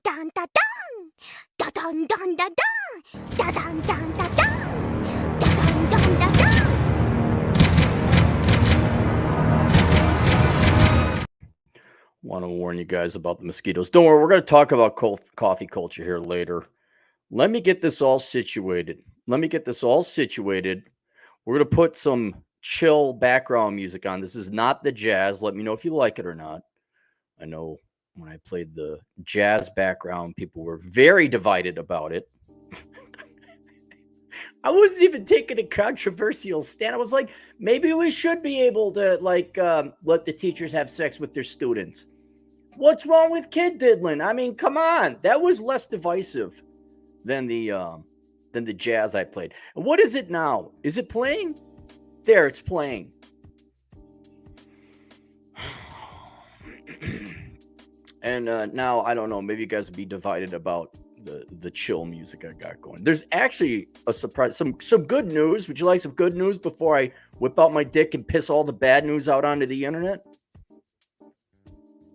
dun da dun, da dun dun da dun, da dun dun da dun, da dun dun da dun. Want to warn you guys about the mosquitoes. Don't worry, we're going to talk about coffee culture here later. Let me get this all situated. We're going to put some chill background music on. This is not the jazz. Let me know if you like it or not. I know when I played the jazz background, people were very divided about it. I wasn't even taking a controversial stand. I was like, maybe we should be able to let the teachers have sex with their students. What's wrong with kid diddling? I mean, come on. That was less divisive than the jazz I played. And what is it now? Is it playing? There, it's playing. And now I don't know. Maybe you guys would be divided about the chill music I got going. There's actually a surprise, some good news. Would you like some good news before I whip out my dick and piss all the bad news out onto the internet?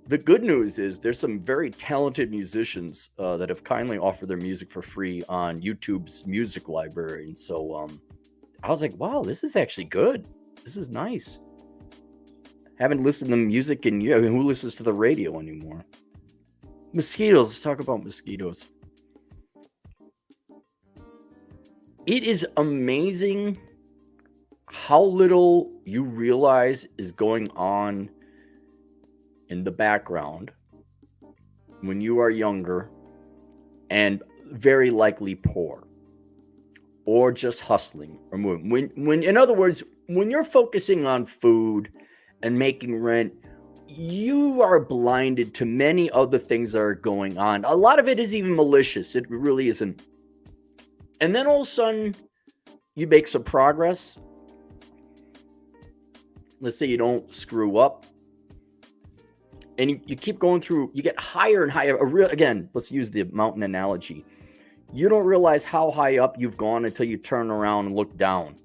The good news is there's some very talented musicians that have kindly offered their music for free on YouTube's music library. And so I was like, wow, this is actually good. This is nice. Haven't listened to music in years. I mean, who listens to the radio anymore? Mosquitoes. Let's talk about mosquitoes. It is amazing how little you realize is going on in the background when you are younger and very likely poor or just hustling or moving. When in other words, when you're focusing on food and making rent, you are blinded to many other things that are going on. A lot of it is even malicious. It really isn't. And then all of a sudden, you make some progress. Let's say you don't screw up. And you keep going through, you get higher and higher. Again, let's use the mountain analogy. You don't realize how high up you've gone until you turn around and look down.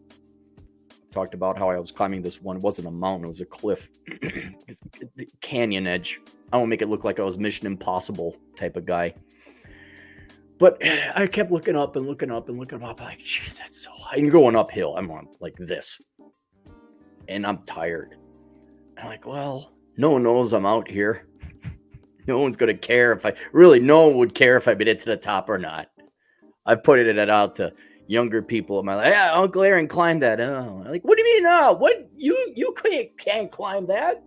Talked about how I was climbing this one. It wasn't a mountain, it was a cliff. The canyon edge. I won't make it look like I was Mission Impossible type of guy. But I kept looking up and looking up and looking up. I'm like, jeez, that's so high. And going uphill, I'm on like this. And I'm tired. I'm like, well, no one knows I'm out here. No one's going to care if no one would care if I made it to the top or not. I put it out to younger people in my life. Yeah, Uncle Aaron climbed that. Oh, I'm like, what do you mean now? What? You can't climb that?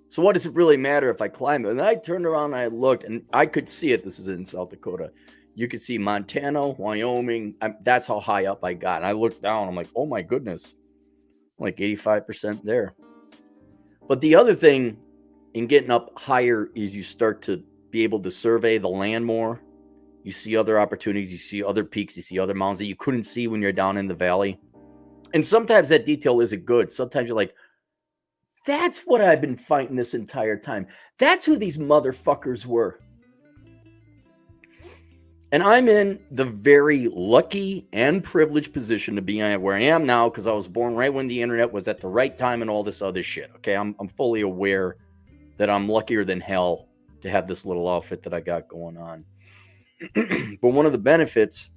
So what does it really matter if I climb it? And I turned around and I looked, and I could see it. This is in South Dakota. You could see Montana, Wyoming. That's how high up I got. And I looked down. I'm like, oh my goodness. I'm like 85% there. But the other thing in getting up higher is you start to be able to survey the land more. You see other opportunities. You see other peaks. You see other mountains that you couldn't see when you're down in the valley. And sometimes that detail isn't good. Sometimes you're like, that's what I've been fighting this entire time. That's who these motherfuckers were. And I'm in the very lucky and privileged position to be where I am now because I was born right when the internet was at the right time and all this other shit. Okay, I'm fully aware that I'm luckier than hell to have this little outfit that I got going on. But one of the benefits,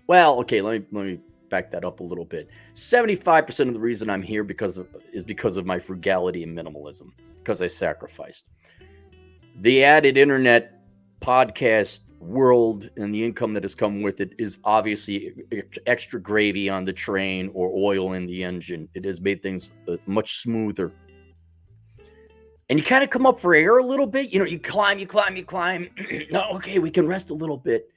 well, okay, let me back that up a little bit. 75% of the reason I'm here is because of my frugality and minimalism, because I sacrificed. The added internet podcast world and the income that has come with it is obviously extra gravy on the train or oil in the engine. It has made things much smoother. And you kind of come up for air a little bit. You climb. No, okay, we can rest a little bit.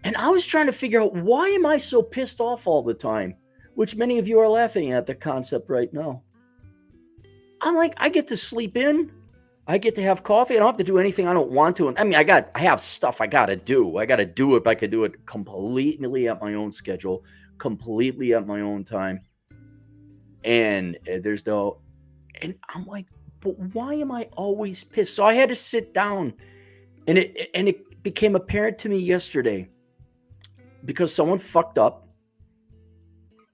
And I was trying to figure out, why am I so pissed off all the time? Which many of you are laughing at the concept right now. I'm like, I get to sleep in. I get to have coffee. I don't have to do anything I don't want to. I mean, I have stuff I got to do. I got to do it, but I could do it completely at my own schedule, completely at my own time. And there's no... And I'm like, but why am I always pissed? So I had to sit down. And it became apparent to me yesterday. Because someone fucked up.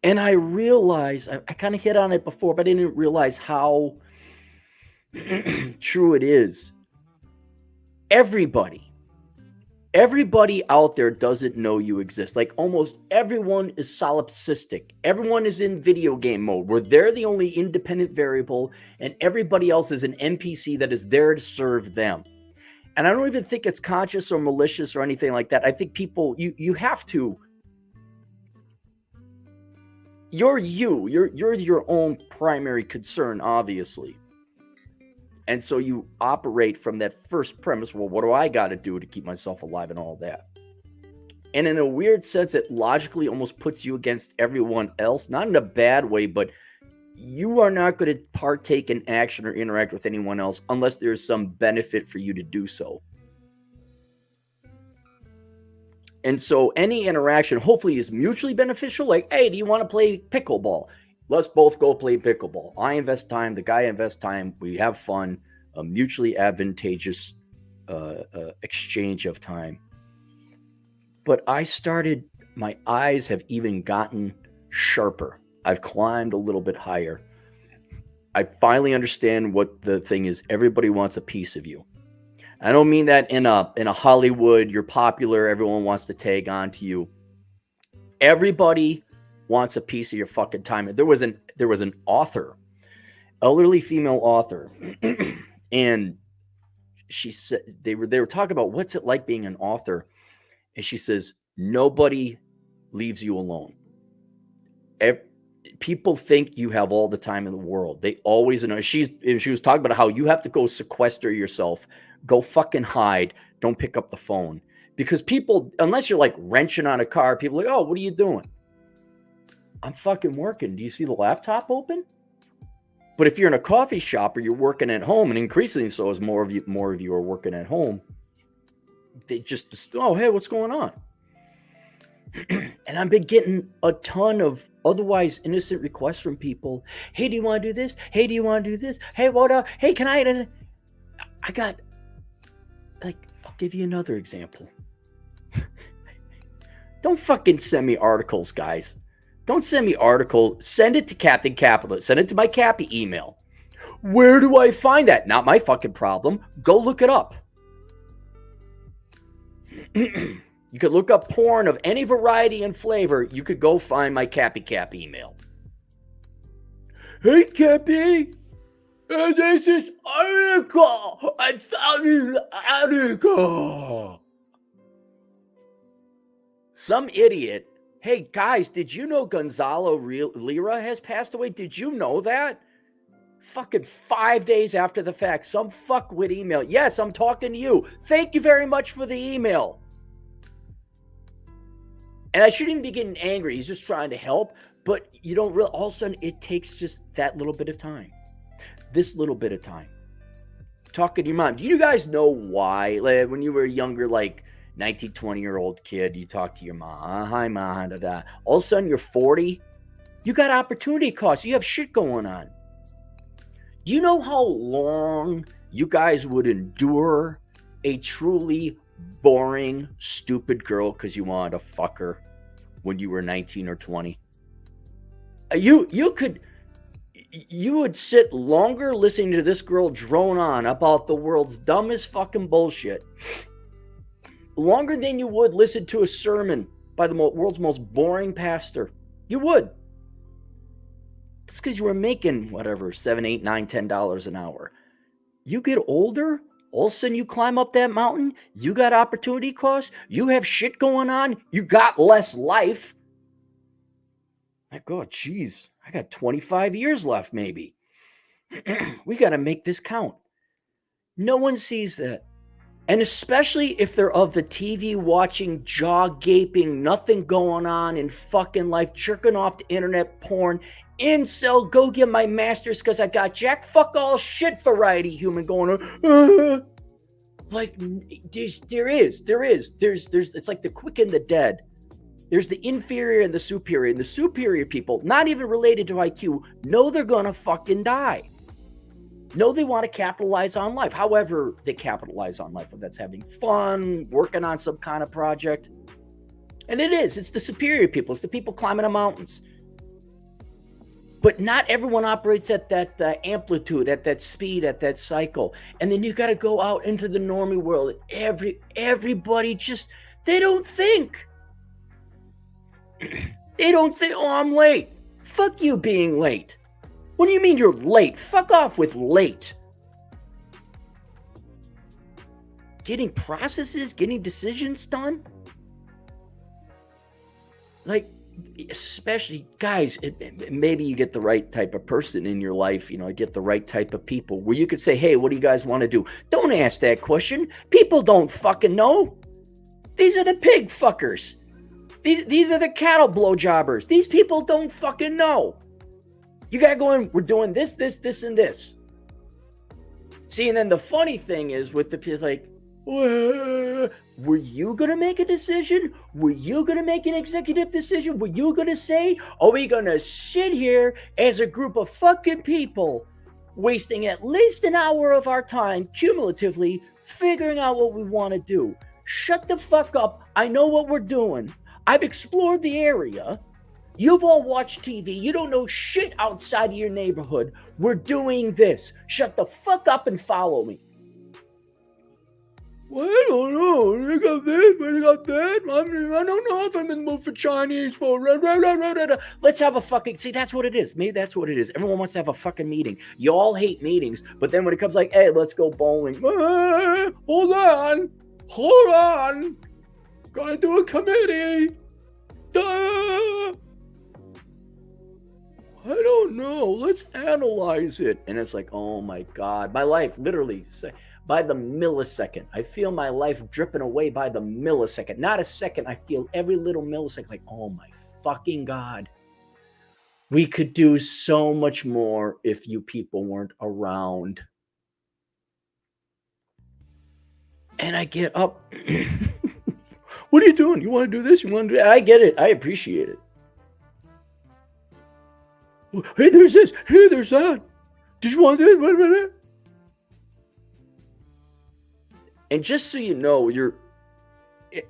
And I realized, I kind of hit on it before, but I didn't realize how true it is. Everybody out there doesn't know you exist. Like almost everyone is solipsistic. Everyone is in video game mode where they're the only independent variable and everybody else is an NPC that is there to serve them. And I don't even think it's conscious or malicious or anything like that. I think people, you have to, you're your own primary concern, obviously. And so you operate from that first premise. Well, what do I got to do to keep myself alive and all that? And in a weird sense, it logically almost puts you against everyone else, not in a bad way, but you are not going to partake in action or interact with anyone else unless there's some benefit for you to do so. And so any interaction hopefully is mutually beneficial. Like, hey, do you want to play pickleball? Let's both go play pickleball. I invest time. The guy invests time. We have fun. A mutually advantageous exchange of time. But my eyes have even gotten sharper. I've climbed a little bit higher. I finally understand what the thing is. Everybody wants a piece of you. I don't mean that in a Hollywood, you're popular, everyone wants to tag on to you. Everybody wants a piece of your fucking time. There was an author, elderly female author, and she said they were talking about what's it like being an author, and she says nobody leaves you alone. People think you have all the time in the world. They always know. She was talking about how you have to go sequester yourself, go fucking hide, don't pick up the phone, because people, unless you're like wrenching on a car, people are like, oh, what are you doing? I'm fucking working. Do you see the laptop open? But if you're in a coffee shop or you're working at home, and increasingly so as more of you are working at home, they just, oh, hey, what's going on? And I've been getting a ton of otherwise innocent requests from people. Hey, do you want to do this? Hey, do you want to do this? Hey, what up? Hey, can I got, like, I'll give you another example. Don't fucking send me articles, guys. Don't send me articles. Send it to Captain Capitalist. Send it to my Cappy email. Where do I find that? Not my fucking problem. Go look it up. You could look up porn of any variety and flavor. You could go find my Cappy email. Hey, Cappy. This is article. I found this article. Some idiot. Hey, guys, did you know Gonzalo Lira has passed away? Did you know that? Fucking 5 days after the fact. Some fuckwit email. Yes, I'm talking to you. Thank you very much for the email. And I shouldn't even be getting angry. He's just trying to help. But you don't realize, all of a sudden, it takes just that little bit of time. This little bit of time. Talking to your mom. Do you guys know why? Like, when you were younger, like 19, 20-year-old kid, you talk to your mom. Hi, mom. Da, da. All of a sudden, you're 40. You got opportunity costs. You have shit going on. Do you know how long you guys would endure a truly boring, stupid girl because you wanted to fuck her when you were 19 or 20? You would sit longer listening to this girl drone on about the world's dumbest fucking bullshit, longer than you would listen to a sermon by the world's most boring pastor. You would. It's because you were making whatever, $7, $8, $9, $10 an hour. You get older, all of a sudden you climb up that mountain, you got opportunity costs, you have shit going on, you got less life. Like, oh, geez, I got 25 years left, maybe. We got to make this count. No one sees that. And especially if they're of the TV watching, jaw gaping, nothing going on in fucking life, jerking off to internet porn, incel, go get my master's because I got jack fuck all shit variety human going on. Like, there's, it's like the quick and the dead. There's the inferior and the superior. And the superior people, not even related to IQ, know they're going to fucking die. Know they want to capitalize on life. However they capitalize on life, whether that's having fun, working on some kind of project. And it's the superior people. It's the people climbing the mountains. But not everyone operates at that amplitude, at that speed, at that cycle. And then you got to go out into the normie world. Everybody just, they don't think. They don't think, oh, I'm late. Fuck you being late. What do you mean you're late? Fuck off with late. Getting processes, getting decisions done. Like, especially, guys, maybe you get the right type of person in your life, get the right type of people where you could say, hey, what do you guys want to do? Don't ask that question. People don't fucking know. These are the pig fuckers. These are the cattle blowjobbers. These people don't fucking know. You got to go in, we're doing this, and this. See, and then the funny thing is with the people like, were you going to make a decision? Were you going to make an executive decision? Were you going to say, are we going to sit here as a group of fucking people wasting at least an hour of our time cumulatively figuring out what we want to do? Shut the fuck up. I know what we're doing. I've explored the area. You've all watched TV. You don't know shit outside of your neighborhood. We're doing this. Shut the fuck up and follow me. Well, I don't know. They got this, they got that. I don't know if I'm in the mood for Chinese food. Let's have a fucking... See, that's what it is. Maybe that's what it is. Everyone wants to have a fucking meeting. You all hate meetings, but then when it comes like, hey, let's go bowling. Hold on. Gotta do a committee. Duh. I don't know. Let's analyze it. And it's like, oh my God. My life, literally, by the millisecond. I feel my life dripping away by the millisecond. Not a second. I feel every little millisecond like, oh my fucking God. We could do so much more if you people weren't around. And I get up. What are you doing? You want to do this? You want to do that? I get it. I appreciate it. Hey, there's this. Hey, there's that. Did you want this? And just so you know,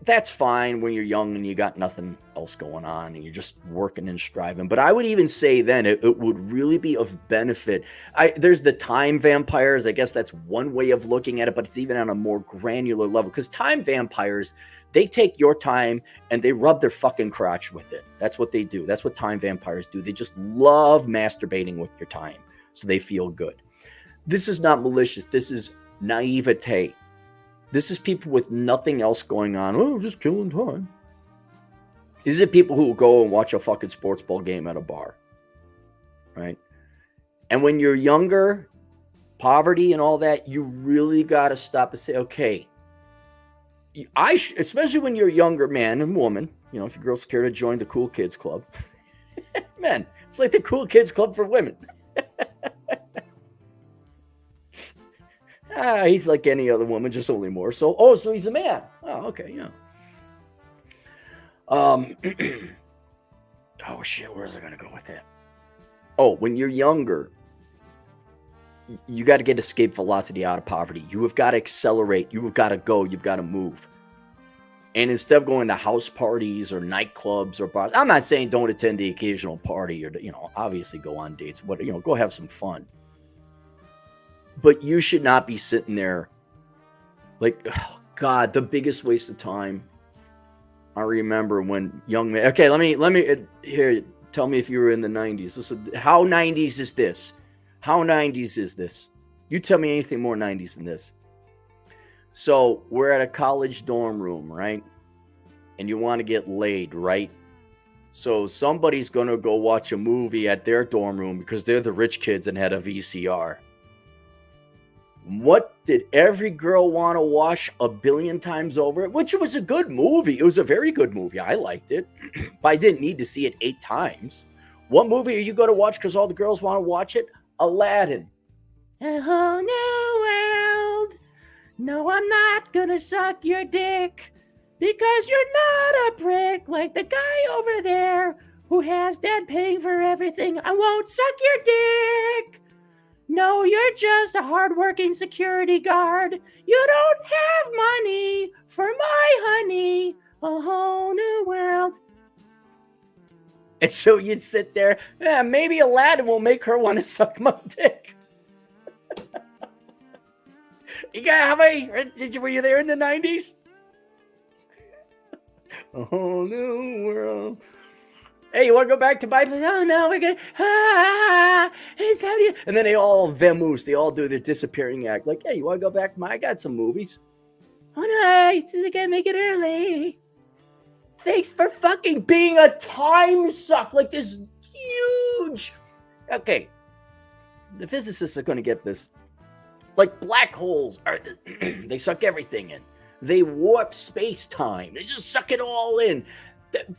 that's fine when you're young and you got nothing else going on and you're just working and striving. But I would even say then it would really be of benefit. There's the time vampires. I guess that's one way of looking at it, but it's even on a more granular level because time vampires, they take your time and they rub their fucking crotch with it. That's what they do. That's what time vampires do. They just love masturbating with your time so they feel good. This is not malicious. This is naivete. This is people with nothing else going on. Oh, just killing time. These are people who will go and watch a fucking sports ball game at a bar. Right? And when you're younger, poverty and all that, you really got to stop and say, okay, especially when you're a younger man and woman, if your girl's scared to join the cool kids club. Man, it's like the cool kids club for women. He's like any other woman, just only more. So he's a man. Oh, okay, yeah. Oh shit, where's I gonna go with that? Oh, when you're younger, you got to get escape velocity out of poverty. You have got to accelerate. You have got to go. You've got to move. And instead of going to house parties or nightclubs or bars, I'm not saying don't attend the occasional party or, obviously go on dates, but, go have some fun. But you should not be sitting there like, oh God, the biggest waste of time. I remember when young men, okay, let me here, tell me if you were in the 90s. Listen, how 90s is this? How 90s is this? You tell me anything more 90s than this. So we're at a college dorm room, right? And you want to get laid, right? So somebody's going to go watch a movie at their dorm room because they're the rich kids and had a VCR. What did every girl want to watch a billion times over? Which was a good movie. It was a very good movie. I liked it. But I didn't need to see it 8 times. What movie are you going to watch because all the girls want to watch it? Aladdin. A whole new world. No, I'm not going to suck your dick because you're not a prick like the guy over there who has dad paying for everything. I won't suck your dick. No, you're just a hardworking security guard. You don't have money for my honey. A whole new world. And so you'd sit there, maybe Aladdin will make her want to suck my dick. You got how many? Were you there in the 90s? A whole new world. Hey, you want to go back to Bible? Oh no, we're gonna it's how do you? And then they all vamoose. They all do their disappearing act. Like, hey, you want to go back? I got some movies. Oh no, I gotta make it early. Thanks for fucking being a time suck. Like this huge. Okay, the physicists are gonna get this. Like black holes are, they suck everything in. They warp space-time. They just suck it all in.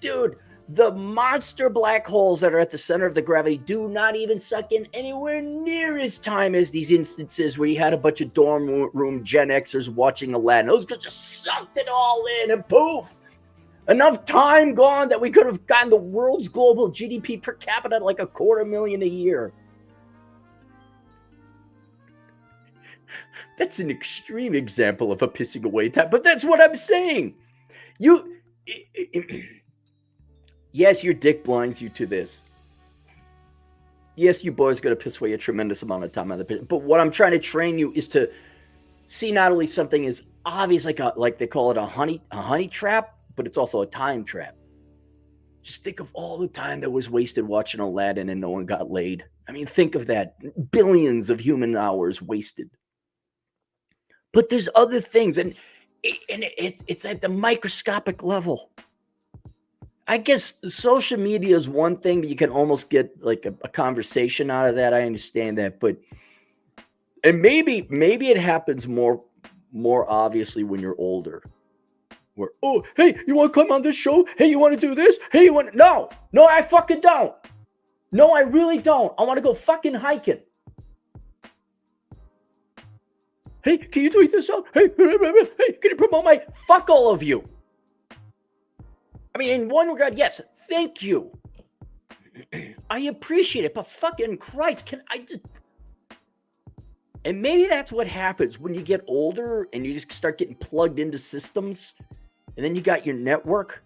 Dude, the monster black holes that are at the center of the gravity do not even suck in anywhere near as time as these instances where you had a bunch of dorm room Gen Xers watching Aladdin. Those guys just sucked it all in and poof. Enough time gone that we could have gotten the world's global GDP per capita at like $250,000 a year. That's an extreme example of a pissing away time, but that's what I'm saying. Yes, your dick blinds you to this. Yes, you boys got to piss away a tremendous amount of time on the piss. But what I'm trying to train you is to see not only something as obvious, like they call it a honey trap, but it's also a time trap. Just think of all the time that was wasted watching Aladdin and no one got laid. I mean, think of that. Billions of human hours wasted. But there's other things, and it's at the microscopic level. I guess social media is one thing, but you can almost get like a conversation out of that. I understand that, and maybe it happens more obviously when you're older. Where, oh, hey, you want to come on this show? Hey, you want to do this? Hey, you want? No, I fucking don't. No, I really don't. I want to go fucking hiking. Hey, can you tweet this out? Hey, can you promote my... Fuck all of you. I mean, in one regard, yes, thank you. I appreciate it, but fucking Christ, can I just... And maybe that's what happens when you get older and you just start getting plugged into systems, and then you got your network.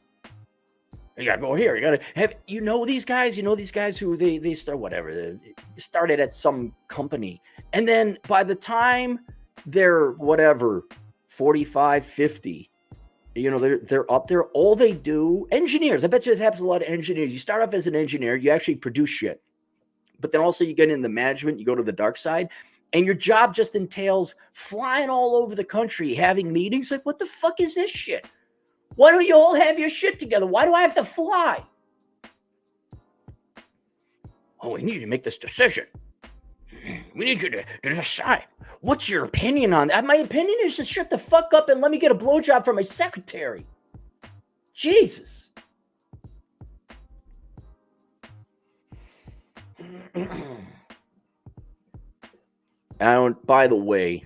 You gotta go here. You gotta have... these guys who they start whatever. They started at some company. And then by the time... they're whatever 45 50, they're up there. All they do, engineers, I bet you this happens to a lot of engineers. You start off as an engineer, you actually produce shit, but then also you get into management, you go to the dark side, and your job just entails flying all over the country, having meetings. Like, what the fuck is this shit? Why don't you all have your shit together? Why do I have to fly? Oh, we need you to make this decision. We need you to decide. What's your opinion on that? My opinion is just shut the fuck up and let me get a blowjob from my secretary. Jesus. By the way,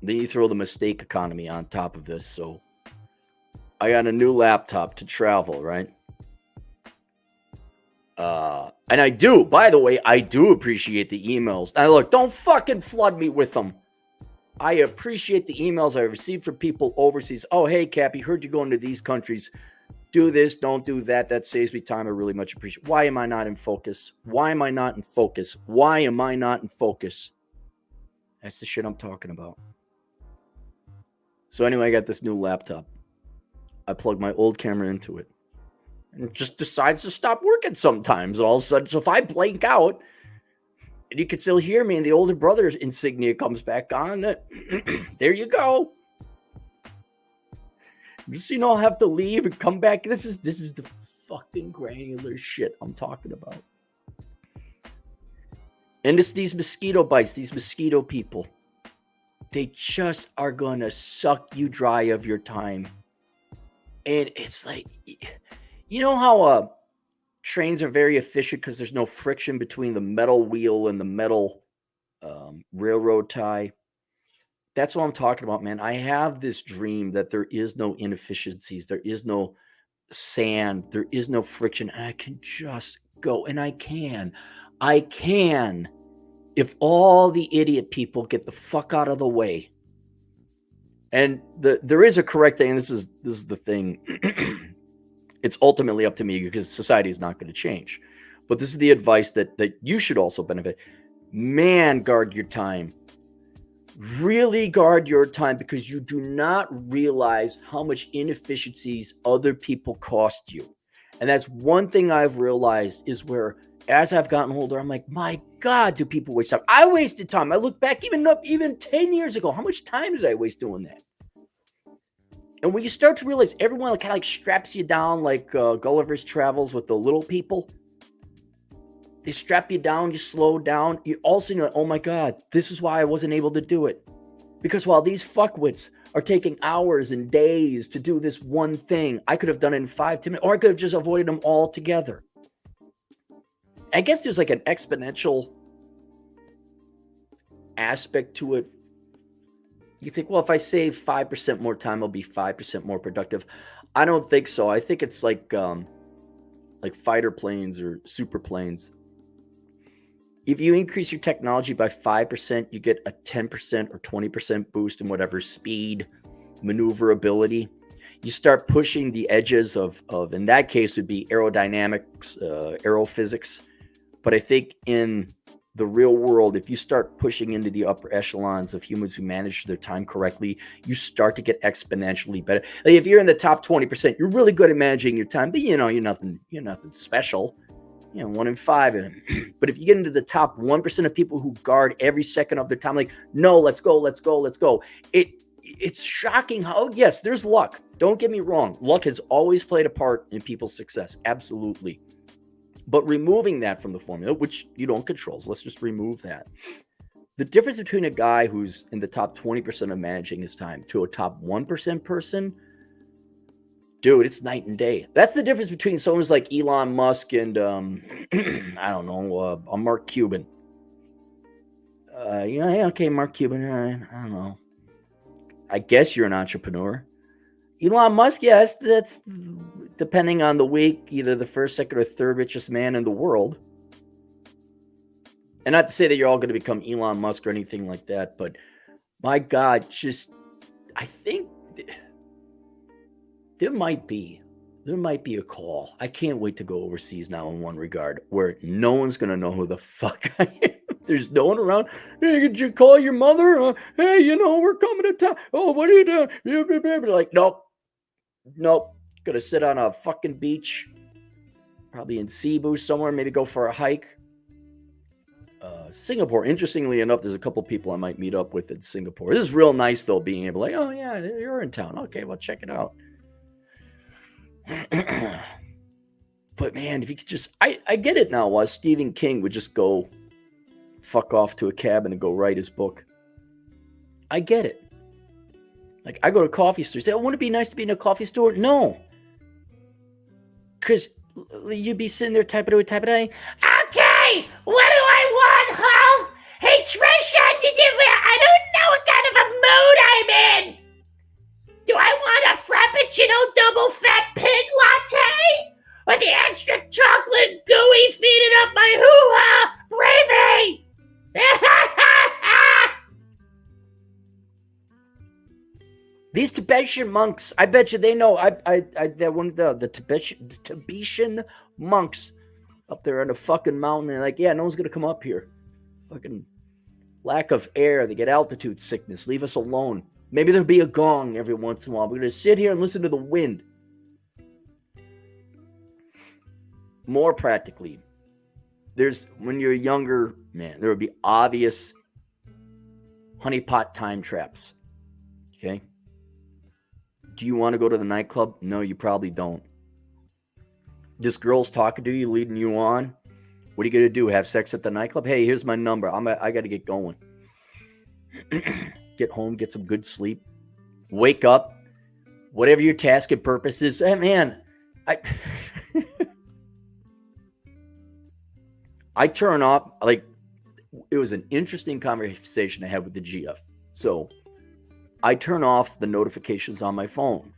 then you throw the mistake economy on top of this. So I got a new laptop to travel, right? And I do appreciate the emails. Now look, don't fucking flood me with them. I appreciate the emails I received from people overseas. Oh, hey, Cappy, heard you going to these countries. Do this, don't do that. That saves me time. I really much appreciate. Why am I not in focus? That's the shit I'm talking about. So anyway, I got this new laptop. I plugged my old camera into it. And it just decides to stop working sometimes. All of a sudden, so if I blank out, and you can still hear me, and the older brother's insignia comes back on, there you go. Just I'll have to leave and come back. This is the fucking granular shit I'm talking about. And it's these mosquito bites, these mosquito people. They just are gonna suck you dry of your time. And it's like, how trains are very efficient because there's no friction between the metal wheel and the metal railroad tie. That's what I'm talking about, man. I have this dream that there is no inefficiencies. There is no sand. There is no friction. And I can just go. And I can. If all the idiot people get the fuck out of the way. And there is a correct thing. And this is the thing. It's ultimately up to me because society is not going to change. But this is the advice that you should also benefit. Man, guard your time. Really guard your time, because you do not realize how much inefficiencies other people cost you. And that's one thing I've realized, is where as I've gotten older, I'm like, my God, do people waste time? I wasted time. I look back even 10 years ago. How much time did I waste doing that? And when you start to realize everyone kind of like straps you down, like Gulliver's Travels with the little people, they strap you down, you slow down. You also know, oh my God, this is why I wasn't able to do it. Because while these fuckwits are taking hours and days to do this one thing, I could have done it in 5-10 minutes, or I could have just avoided them altogether. I guess there's like an exponential aspect to it. You think, well, if I save 5% more time, I'll be 5% more productive. I don't think so. I think it's like fighter planes or super planes. If you increase your technology by 5%, you get a 10% or 20% boost in whatever speed, maneuverability. You start pushing the edges of in that case would be aerodynamics, aerophysics. But I think in the real world, if you start pushing into the upper echelons of humans who manage their time correctly, you start to get exponentially better. Like if you're in the top 20%, you're really good at managing your time, but you're nothing special. 1 in 5. But if you get into the top 1% of people who guard every second of their time, like, no, let's go. It's shocking how, yes, there's luck. Don't get me wrong. Luck has always played a part in people's success. Absolutely. But removing that from the formula, which you don't control, so let's just remove that. The difference between a guy who's in the top 20% of managing his time to a top 1% person, dude, it's night and day. That's the difference between someone who's like Elon Musk and, I don't know, Mark Cuban. Okay, Mark Cuban, I don't know. I guess you're an entrepreneur. Elon Musk, yes, that's depending on the week, either the first, second, or third richest man in the world. And not to say that you're all going to become Elon Musk or anything like that, but my God, I think there might be a call. I can't wait to go overseas now in one regard, where no one's going to know who the fuck I am. There's no one around. Hey, did you call your mother? Hey, we're coming to town. Oh, what are you doing? Like, nope. Gonna sit on a fucking beach, probably in Cebu somewhere, maybe go for a hike. Singapore, interestingly enough, there's a couple people I might meet up with in Singapore. This is real nice, though, being able to, like, oh, yeah, you're in town. Okay, well, check it out. But, man, if you could just, I get it now, why Stephen King would just go fuck off to a cabin and go write his book. I get it. Like, I go to coffee stores. Say, oh, wouldn't it be nice to be in a coffee store? No. Because you'd be sitting there typing away. Okay, what do I want, huh? Hey, Trisha, I don't know what kind of a mood I'm in. Do I want a Frappuccino double fat pig latte? Or the extra chocolate gooey feeding up my hoo-ha gravy? These Tibetan monks, I bet you they know. They're one of the Tibetan monks up there on a fucking mountain. They're like, yeah, no one's gonna come up here. Fucking lack of air. They get altitude sickness. Leave us alone. Maybe there'll be a gong every once in a while. We're gonna sit here and listen to the wind. More practically, when you're a younger man, there would be obvious honeypot time traps. Okay. Do you want to go to the nightclub? No, you probably don't. This girl's talking to you, leading you on. What are you going to do? Have sex at the nightclub? Hey, here's my number. I got to get going. Get home, get some good sleep. Wake up. Whatever your task and purpose is. Hey, man, I turn off, like, it was an interesting conversation I had with the GF. So I turn off the notifications on my phone.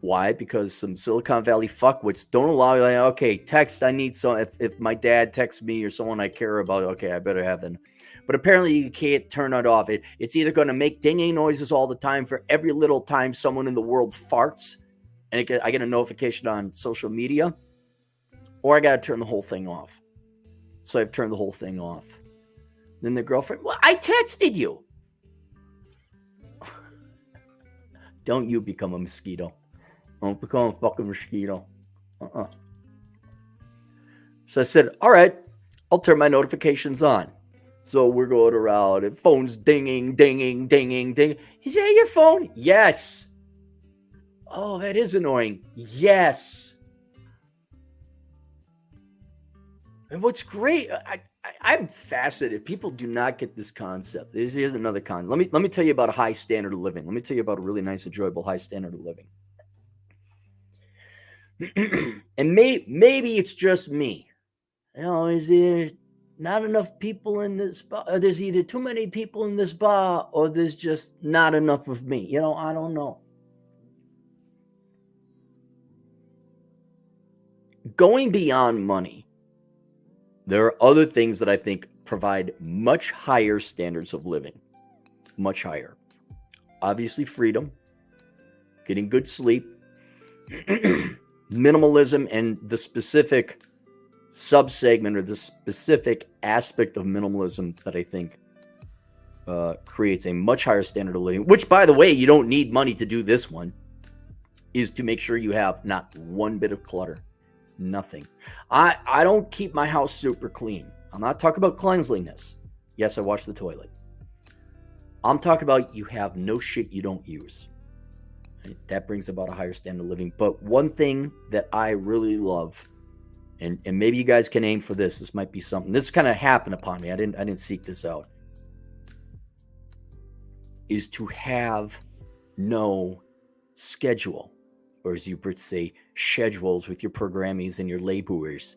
Why? Because some Silicon Valley fuckwits don't allow you, like, okay, text, I need some, if my dad texts me or someone I care about, okay, I better have them. But apparently you can't turn it off. It's either going to make dinging noises all the time for every little time someone in the world farts, and I get a notification on social media, or I got to turn the whole thing off. So I've turned the whole thing off. Then the girlfriend, well, I texted you. Don't you become a mosquito. Don't become a fucking mosquito. So I said, all right, I'll turn my notifications on. So we're going around and phone's dinging, dinging, dinging, dinging. Is that your phone? Yes. Oh, that is annoying. Yes. And what's great, I'm fascinated. People do not get this concept. Here's another concept. Let me tell you about a high standard of living. Let me tell you about a really nice, enjoyable high standard of living. And maybe it's just me. You know, is there not enough people in this bar? Or there's either too many people in this bar, or there's just not enough of me. You know, I don't know. Going beyond money, there are other things that I think provide much higher standards of living. Much higher. Obviously, freedom, getting good sleep, minimalism, and the specific subsegment or the specific aspect of minimalism that I think creates a much higher standard of living, which, by the way, you don't need money to do this one, is to make sure you have not one bit of clutter. Nothing. I don't keep my house super clean. I'm not talking about cleanliness. Yes, I wash the toilet. I'm talking about you have no shit you don't use. Right? That brings about a higher standard of living. But one thing that I really love, and maybe you guys can aim for this. This might be something. This kind of happened upon me. I didn't seek this out. Is to have no schedule. Or as you would say, schedules with your programmies and your laborers.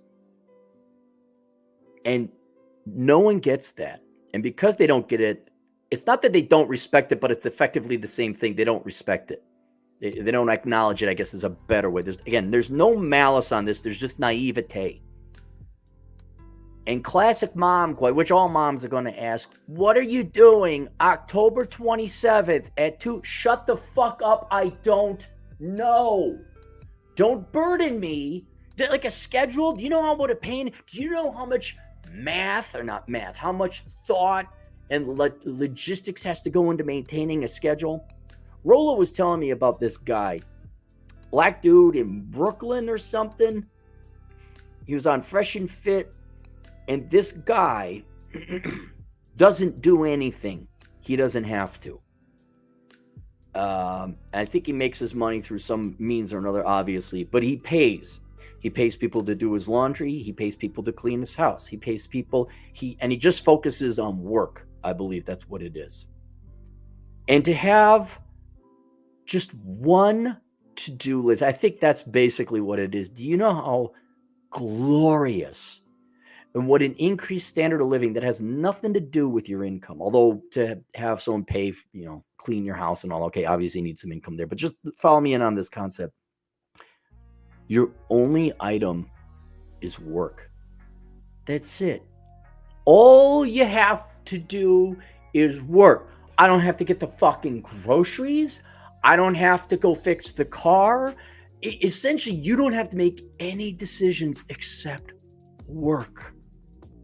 And no one gets that. And because they don't get it, it's not that they don't respect it, but it's effectively the same thing. They don't respect it. They don't acknowledge it, I guess, is a better way. There's no malice on this. There's just naivete. And classic mom, which all moms are going to ask, what are you doing October 27th at 2? Shut the fuck up. I don't know. Don't burden me. Like a schedule. Do you know how much a pain? Do you know how much how much thought and logistics has to go into maintaining a schedule? Rolo was telling me about this guy, black dude in Brooklyn or something. He was on Fresh and Fit, and this guy doesn't do anything. He doesn't have to. I think he makes his money through some means or another, obviously, but he pays. He pays people to do his laundry. He pays people to clean his house. He pays people. He just focuses on work. I believe that's what it is. And to have just one to-do list, I think that's basically what it is. Do you know how glorious and what an increased standard of living that has nothing to do with your income? Although to have someone pay, clean your house and all, okay, obviously you need some income there, but just follow me in on this concept. Your only item is work. That's it. All you have to do is work. I don't have to get the fucking groceries. I don't have to go fix the car. Essentially, you don't have to make any decisions except work.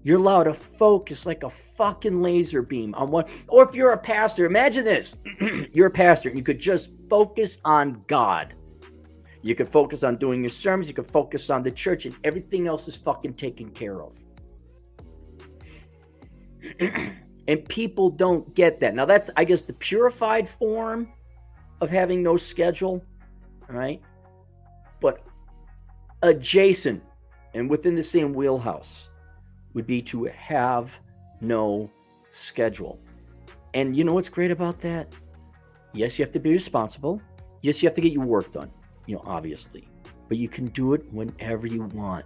You're allowed to focus like a fucking laser beam on what, or if you're a pastor, imagine this. You're a pastor and you could just focus on God. You could focus on doing your sermons. You could focus on the church, and everything else is fucking taken care of. And people don't get that. Now that's, I guess, the purified form of having no schedule, all right? But adjacent and within the same wheelhouse would be to have no schedule. And you know what's great about that? Yes, you have to be responsible. Yes, you have to get your work done, obviously. But you can do it whenever you want.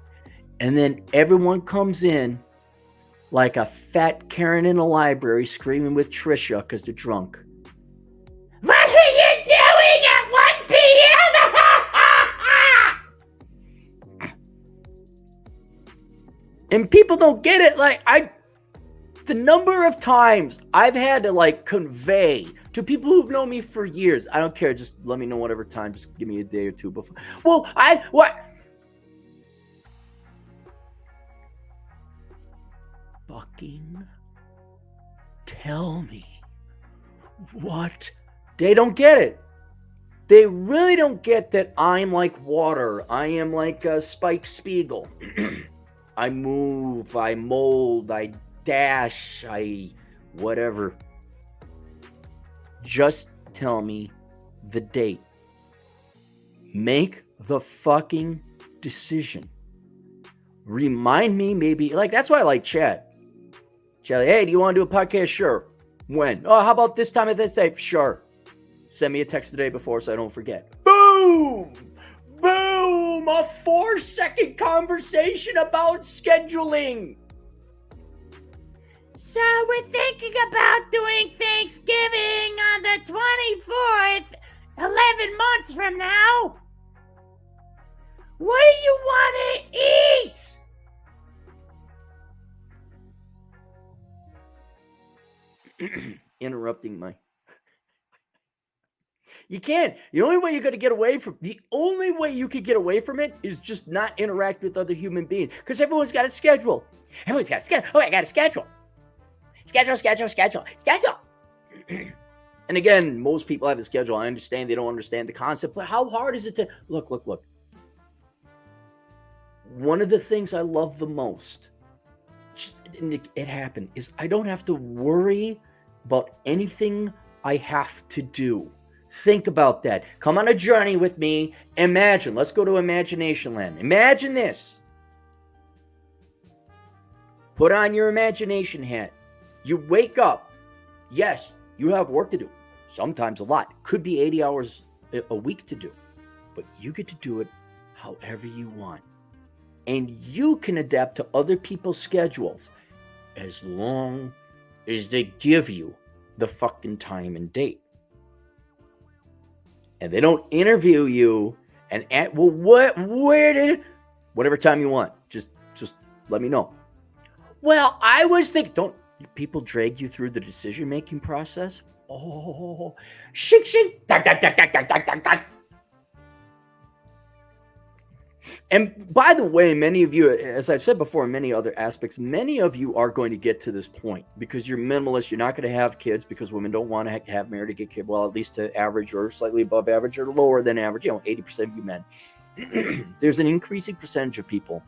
And then everyone comes in like a fat Karen in a library screaming with Trisha because they're drunk. What are you doing at 1 p.m.? And people don't get it. The number of times I've had to convey To people who've known me for years, I don't care. Just let me know whatever time. Just give me a day or two before. Well, what? Fucking tell me what? They don't get it. They really don't get that I'm like water. I am like a Spike Spiegel. I move, I mold, I dash, I whatever. Just tell me the date. Make the fucking decision. Remind me maybe, like, that's why I like chat. Chat, hey, do you want to do a podcast? Sure. When? Oh, how about this time at this day? Sure. Send me a text the day before so I don't forget. Boom! Boom! A 4-second conversation about scheduling. So we're thinking about doing Thanksgiving on the 24th, 11 months from now. What do you want to eat? Interrupting my... You can't. The only way you're going to get away from... The only way you could get away from it is just not interact with other human beings. Because everyone's got a schedule. Everyone's got a schedule. Oh, I got a schedule. Schedule. And again, most people have a schedule. I understand they don't understand the concept. But how hard is it to... Look. One of the things I love the most, it happened, is I don't have to worry about anything I have to do. Think about that. Come on a journey with me. Imagine. Let's go to imagination land. Imagine this. Put on your imagination hat. You wake up. Yes, you have work to do. Sometimes a lot. Could be 80 hours a week to do. But you get to do it however you want. And you can adapt to other people's schedules as long as they give you the fucking time and date. And they don't interview you and at, well, whatever time you want. Just let me know. Well, I was thinking, don't people drag you through the decision-making process? Oh, shink, dot. And by the way, many of you, as I've said before, in many other aspects, many of you are going to get to this point because you're minimalist. You're not going to have kids because women don't want to have married to get kids. Well, at least to average or slightly above average or lower than average, 80% of you men. There's an increasing percentage of people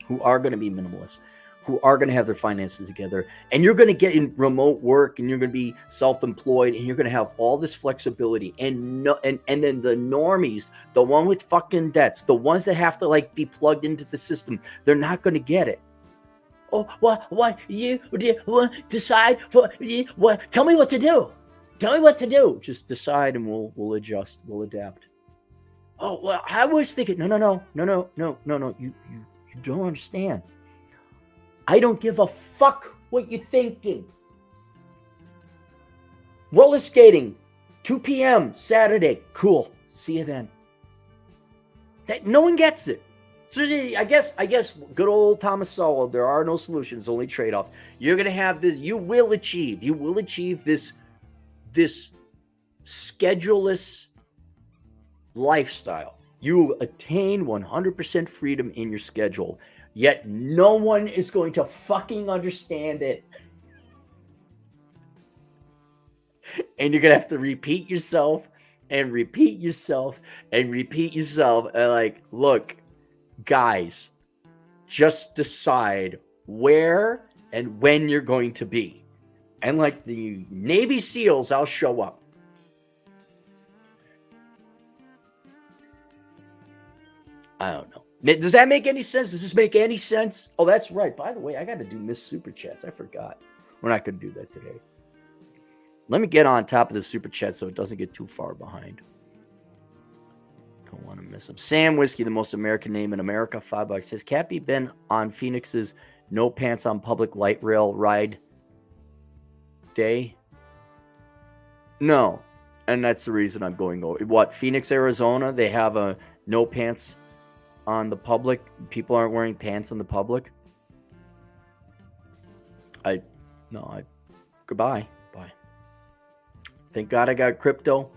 who are going to be minimalists, who are going to have their finances together, and you're going to get in remote work, and you're going to be self-employed, and you're going to have all this flexibility, and then the normies, the one with fucking debts, the ones that have to like be plugged into the system, they're not going to get it. Oh, what you decide for you? What? Tell me what to do. Tell me what to do. Just decide, and we'll adjust. We'll adapt. Oh well, I was thinking. No. You don't understand. I don't give a fuck what you're thinking. Roller skating, 2 p.m. Saturday. Cool. See you then. That no one gets it. So I guess good old Thomas Sowell, there are no solutions, only trade-offs. You're gonna have this, you will achieve this scheduleless lifestyle. You will attain 100% freedom in your schedule. Yet no one is going to fucking understand it. And you're going to have to repeat yourself. And like, look, guys, just decide where and when you're going to be. And like the Navy SEALs, I'll show up. I don't know. Does that make any sense? Does this make any sense? Oh, that's right. By the way, I got to do Miss Super Chats. I forgot. We're not going to do that today. Let me get on top of the Super Chat so it doesn't get too far behind. Don't want to miss them. Sam Whiskey, the most American name in America, $5. Has Cappy been on Phoenix's no pants on public light rail ride day? No. And that's the reason I'm going over. What, Phoenix, Arizona? They have a no pants on the public. People aren't wearing pants on the public. Goodbye. Bye. Thank God I got crypto.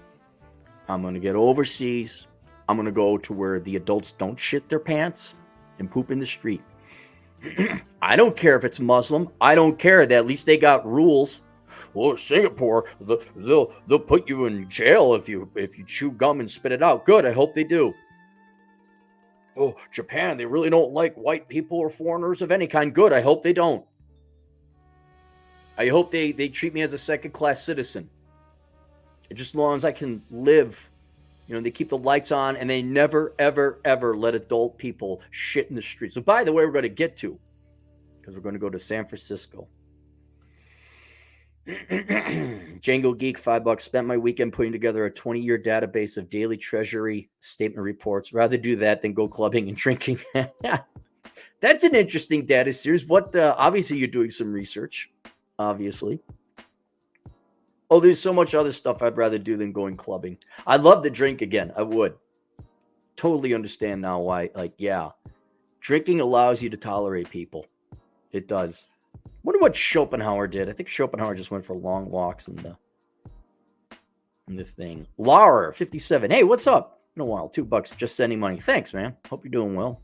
I'm going to get overseas. I'm going to go to where the adults don't shit their pants and poop in the street. I don't care if it's Muslim. I don't care. At least they got rules. Well, Singapore, they'll put you in jail if you chew gum and spit it out. Good. I hope they do. Oh, Japan, they really don't like white people or foreigners of any kind. Good. I hope they don't. I hope they treat me as a second-class citizen. Just as long as I can live. You know, they keep the lights on, and they never, ever, ever let adult people shit in the street. So, by the way, we're going to get to, because we're going to go to San Francisco. Django Geek, $5. Spent my weekend putting together a 20-year database of daily treasury statement reports. Rather do that than go clubbing and drinking. That's an interesting data series. What? Obviously, you're doing some research. Obviously. Oh, there's so much other stuff I'd rather do than going clubbing. I'd love to drink again. I would. Totally understand now why. Like, yeah. Drinking allows you to tolerate people. It does. Wonder what Schopenhauer did. I think Schopenhauer just went for long walks in the thing. Laura, 57. Hey, what's up? Been a while. $2. Just sending money. Thanks, man. Hope you're doing well.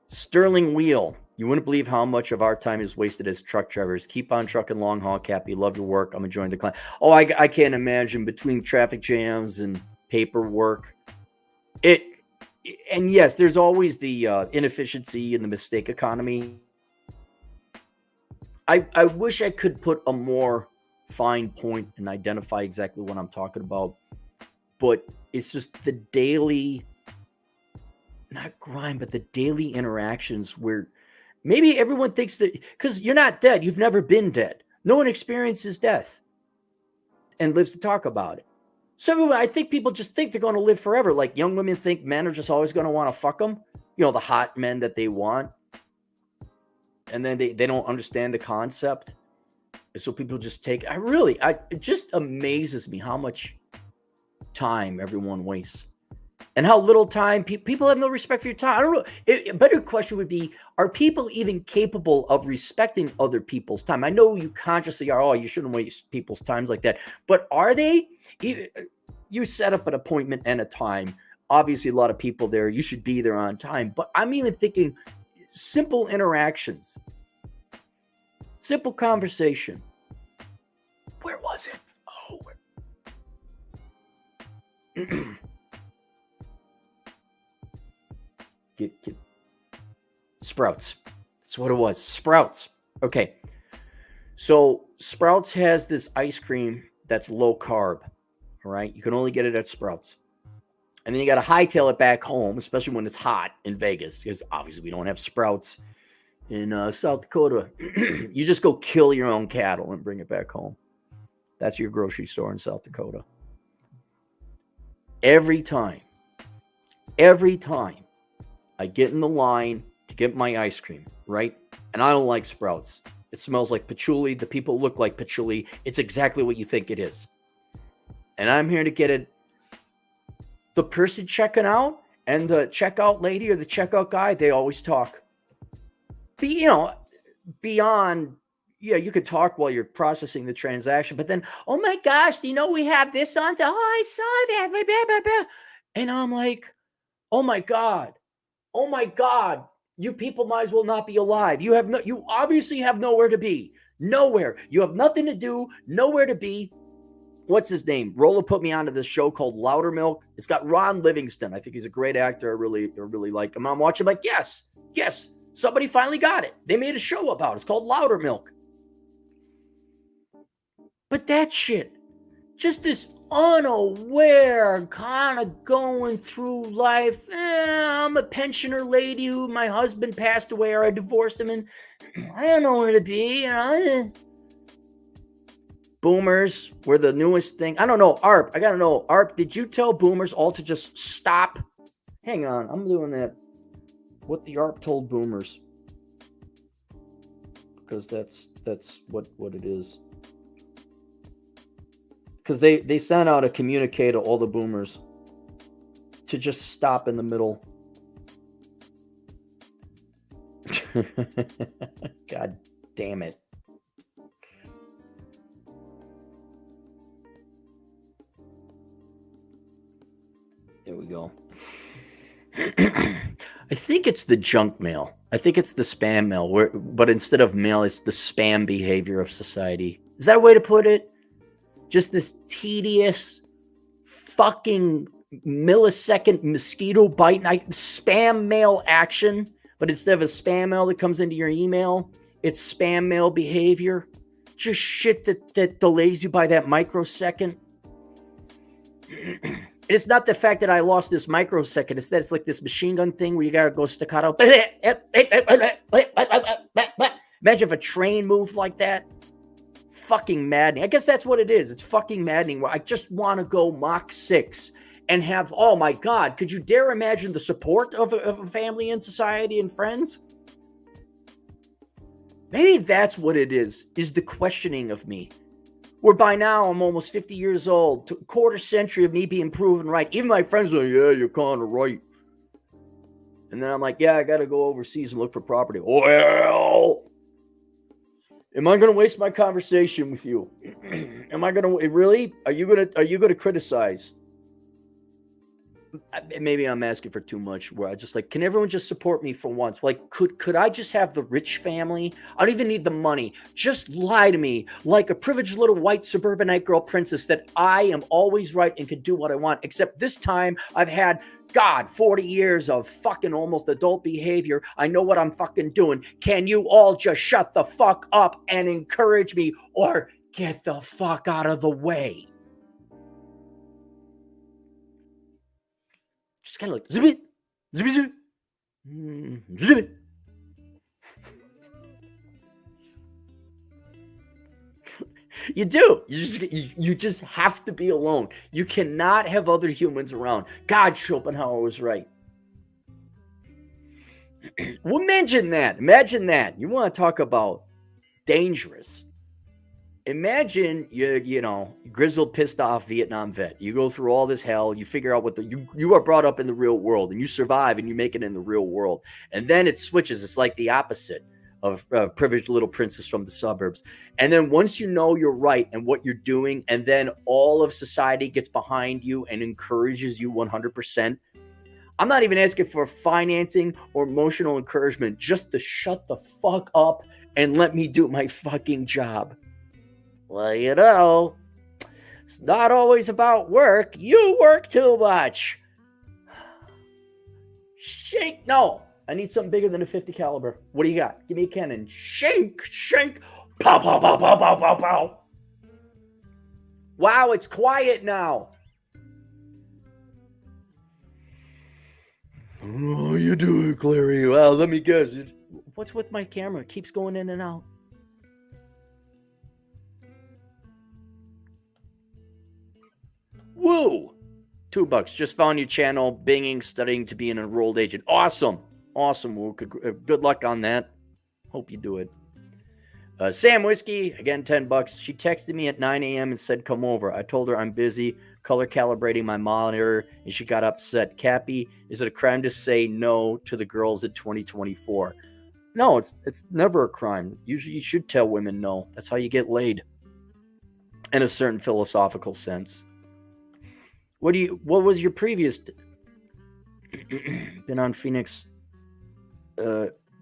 Sterling Wheel. You wouldn't believe how much of our time is wasted as truck drivers. Keep on trucking long haul, Cappy. Love your work. I'm enjoying the client. Oh, I can't imagine between traffic jams and paperwork. And yes, there's always the inefficiency and the mistake economy. I wish I could put a more fine point and identify exactly what I'm talking about. But it's just the daily, not grind, but the daily interactions where maybe everyone thinks that, because you're not dead. You've never been dead. No one experiences death and lives to talk about it. So everyone, I think people just think they're going to live forever. Like young women think men are just always going to want to fuck them. You know, the hot men that they want. And then they don't understand the concept. And so people just take, it just amazes me how much time everyone wastes. And how little time people have no respect for your time. I don't know. A better question would be, are people even capable of respecting other people's time? I know you consciously are, you shouldn't waste people's times like that. But are they? You set up an appointment and a time. Obviously, a lot of people there. You should be there on time. But I'm even thinking simple interactions. Simple conversation. Where was it? Get Sprouts. That's what it was. Sprouts. Okay. So Sprouts has this ice cream that's low carb. All right. You can only get it at Sprouts. And then you got to hightail it back home, especially when it's hot in Vegas, because obviously we don't have Sprouts in South Dakota. You just go kill your own cattle and bring it back home. That's your grocery store in South Dakota. Every time I get in the line to get my ice cream, right? And I don't like Sprouts. It smells like patchouli. The people look like patchouli. It's exactly what you think it is. And I'm here to get it. The person checking out and the checkout lady or the checkout guy, they always talk. Beyond, you could talk while you're processing the transaction, but then, oh my gosh, we have this on? So, I saw that. Blah, blah, blah. And I'm like, oh my God, you people might as well not be alive. You obviously have nowhere to be. Nowhere. You have nothing to do, nowhere to be. What's his name? Rolla put me onto this show called Loudermilk. It's got Ron Livingston. I think he's a great actor. I really like him. I'm watching like, yes, somebody finally got it. They made a show about it. It's called Loudermilk. But that shit, just this unaware kind of going through life. I'm a pensioner lady who my husband passed away or I divorced him and I don't know where to be. Boomers were the newest thing. I don't know. ARP, I got to know. ARP, did you tell boomers all to just stop? Hang on. I'm doing that. What the ARP told boomers. Because that's what it is. Because they sent out a communique to all the boomers to just stop in the middle. God damn it. There we go. I think it's the junk mail. I think it's the spam mail, but instead of mail, it's the spam behavior of society. Is that a way to put it? Just this tedious fucking millisecond mosquito bite spam mail action, but instead of a spam mail that comes into your email, it's spam mail behavior. Just shit that delays you by that microsecond. It's not the fact that I lost this microsecond. It's that it's like this machine gun thing where you gotta go staccato. Imagine if a train moved like that. Fucking maddening. I guess that's what it is. It's fucking maddening. Where I just want to go Mach 6 and have, oh my God, could you dare imagine the support of a family and society and friends? Maybe that's what it is the questioning of me. Where by now I'm almost 50 years old, a quarter century of me being proven right. Even my friends are like, yeah, you're kind of right. And then I'm like, yeah, I got to go overseas and look for property. Well, am I going to waste my conversation with you? Am I going to really? Are you going to criticize? Maybe I'm asking for too much. Where I just like, can everyone just support me for once? Like, could I just have the rich family? I don't even need the money. Just lie to me like a privileged little white suburbanite girl princess that I am always right and can do what I want. Except this time I've had, God, 40 years of fucking almost adult behavior. I know what I'm fucking doing. Can you all just shut the fuck up and encourage me or get the fuck out of the way? Just kind of like, zip it. You do. You just have to be alone. You cannot have other humans around. God, Schopenhauer was right. Well, imagine that. You want to talk about dangerous. Imagine you know, grizzled, pissed off Vietnam vet. You go through all this hell. You figure out you are brought up in the real world, and you survive, and you make it in the real world. And then it switches. It's like the opposite of privileged little princess from the suburbs. And then once you know you're right and what you're doing, and then all of society gets behind you and encourages you 100%. I'm not even asking for financing or emotional encouragement, just to shut the fuck up and let me do my fucking job. Well, you know, it's not always about work. You work too much. Shake. No, I need something bigger than a 50 caliber. What do you got? Give me a cannon. Shake. Pow, pow, pow, pow, pow, pow, pow. Wow, it's quiet now. Oh, you do it, Clary. Well, let me guess. What's with my camera? It keeps going in and out. Woo! $2. Just found your channel. Binging, studying to be an enrolled agent. Awesome. Woo. Good luck on that. Hope you do it. Sam Whiskey, again, $10. She texted me at 9 a.m. and said, come over. I told her I'm busy color calibrating my monitor, and she got upset. Cappy, is it a crime to say no to the girls in 2024? No, it's never a crime. Usually you should tell women no. That's how you get laid. In a certain philosophical sense. What was your previous been on Phoenix?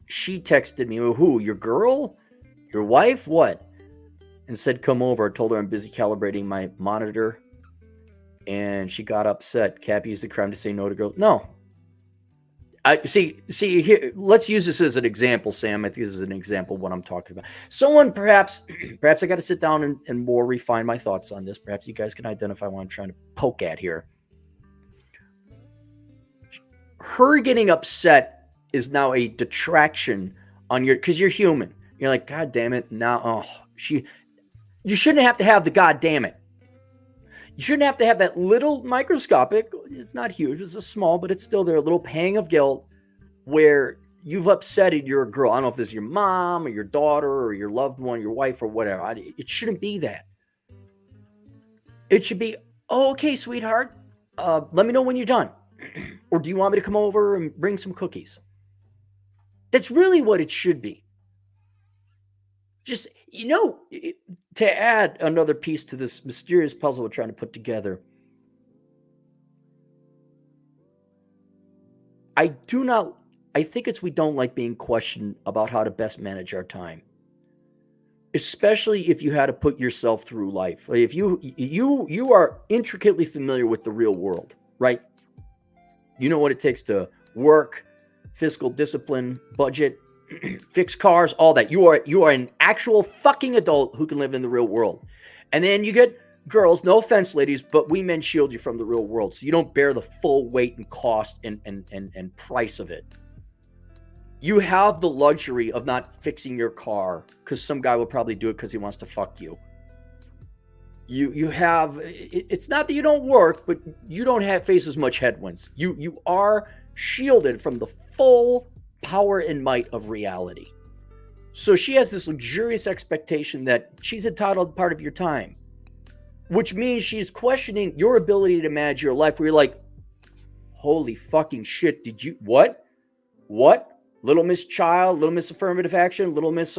She texted me, who, your girl? Your wife? What? And said, come over. I told her I'm busy calibrating my monitor. And she got upset. Cappy, is the crime to say no to girls? No. I see here, let's use this as an example, Sam. I think this is an example of what I'm talking about. Someone perhaps I got to sit down and more refine my thoughts on this. Perhaps you guys can identify what I'm trying to poke at here. Her getting upset is now a detraction on because you're human. You're like, God damn it. Now, you shouldn't have to have the God damn it. You shouldn't have to have that little microscopic, it's not huge, it's a small, but it's still there, a little pang of guilt where you've upsetted your girl. I don't know if this is your mom or your daughter or your loved one, your wife or whatever. It shouldn't be that. It should be, oh, okay, sweetheart, let me know when you're done. Or do you want me to come over and bring some cookies? That's really what it should be. Just, to add another piece to this mysterious puzzle we're trying to put together, I think it's we don't like being questioned about how to best manage our time. Especially if you had to put yourself through life. Like if you are intricately familiar with the real world, right? You know what it takes to work, fiscal discipline, budget, fix cars, all that. You are an actual fucking adult who can live in the real world. And then you get girls, no offense, ladies, but we men shield you from the real world, so you don't bear the full weight and cost and price of it. You have the luxury of not fixing your car because some guy will probably do it because he wants to fuck you. You have, it's not that you don't work, but you don't face as much headwinds. You are shielded from the full power and might of reality. So she has this luxurious expectation that she's entitled to part of your time, which means she's questioning your ability to manage your life, where you're like, holy fucking shit, did you, what? Little Miss Child, Little Miss Affirmative Action, Little Miss,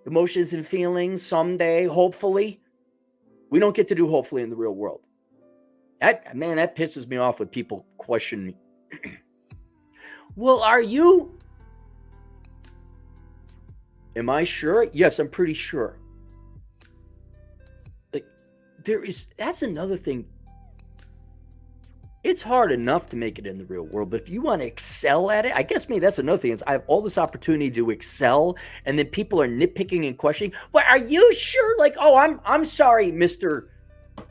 emotions and feelings, someday, hopefully. We don't get to do hopefully in the real world. That pisses me off when people question me. Well, are you? Am I sure? Yes, I'm pretty sure. Like, that's another thing. It's hard enough to make it in the real world, but if you want to excel at it, I guess maybe that's another thing. Is I have all this opportunity to excel, and then people are nitpicking and questioning. Well, are you sure? Like, oh, I'm sorry, Mr.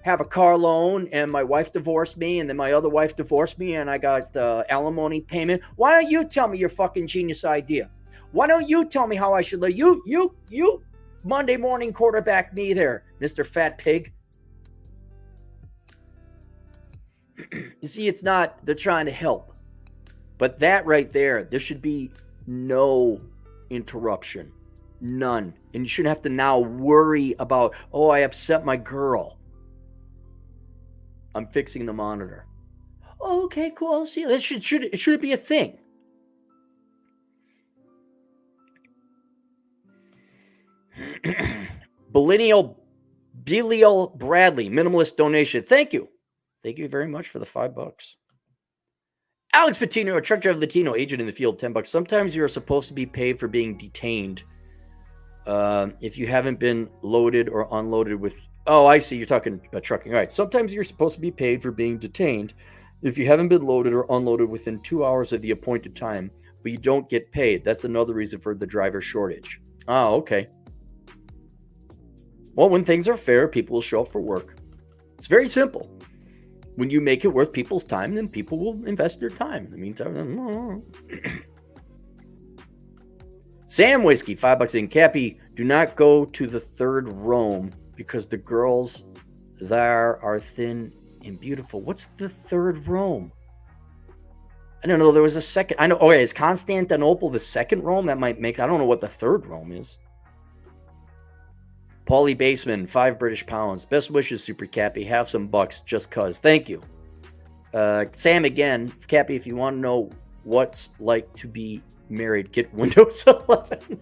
Have a car loan, and my wife divorced me, and then my other wife divorced me, and I got alimony payment. Why don't you tell me your fucking genius idea? Why don't you tell me how I should live? You Monday morning quarterback me there, Mr. Fat Pig. You see, it's not, they're trying to help. But that right there should be no interruption. None. And you shouldn't have to now worry about, oh, I upset my girl. I'm fixing the monitor. Oh, okay, cool. I'll see. It shouldn't be a thing. Belial Bradley, minimalist donation. Thank you. Thank you very much for the $5. Alex Patino, a truck driver Latino, agent in the field, $10. Sometimes you're supposed to be paid for being detained if you haven't been loaded or unloaded with... Oh, I see. You're talking trucking. All right. Sometimes you're supposed to be paid for being detained if you haven't been loaded or unloaded within 2 hours of the appointed time, but you don't get paid. That's another reason for the driver shortage. Oh, okay. Well, when things are fair, people will show up for work. It's very simple. When you make it worth people's time, then people will invest their time. In the meantime, Sam Whiskey, $5 in. Cappy, do not go to the third Rome because the girls there are thin and beautiful. What's the third Rome? I don't know. There was a second. I know. Oh, yeah, is Constantinople the second Rome? That might make. I don't know what the third Rome is. Paulie Baseman, 5 British pounds. Best wishes, Super Cappy. Have some bucks just cuz. Thank you. Sam again. Cappy, if you want to know what's like to be married, get Windows 11.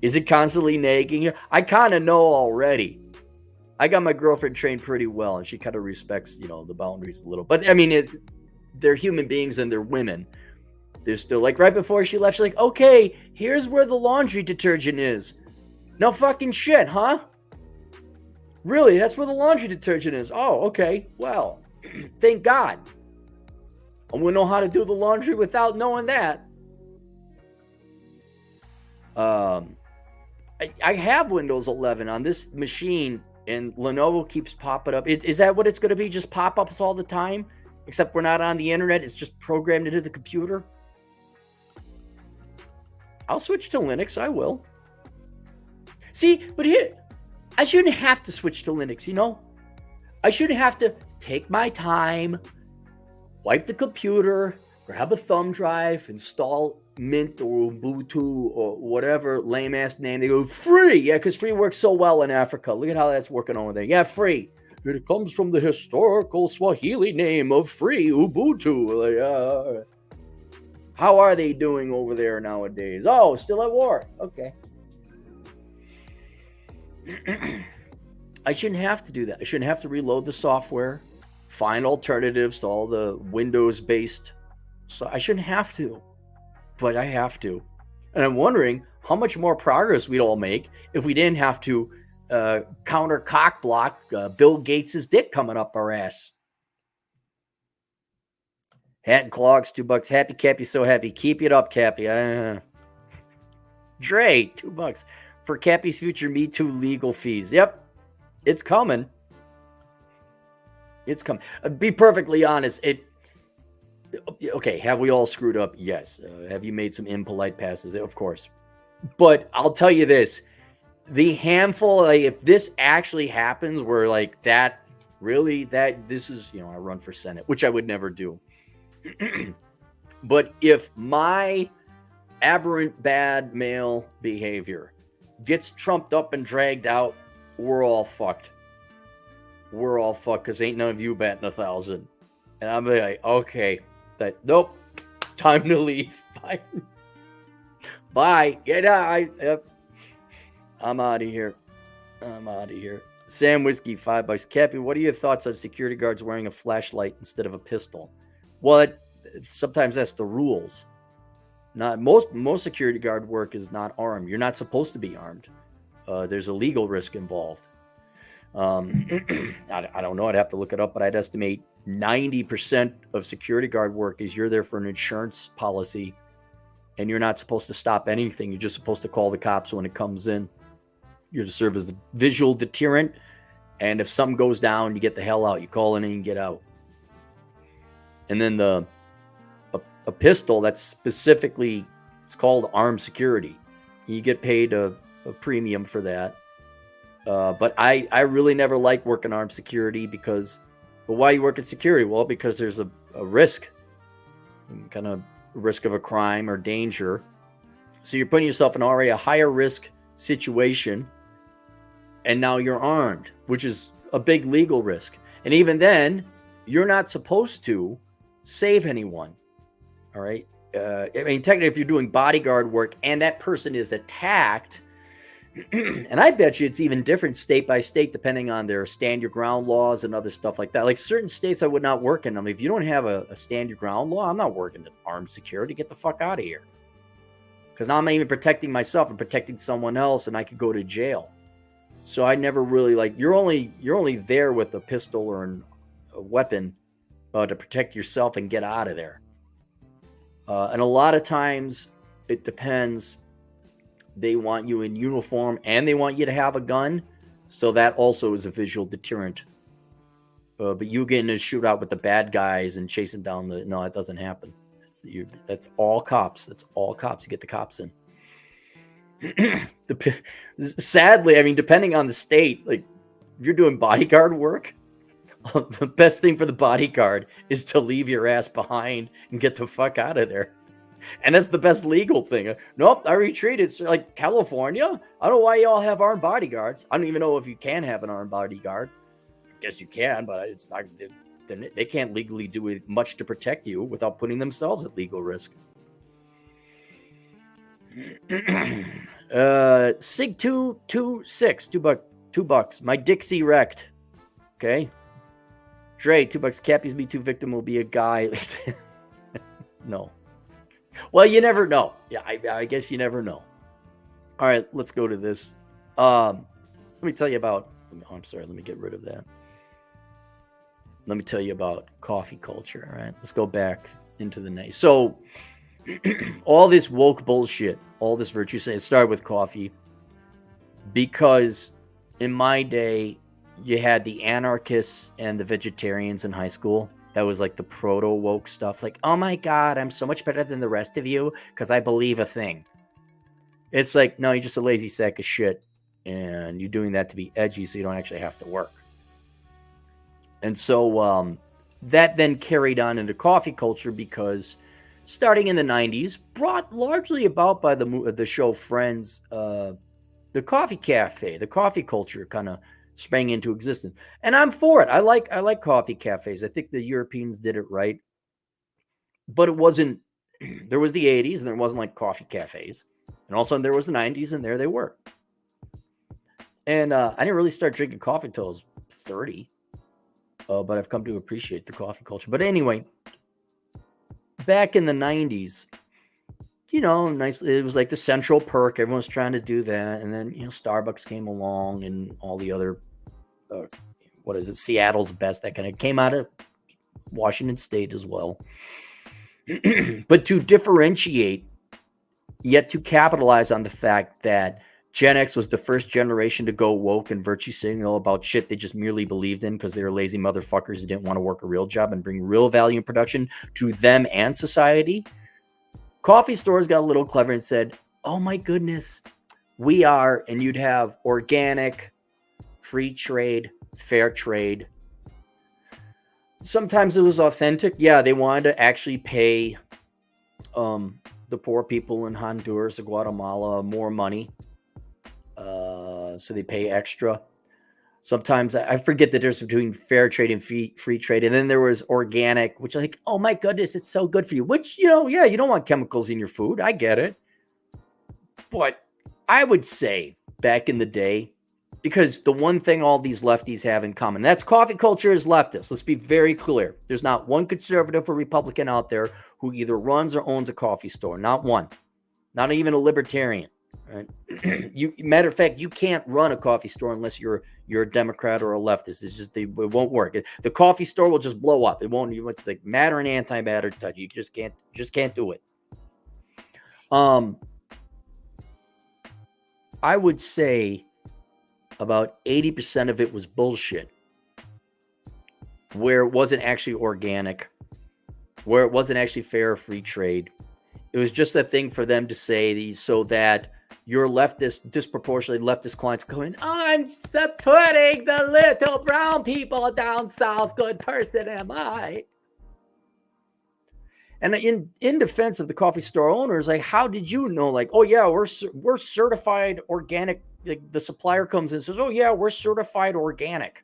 Is it constantly nagging you? I kind of know already. I got my girlfriend trained pretty well, and she kind of respects, the boundaries a little. But, I mean, they're human beings and they're women. They're still like, right before she left, she's like, okay, here's where the laundry detergent is. No fucking shit, huh? Really? That's where the laundry detergent is? Oh, okay. Well, thank God. I wouldn't know how to do the laundry without knowing that. I have Windows 11 on this machine, and Lenovo keeps popping up. Is that what it's going to be? Just pop-ups all the time? Except we're not on the internet. It's just programmed into the computer. I'll switch to Linux. I will. See, but here, I shouldn't have to switch to Linux, I shouldn't have to take my time, wipe the computer, grab a thumb drive, install Mint or Ubuntu or whatever lame-ass name. They go, free! Yeah, because free works so well in Africa. Look at how that's working over there. Yeah, free. It comes from the historical Swahili name of free, Ubuntu. How are they doing over there nowadays? Oh, still at war. Okay. I shouldn't have to do that. I shouldn't have to reload the software. find alternatives to all the Windows-based. So I shouldn't have to, but I have to. And I'm wondering how much more progress we'd all make if we didn't have to counter cock block Bill Gates' dick coming up our ass. Hat and clogs, $2. Happy Cappy, so happy. Keep it up, Cappy. Dre, $2 for Cappy's future Me Too legal fees. Yep, it's coming. It's coming. Be perfectly honest. Okay, have we all screwed up? Yes. Have you made some impolite passes? Of course. But I'll tell you this. The handful, like, if this actually happens where like that, really, that this is, I run for Senate, which I would never do. But if my aberrant bad male behavior gets trumped up and dragged out, we're all fucked. We're all fucked because ain't none of you batting 1,000. And I'm like, okay, nope, time to leave. Bye. Bye. Get out. Yep. I'm out of here. Sam Whiskey, $5. Cappy, what are your thoughts on security guards wearing a flashlight instead of a pistol? Well, sometimes that's the rules. Not most security guard work is not armed. You're not supposed to be armed. There's a legal risk involved. I don't know. I'd have to look it up, but I'd estimate 90% of security guard work is you're there for an insurance policy, and you're not supposed to stop anything. You're just supposed to call the cops when it comes in. You're to serve as the visual deterrent, and if something goes down, you get the hell out. You call in and you get out. And then a pistol that's specifically, it's called armed security. You get paid a premium for that. But I really never like working armed security because, well, why you work in security? Well, because there's a risk, kind of risk of a crime or danger. So you're putting yourself in already a higher risk situation, and now you're armed, which is a big legal risk. And even then, you're not supposed to save anyone. All right. I mean, technically, if you're doing bodyguard work and that person is attacked, and I bet you it's even different state by state, depending on their stand your ground laws and other stuff like that. Like certain states I would not work in. I mean, if you don't have a stand your ground law, I'm not working in armed security. Get the fuck out of here. Because now I'm not even protecting myself. I'm protecting someone else, and I could go to jail. So I never really you're only there with a pistol or a weapon to protect yourself and get out of there. And a lot of times it depends. They want you in uniform and they want you to have a gun. So that also is a visual deterrent. But you getting in a shootout with the bad guys and chasing down no, it doesn't happen. That's all cops. That's all cops. You get the cops in. Sadly, I mean, depending on the state, like if you're doing bodyguard work, the best thing for the bodyguard is to leave your ass behind and get the fuck out of there. And that's the best legal thing. Nope, I retreated. It's like California. I don't know why y'all have armed bodyguards. I don't even know if you can have an armed bodyguard. I guess you can, but it's not. They can't legally do much to protect you without putting themselves at legal risk. Sig 226, $2. My Dixie wrecked. Okay. Dre, $2. Cappy's Me Too victim will be a guy. No. Well, you never know. Yeah, I guess you never know. All right, let's go to this. Let me tell you about. Oh, I'm sorry. Let me get rid of that. Let me tell you about coffee culture. All right, let's go back into the night. So, all this woke bullshit, all this virtue saying, it started with coffee. Because in my day, you had the anarchists and the vegetarians in high school. That was like the proto-woke stuff. Like, oh my God, I'm so much better than the rest of you because I believe a thing. It's like, no, you're just a lazy sack of shit. And you're doing that to be edgy so you don't actually have to work. And so that then carried on into coffee culture because starting in the 90s, brought largely about by the show Friends, the coffee cafe, the coffee culture kind of sprang into existence. And I'm for it. I like coffee cafes. I think the Europeans did it right. But it wasn't, there was the 80s and there wasn't like coffee cafes. And all of a sudden there was the 90s and there they were. And I didn't really start drinking coffee until I was 30. but I've come to appreciate the coffee culture. But anyway, back in the 90s, nice. It was like the central perk. Everyone's trying to do that. And then, Starbucks came along and all the other, Seattle's Best, that kind of came out of Washington State as well. But to differentiate, yet to capitalize on the fact that Gen X was the first generation to go woke and virtue signal about shit they just merely believed in because they were lazy motherfuckers who didn't want to work a real job and bring real value in production to them and society. Coffee stores got a little clever and said, oh my goodness, we are, and you'd have organic, free trade, fair trade. Sometimes it was authentic. Yeah, they wanted to actually pay the poor people in Honduras or Guatemala more money. So they pay extra. Sometimes I forget the difference between fair trade and free trade. And then there was organic, which like, oh my goodness, it's so good for you. Which, you don't want chemicals in your food. I get it. But I would say back in the day, because the one thing all these lefties have in common, that's coffee culture is leftist. Let's be very clear. There's not one conservative or Republican out there who either runs or owns a coffee store. Not one. Not even a libertarian. Right? Matter of fact, you can't run a coffee store unless you're a Democrat or a leftist. It's just it won't work. The coffee store will just blow up. It won't. It's like matter and antimatter touch. You just can't do it. I would say about 80% of it was bullshit, where it wasn't actually organic, where it wasn't actually fair or free trade. It was just a thing for them to say so that your disproportionately leftist clients go in, I'm supporting the little brown people down south. Good person am I. And in defense of the coffee store owners, like, how did you know? Like, oh yeah, we're certified organic. Like, the supplier comes in and says, oh yeah, we're certified organic.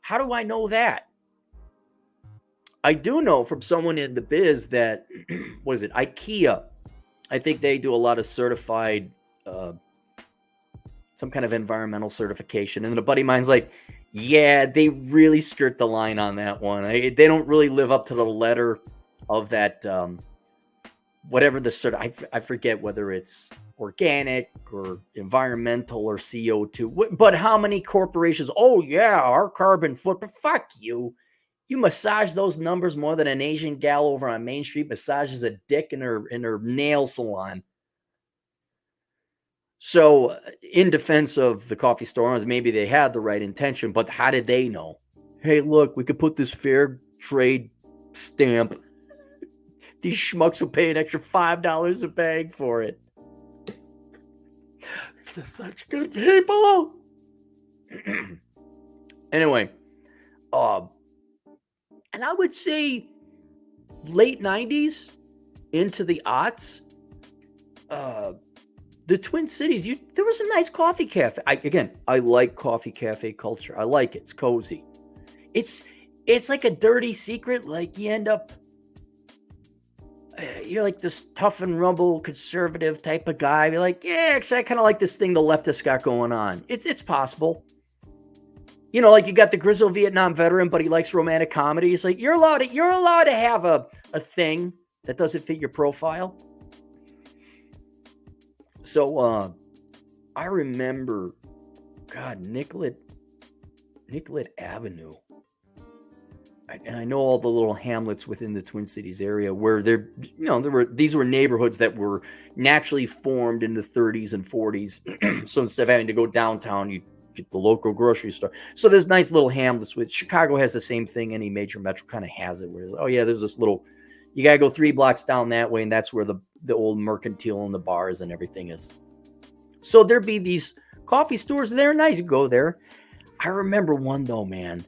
How do I know that? I do know from someone in the biz that, was it IKEA? I think they do a lot of certified, some kind of environmental certification. And then a buddy of mine's like, yeah, they really skirt the line on that one. They don't really live up to the letter of that, whatever the I forget whether it's organic or environmental or CO2. But how many corporations? Oh yeah, our carbon footprint. Fuck you. You massage those numbers more than an Asian gal over on Main Street massages a dick in her nail salon. So, in defense of the coffee store owners, maybe they had the right intention, but how did they know? Hey, look, we could put this fair trade stamp. These schmucks will pay an extra $5 a bag for it. They're such good people. Anyway, and I would say late 90s into the aughts, the Twin Cities, there was a nice coffee cafe. I like coffee cafe culture. I like it. It's cozy. It's like a dirty secret. Like, you end up, you're like this tough and rumble conservative type of guy. You're like, yeah, actually, I kind of like this thing the leftists got going on. It's possible. Like, you got the grizzled Vietnam veteran, but he likes romantic comedy. It's like, you're allowed to have a thing that doesn't fit your profile. So, I remember, God, Nicollet Avenue. And I know all the little hamlets within the Twin Cities area where these were neighborhoods that were naturally formed in the 30s and 40s. So instead of having to go downtown, you get the local grocery store. So there's nice little hamlets. With Chicago has the same thing. Any major metro kind of has it. Where there's this little, you got to go 3 blocks down that way, and that's where the old mercantile and the bars and everything is. So there'd be these coffee stores there. Nice to go there. I remember one though, man.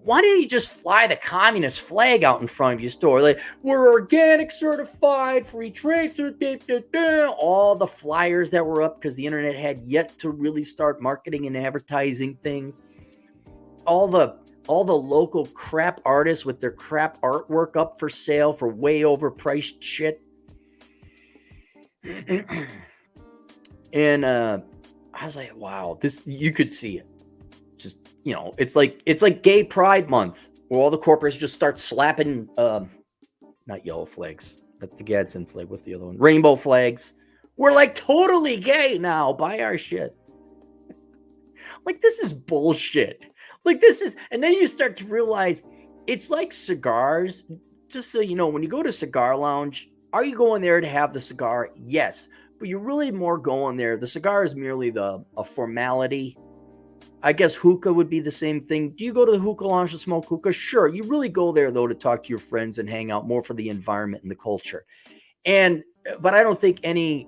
Why didn't you just fly the communist flag out in front of your store? Like, we're organic certified, free trade certificate, all the flyers that were up because the internet had yet to really start marketing and advertising things. All the local crap artists with their crap artwork up for sale for way overpriced shit. And I was like, wow, this, you could see it. Just, it's like Gay Pride Month, where all the corporations just start slapping, not yellow flags. That's the Gadsden flag. What's the other one? Rainbow flags. We're like totally gay now. Buy our shit. Like, this is bullshit. Like, and then you start to realize it's like cigars. Just so you know, when you go to Cigar Lounge, are you going there to have the cigar? Yes. But you're really more going there. The cigar is merely a formality. I guess hookah would be the same thing. Do you go to the hookah lounge to smoke hookah? Sure. You really go there, though, to talk to your friends and hang out more for the environment and the culture. But I don't think any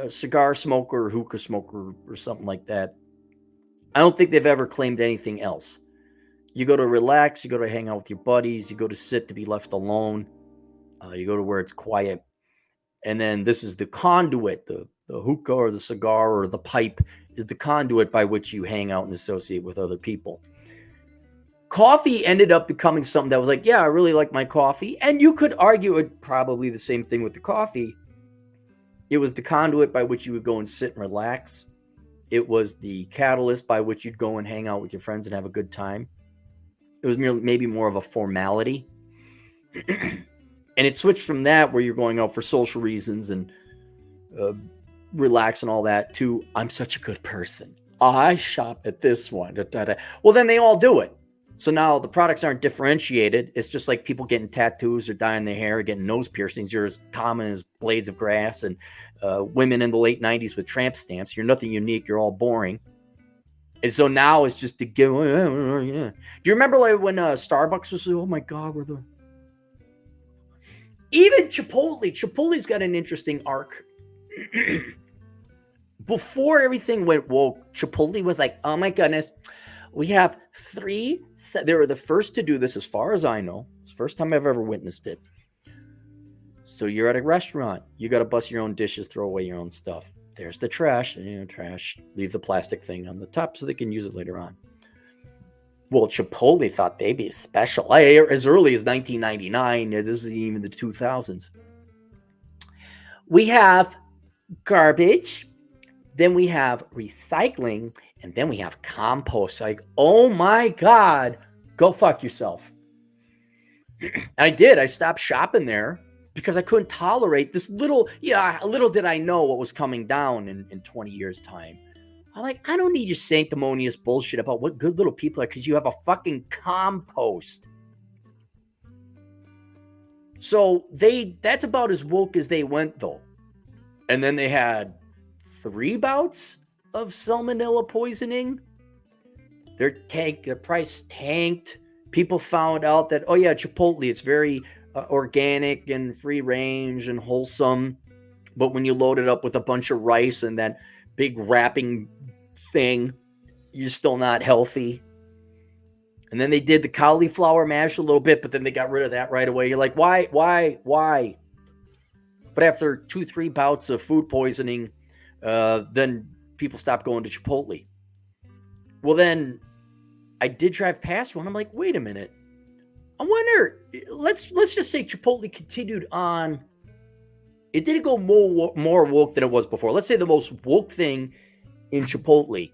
cigar smoker or hookah smoker or something like that, I don't think they've ever claimed anything else. You go to relax. You go to hang out with your buddies. You go to sit to be left alone. You go to where it's quiet. And then this is the conduit, the hookah or the cigar or the pipe is the conduit by which you hang out and associate with other people. Coffee ended up becoming something that was like, yeah, I really like my coffee. And you could argue it probably the same thing with the coffee. It was the conduit by which you would go and sit and relax. It was the catalyst by which you'd go and hang out with your friends and have a good time. It was maybe more of a formality. And it switched from that, where you're going out for social reasons and relax and all that, to I'm such a good person. I shop at this one. Well, then they all do it. So now the products aren't differentiated. It's just like people getting tattoos or dyeing their hair or getting nose piercings. You're as common as blades of grass, and women in the late 90s with tramp stamps. You're nothing unique. You're all boring. And so now it's just to give. Yeah. Do you remember like when Starbucks was, oh my God, we're the... Even Chipotle's got an interesting arc. Before everything went woke, Chipotle was like, oh my goodness, we have 3. They were the first to do this, as far as I know. It's the first time I've ever witnessed it. So you're at a restaurant. You got to bust your own dishes, throw away your own stuff. There's the trash. Trash. Leave the plastic thing on the top so they can use it later on. Well, Chipotle thought they'd be special. As early as 1999, this is even the 2000s. We have garbage, then we have recycling, and then we have compost. Like, oh my God, go fuck yourself. I did. I stopped shopping there because I couldn't tolerate this little did I know what was coming down in 20 years' time. I'm like, I don't need your sanctimonious bullshit about what good little people are because you have a fucking compost. So that's about as woke as they went, though. And then they had 3 bouts of salmonella poisoning. Their price tanked. People found out that, oh yeah, Chipotle, it's very organic and free range and wholesome. But when you load it up with a bunch of rice and that big wrapping thing, you're still not healthy. And then they did the cauliflower mash a little bit, but then they got rid of that right away. You're like, why? But after 2-3 bouts of food poisoning, then people stopped going to Chipotle. Well, then I did drive past one. I'm like, wait a minute. I wonder, let's just say Chipotle continued on. It didn't go more woke than it was before. Let's say the most woke thing in Chipotle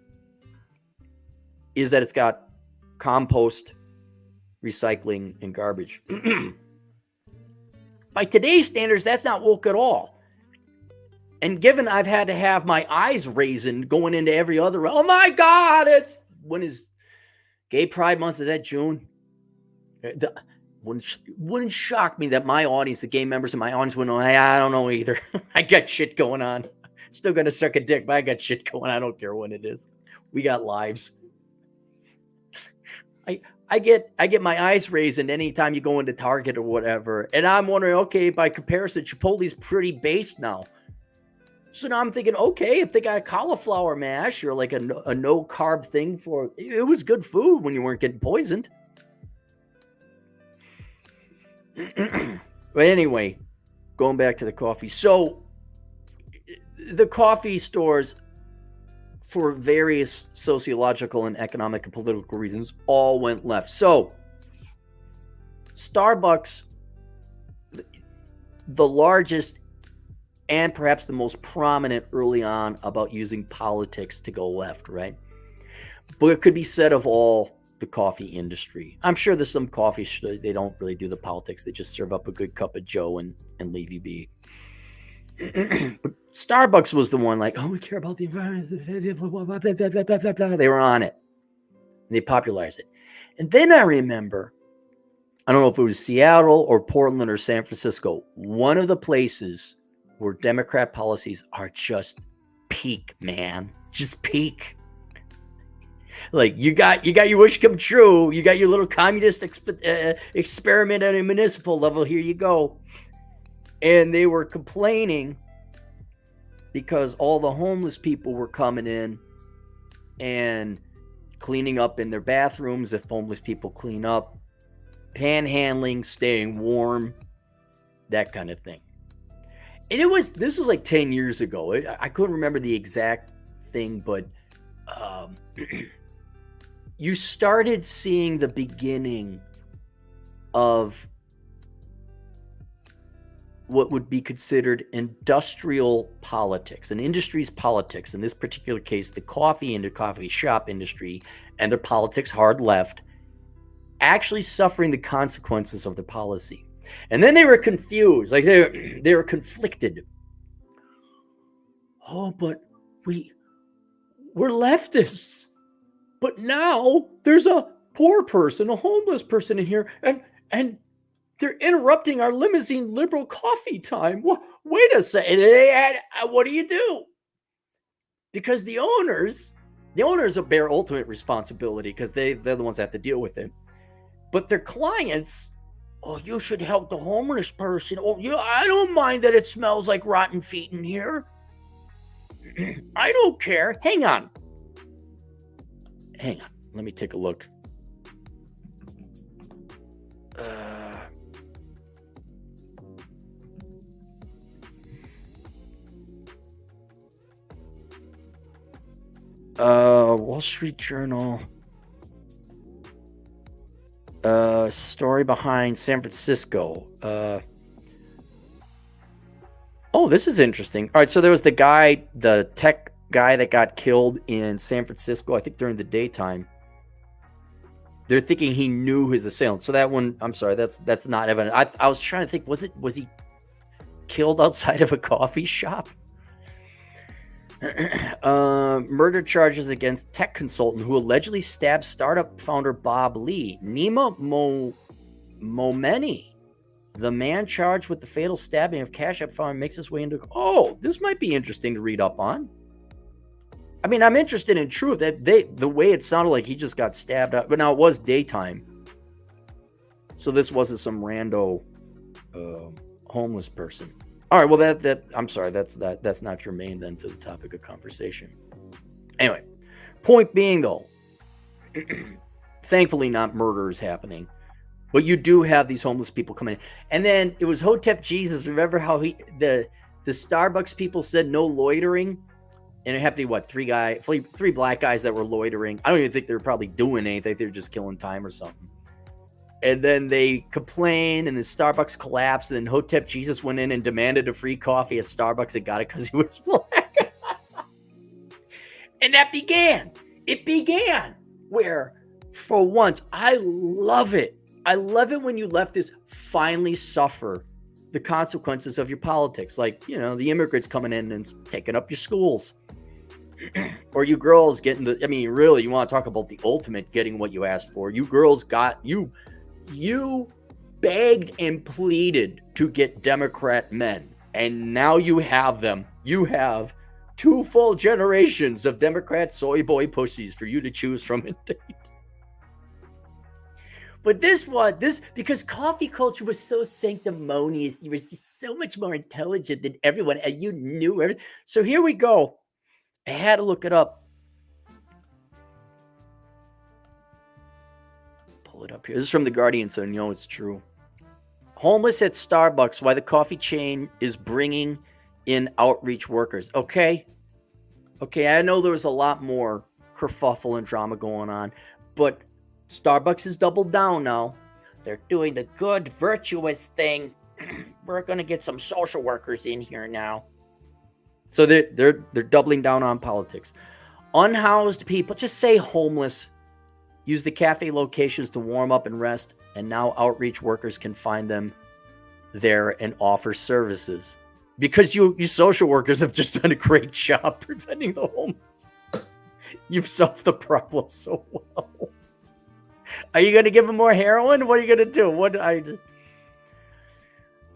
is that it's got compost, recycling, and garbage. By today's standards, that's not woke at all. And given I've had to have my eyes raising going into every other, oh my God, when is Gay Pride Month? Is that June? Wouldn't shock me that my audience, the gay members of my audience, would know, hey, I don't know either. I got shit going on. Still gonna suck a dick, but I got shit going on. I don't care when it is. We got lives. I get my eyes raised anytime you go into Target or whatever. And I'm wondering, okay, by comparison, Chipotle's pretty based now. So now I'm thinking, okay, if they got a cauliflower mash or like a no carb thing it was good food when you weren't getting poisoned. But anyway, going back to the coffee. So the coffee stores, for various sociological and economic and political reasons, all went left. So Starbucks, the largest and perhaps the most prominent early on about using politics to go left, right? But it could be said of all the coffee industry. I'm sure there's some coffee they don't really do the politics. They just serve up a good cup of Joe and leave you be. But Starbucks was the one like, oh, we care about the environment. They were on it. And they popularized it. And then I remember, I don't know if it was Seattle or Portland or San Francisco, one of the places where Democrat policies are just peak, man. Just peak. Like you got your wish come true. You got your little communist experiment at a municipal level. Here you go. And they were complaining because all the homeless people were coming in and cleaning up in their bathrooms if homeless people clean up, panhandling, staying warm, that kind of thing. And this was like 10 years ago. I couldn't remember the exact thing, but you started seeing the beginning of what would be considered industrial politics, an industry's politics. In this particular case, the coffee and the coffee shop industry and their politics, hard left, actually suffering the consequences of the policy. And then they were confused, like they were conflicted. Oh, but we're leftists. But now there's a poor person, a homeless person in here, and they're interrupting our limousine liberal coffee time. Wait a second. What do you do? Because the owners bear ultimate responsibility because they're the ones that have to deal with it. But their clients, oh, you should help the homeless person. Oh, yeah, I don't mind that it smells like rotten feet in here. I don't care. Hang on. Let me take a look. Wall Street Journal. Story behind San Francisco. Oh, this is interesting. All right, so there was the tech guy that got killed in San Francisco, I think during the daytime. They're thinking he knew his assailant. So that one, I'm sorry, that's not evident. I was trying to think, was he killed outside of a coffee shop? Murder charges against tech consultant who allegedly stabbed startup founder Bob Lee. Nima Momeni, the man charged with the fatal stabbing of Cash App founder, makes his way into... Oh, this might be interesting to read up on. I mean, I'm interested in truth. The way it sounded like he just got stabbed up, but now it was daytime, so this wasn't some rando homeless person. All right, well I'm sorry, that's not germane then to the topic of conversation. Anyway, point being though, thankfully not murder is happening, but you do have these homeless people coming in. And then it was Hotep Jesus. Remember how the Starbucks people said no loitering? And it happened to be three black guys that were loitering. I don't even think they were probably doing anything. They were just killing time or something. And then they complained, and then Starbucks collapsed. And then Hotep Jesus went in and demanded a free coffee at Starbucks and got it because he was black. And it began where, for once, I love it. I love it when you leftists finally suffer the consequences of your politics. Like, the immigrants coming in and taking up your schools. Or you girls getting really, you want to talk about the ultimate getting what you asked for. You girls you begged and pleaded to get Democrat men, and now you have them. You have 2 full generations of Democrat soy boy pussies for you to choose from and date. But because coffee culture was so sanctimonious, you were just so much more intelligent than everyone, and you knew everything. So here we go. I had to look it up. Pull it up here. This is from The Guardian, so you know it's true. Homeless at Starbucks, why the coffee chain is bringing in outreach workers. Okay, I know there was a lot more kerfuffle and drama going on, but Starbucks has doubled down now. They're doing the good, virtuous thing. We're going to get some social workers in here now. So they're doubling down on politics. Unhoused people, just say homeless, use the cafe locations to warm up and rest, and now outreach workers can find them there and offer services. Because you social workers have just done a great job preventing the homeless. You've solved the problem so well. Are you going to give them more heroin? What are you going to do?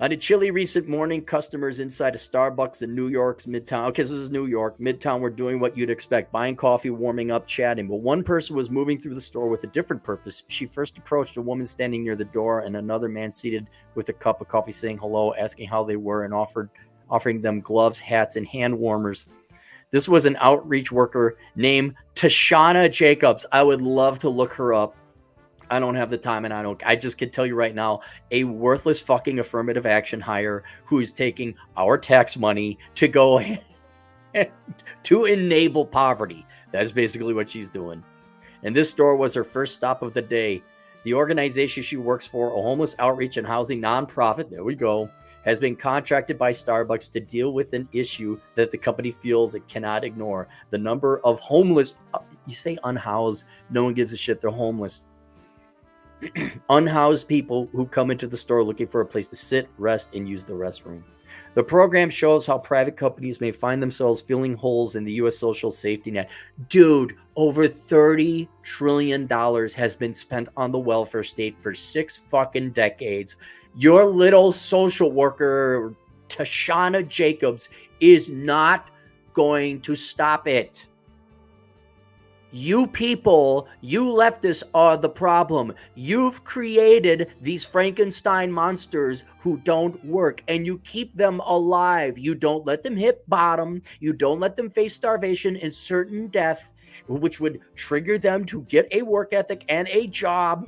On a chilly recent morning, customers inside a Starbucks in New York's Midtown, okay, this is New York, Midtown, were doing what you'd expect, buying coffee, warming up, chatting. But one person was moving through the store with a different purpose. She first approached a woman standing near the door and another man seated with a cup of coffee saying hello, asking how they were, and offering them gloves, hats, and hand warmers. This was an outreach worker named Tashana Jacobs. I would love to look her up. I don't have the time, and I just can tell you right now, a worthless fucking affirmative action hire who's taking our tax money to go to enable poverty. That's basically what she's doing. And this store was her first stop of the day. The organization she works for, a homeless outreach and housing nonprofit, there we go, has been contracted by Starbucks to deal with an issue that the company feels it cannot ignore. The number of homeless, you say unhoused, no one gives a shit, they're homeless. Unhoused people who come into the store looking for a place to sit, rest, and use the restroom. The program shows how private companies may find themselves filling holes in the U.S. social safety net. Dude, over $30 trillion has been spent on the welfare state for 6 fucking decades. Your little social worker, Tashana Jacobs, is not going to stop it. You people, you leftists are the problem. You've created these Frankenstein monsters who don't work, and you keep them alive. You don't let them hit bottom. You don't let them face starvation and certain death, which would trigger them to get a work ethic and a job.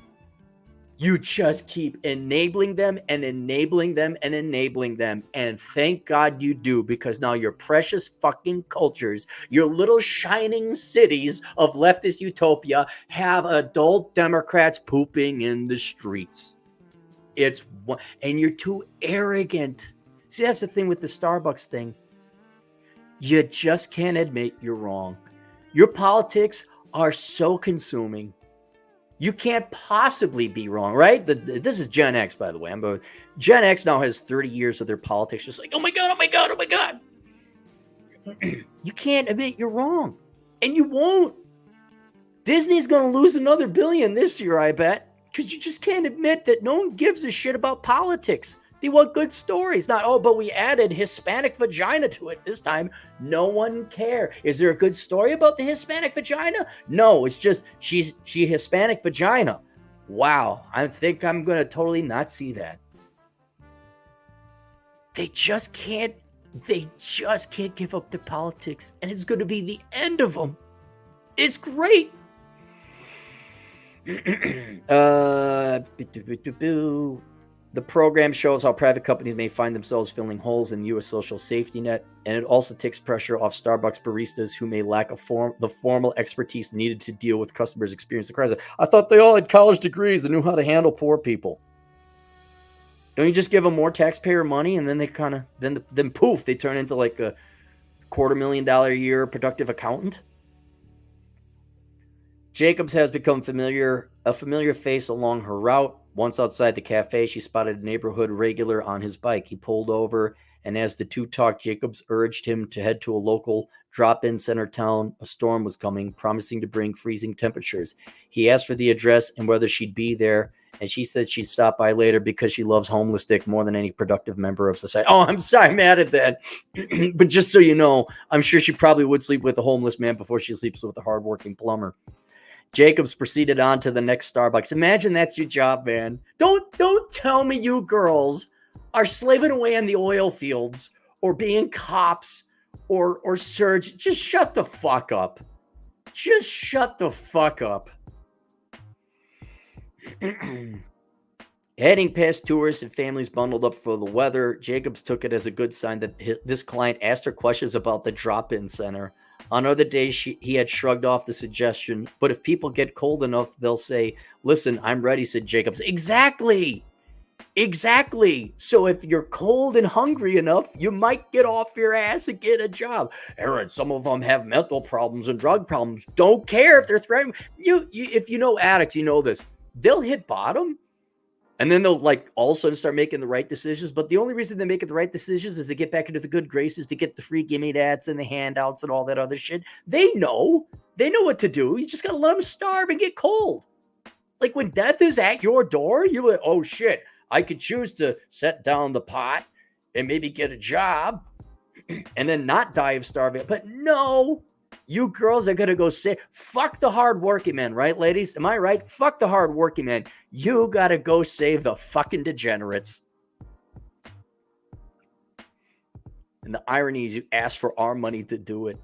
You just keep enabling them and enabling them and enabling them. And thank God you do, because now your precious fucking cultures, your little shining cities of leftist utopia have adult Democrats pooping in the streets. And you're too arrogant. See, that's the thing with the Starbucks thing. You just can't admit you're wrong. Your politics are so consuming. You can't possibly be wrong, right? This is Gen X, by the way. Gen X now has 30 years of their politics just like, oh my God, oh my God, oh my God. You can't admit you're wrong. And you won't. Disney's going to lose another $1 billion this year, I bet. Because you just can't admit that no one gives a shit about politics. They want good stories. Not, oh, but we added Hispanic vagina to it this time. No one cares. Is there a good story about the Hispanic vagina? No, it's just she Hispanic vagina. Wow, I think I'm going to totally not see that. They just can't give up their politics, and it's going to be the end of them. It's great. The program shows how private companies may find themselves filling holes in the U.S. social safety net, and it also takes pressure off Starbucks baristas who may lack the formal expertise needed to deal with customers experiencing the crisis. I thought they all had college degrees and knew how to handle poor people. Don't you just give them more taxpayer money, and then they kind of then poof, they turn into like a $250,000 a year productive accountant? Jacobs has become a familiar face along her route. Once outside the cafe, she spotted a neighborhood regular on his bike. He pulled over, and as the two talked, Jacobs urged him to head to a local drop-in center town. A storm was coming, promising to bring freezing temperatures. He asked for the address and whether she'd be there, and she said she'd stop by later because she loves homeless dick more than any productive member of society. Oh, I'm sorry, I'm mad at that. But just so you know, I'm sure she probably would sleep with a homeless man before she sleeps with a hardworking plumber. Jacobs proceeded on to the next Starbucks. Imagine that's your job, man. Don't tell me you girls are slaving away in the oil fields or being cops or surge. Just shut the fuck up. Just shut the fuck up. Heading past tourists and families bundled up for the weather, Jacobs took it as a good sign that this client asked her questions about the drop-in center. On other days, he had shrugged off the suggestion, but if people get cold enough, they'll say, listen, I'm ready, said Jacobs. Exactly. Exactly. So if you're cold and hungry enough, you might get off your ass and get a job. Aaron, some of them have mental problems and drug problems. Don't care if they're threatening you. If you know addicts, you know this. They'll hit bottom, and then they'll like all of a sudden start making the right decisions. But the only reason they're making the right decisions is to get back into the good graces, to get the free gimme ads and the handouts and all that other shit. They know what to do. You just gotta let them starve and get cold. Like when death is at your door, you're like, oh shit. I could choose to set down the pot and maybe get a job and then not die of starving. But no, you girls are going to go say, fuck the hard working man, right, ladies? Am I right? Fuck the hard working man. You got to go save the fucking degenerates. And the irony is you ask for our money to do it.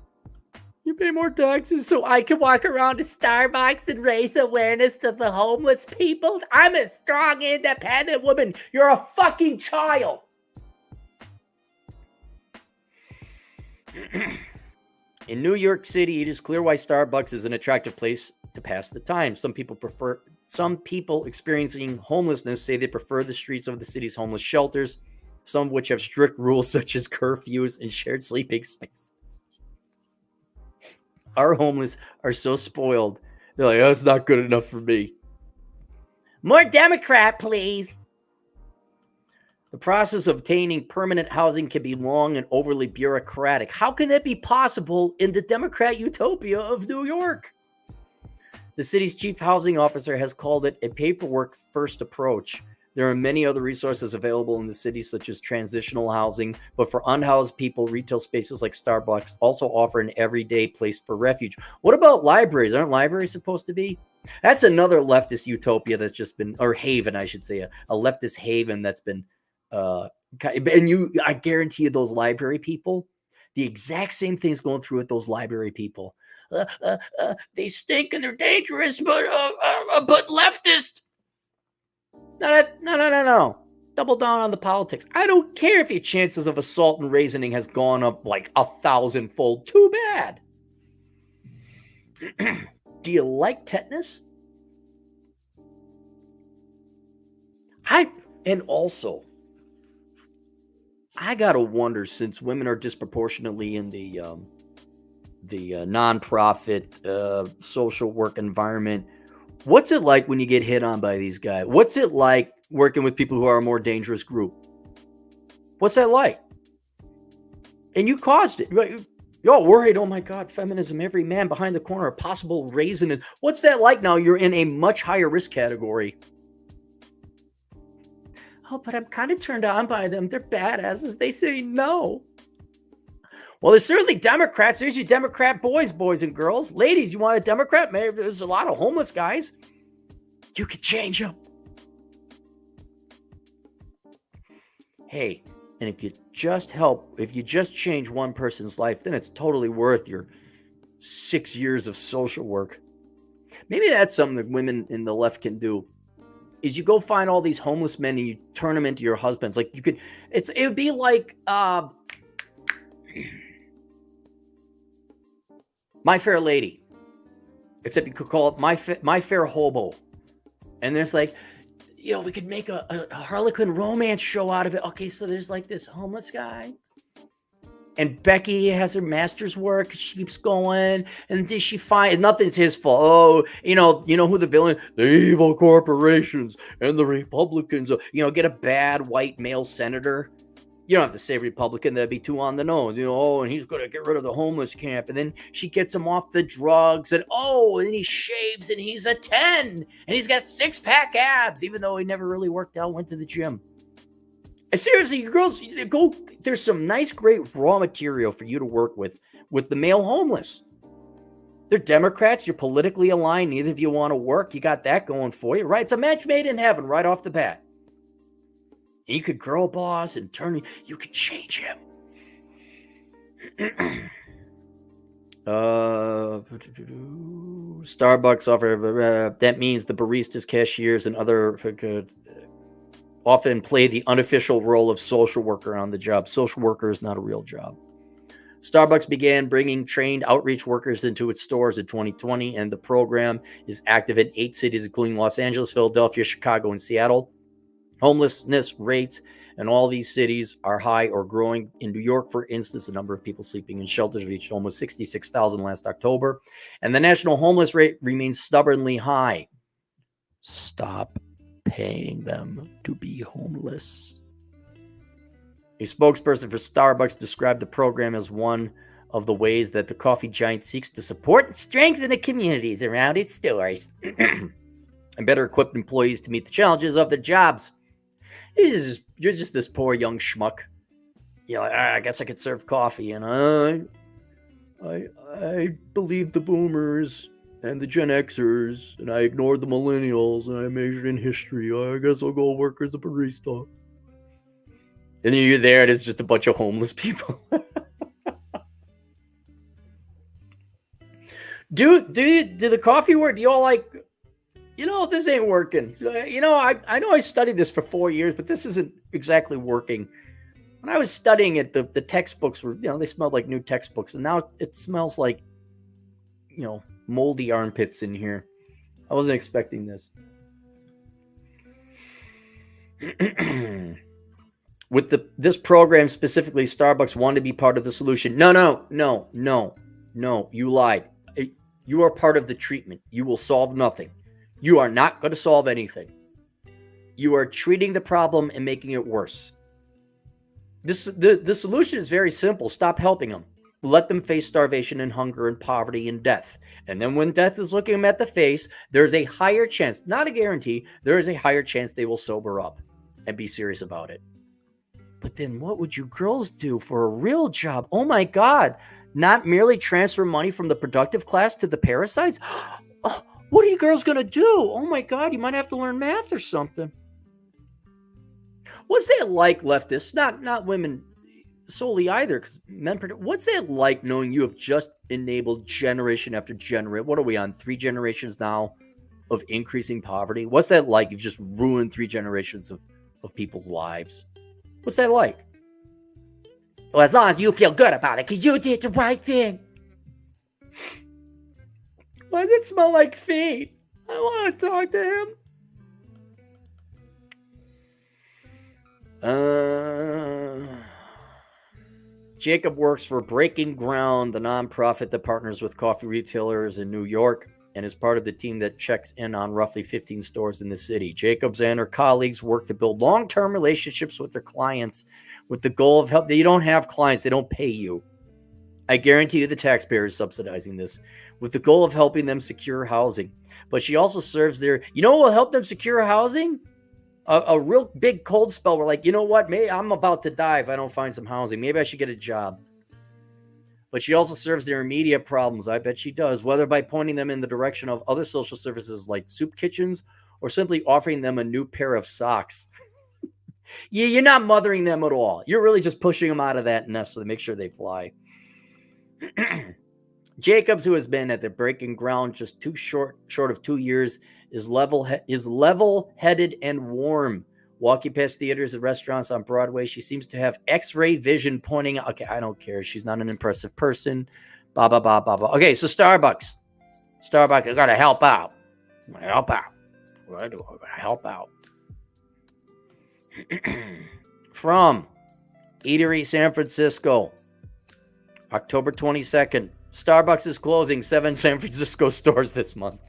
You pay more taxes so I can walk around to Starbucks and raise awareness to the homeless people. I'm a strong, independent woman. You're a fucking child. In New York City, it is clear why Starbucks is an attractive place to pass the time. Some people experiencing homelessness say they prefer the streets of the city's homeless shelters, some of which have strict rules such as curfews and shared sleeping spaces. Our homeless are so spoiled. They're like, oh, it's not good enough for me. More Democrat, please. The process of obtaining permanent housing can be long and overly bureaucratic. How can that be possible in the Democrat utopia of New York? The city's chief housing officer has called it a paperwork-first approach. There are many other resources available in the city, such as transitional housing, but for unhoused people, retail spaces like Starbucks also offer an everyday place for refuge. What about libraries? Aren't libraries supposed to be? That's another leftist utopia that's just been, or haven, I should say, a leftist haven that's been, I guarantee you those library people, the exact same thing's going through with those library people. They stink and they're dangerous, but leftist. No. Double down on the politics. I don't care if your chances of assault and raisoning has gone up like 1,000-fold. Too bad. Do you like tetanus? And also, I gotta wonder, since women are disproportionately in the nonprofit social work environment, what's it like when you get hit on by these guys? What's it like working with people who are a more dangerous group? What's that like? And you caused it. You're all worried, oh my God, feminism, every man behind the corner, a possible raisin. What's that like now? You're in a much higher risk category. Oh, but I'm kind of turned on by them. They're badasses. They say no. Well, there's certainly Democrats. There's your Democrat boys and girls. Ladies, you want a Democrat? Maybe there's a lot of homeless guys. You could change them. Hey, and if you just change one person's life, then it's totally worth your 6 years of social work. Maybe that's something that women in the left can do. Is you go find all these homeless men and you turn them into your husbands. Like you could, it would be like My Fair Lady, except you could call it My Fair Hobo. And there's like, we could make a Harlequin romance show out of it. Okay, so there's like this homeless guy, and Becky has her master's work. She keeps going, and then she finds nothing's his fault. Oh, you know who the villain? The evil corporations and the Republicans. Get a bad white male senator. You don't have to say Republican. That'd be too on the nose. And he's going to get rid of the homeless camp. And then she gets him off the drugs. And then he shaves and he's a 10. And he's got 6-pack abs, even though he never really worked out, went to the gym. And seriously, you girls, go. There's some nice, great raw material for you to work with the male homeless. They're Democrats. You're politically aligned. Neither of you want to work. You got that going for you, right? It's a match made in heaven right off the bat. And you could girl boss and you could change him. Starbucks offer, that means the baristas, cashiers, and other often play the unofficial role of social worker on the job. Social worker is not a real job. Starbucks began bringing trained outreach workers into its stores in 2020, and the program is active in 8 cities, including Los Angeles, Philadelphia, Chicago, and Seattle. Homelessness rates in all these cities are high or growing. In New York, for instance, the number of people sleeping in shelters reached almost 66,000 last October, and the national homeless rate remains stubbornly high. Stop paying them to be homeless. A spokesperson for Starbucks described the program as one of the ways that the coffee giant seeks to support and strengthen the communities around its stores and better equip employees to meet the challenges of their jobs. You're just this poor young schmuck. You know, I guess I could serve coffee, and I believe the boomers and the Gen Xers, and I ignored the millennials, and I majored in history. I guess I'll go work as a barista. And then you're there, and it's just a bunch of homeless people. Do the coffee work? Do y'all like, this ain't working. I know I studied this for 4 years, but this isn't exactly working. When I was studying it, the textbooks were, they smelled like new textbooks, and now it smells like, moldy armpits in here. I wasn't expecting this. With this program specifically, Starbucks wanted to be part of the solution. No, you lied. You are part of the treatment. You will solve nothing. You are not going to solve anything. You are treating the problem and making it worse. The solution is very simple. Stop helping them. Let them face starvation and hunger and poverty and death. And then when death is looking them at the face, there's a higher chance, not a guarantee, there is a higher chance they will sober up and be serious about it. But then what would you girls do for a real job? Oh my God. Not merely transfer money from the productive class to the parasites? Oh, what are you girls going to do? Oh my God, you might have to learn math or something. What's that like, leftists? Not women solely either, because men. What's that like knowing you have just enabled generation after generation? What are we on? 3 generations now of increasing poverty? What's that like? You've just ruined 3 generations of people's lives. What's that like? Well, as long as you feel good about it, because you did the right thing. Why does it smell like feet? I want to talk to him. Jacob works for Breaking Ground, the nonprofit that partners with coffee retailers in New York, and is part of the team that checks in on roughly 15 stores in the city. Jacobs and her colleagues work to build long-term relationships with their clients with the goal of help. You don't have clients, they don't pay you. I guarantee you the taxpayer is subsidizing this with the goal of helping them secure housing. But she also serves their, what will help them secure housing? A real big cold spell. We're like, you know what? Maybe I'm about to die if I don't find some housing. Maybe I should get a job. But she also serves their immediate problems. I bet she does, whether by pointing them in the direction of other social services like soup kitchens or simply offering them a new pair of socks. You're not mothering them at all. You're really just pushing them out of that nest to make sure they fly. Jacobs, who has been at the Breaking Ground just short of 2 years, is level-headed and warm. Walking past theaters and restaurants on Broadway, she seems to have X-ray vision pointing out. Okay, I don't care. She's not an impressive person. Blah, blah, blah, blah, blah. Okay, so Starbucks. I got to help out. What do I do? I got to help out. From Eatery San Francisco, October 22nd. Starbucks is closing 7 San Francisco stores this month.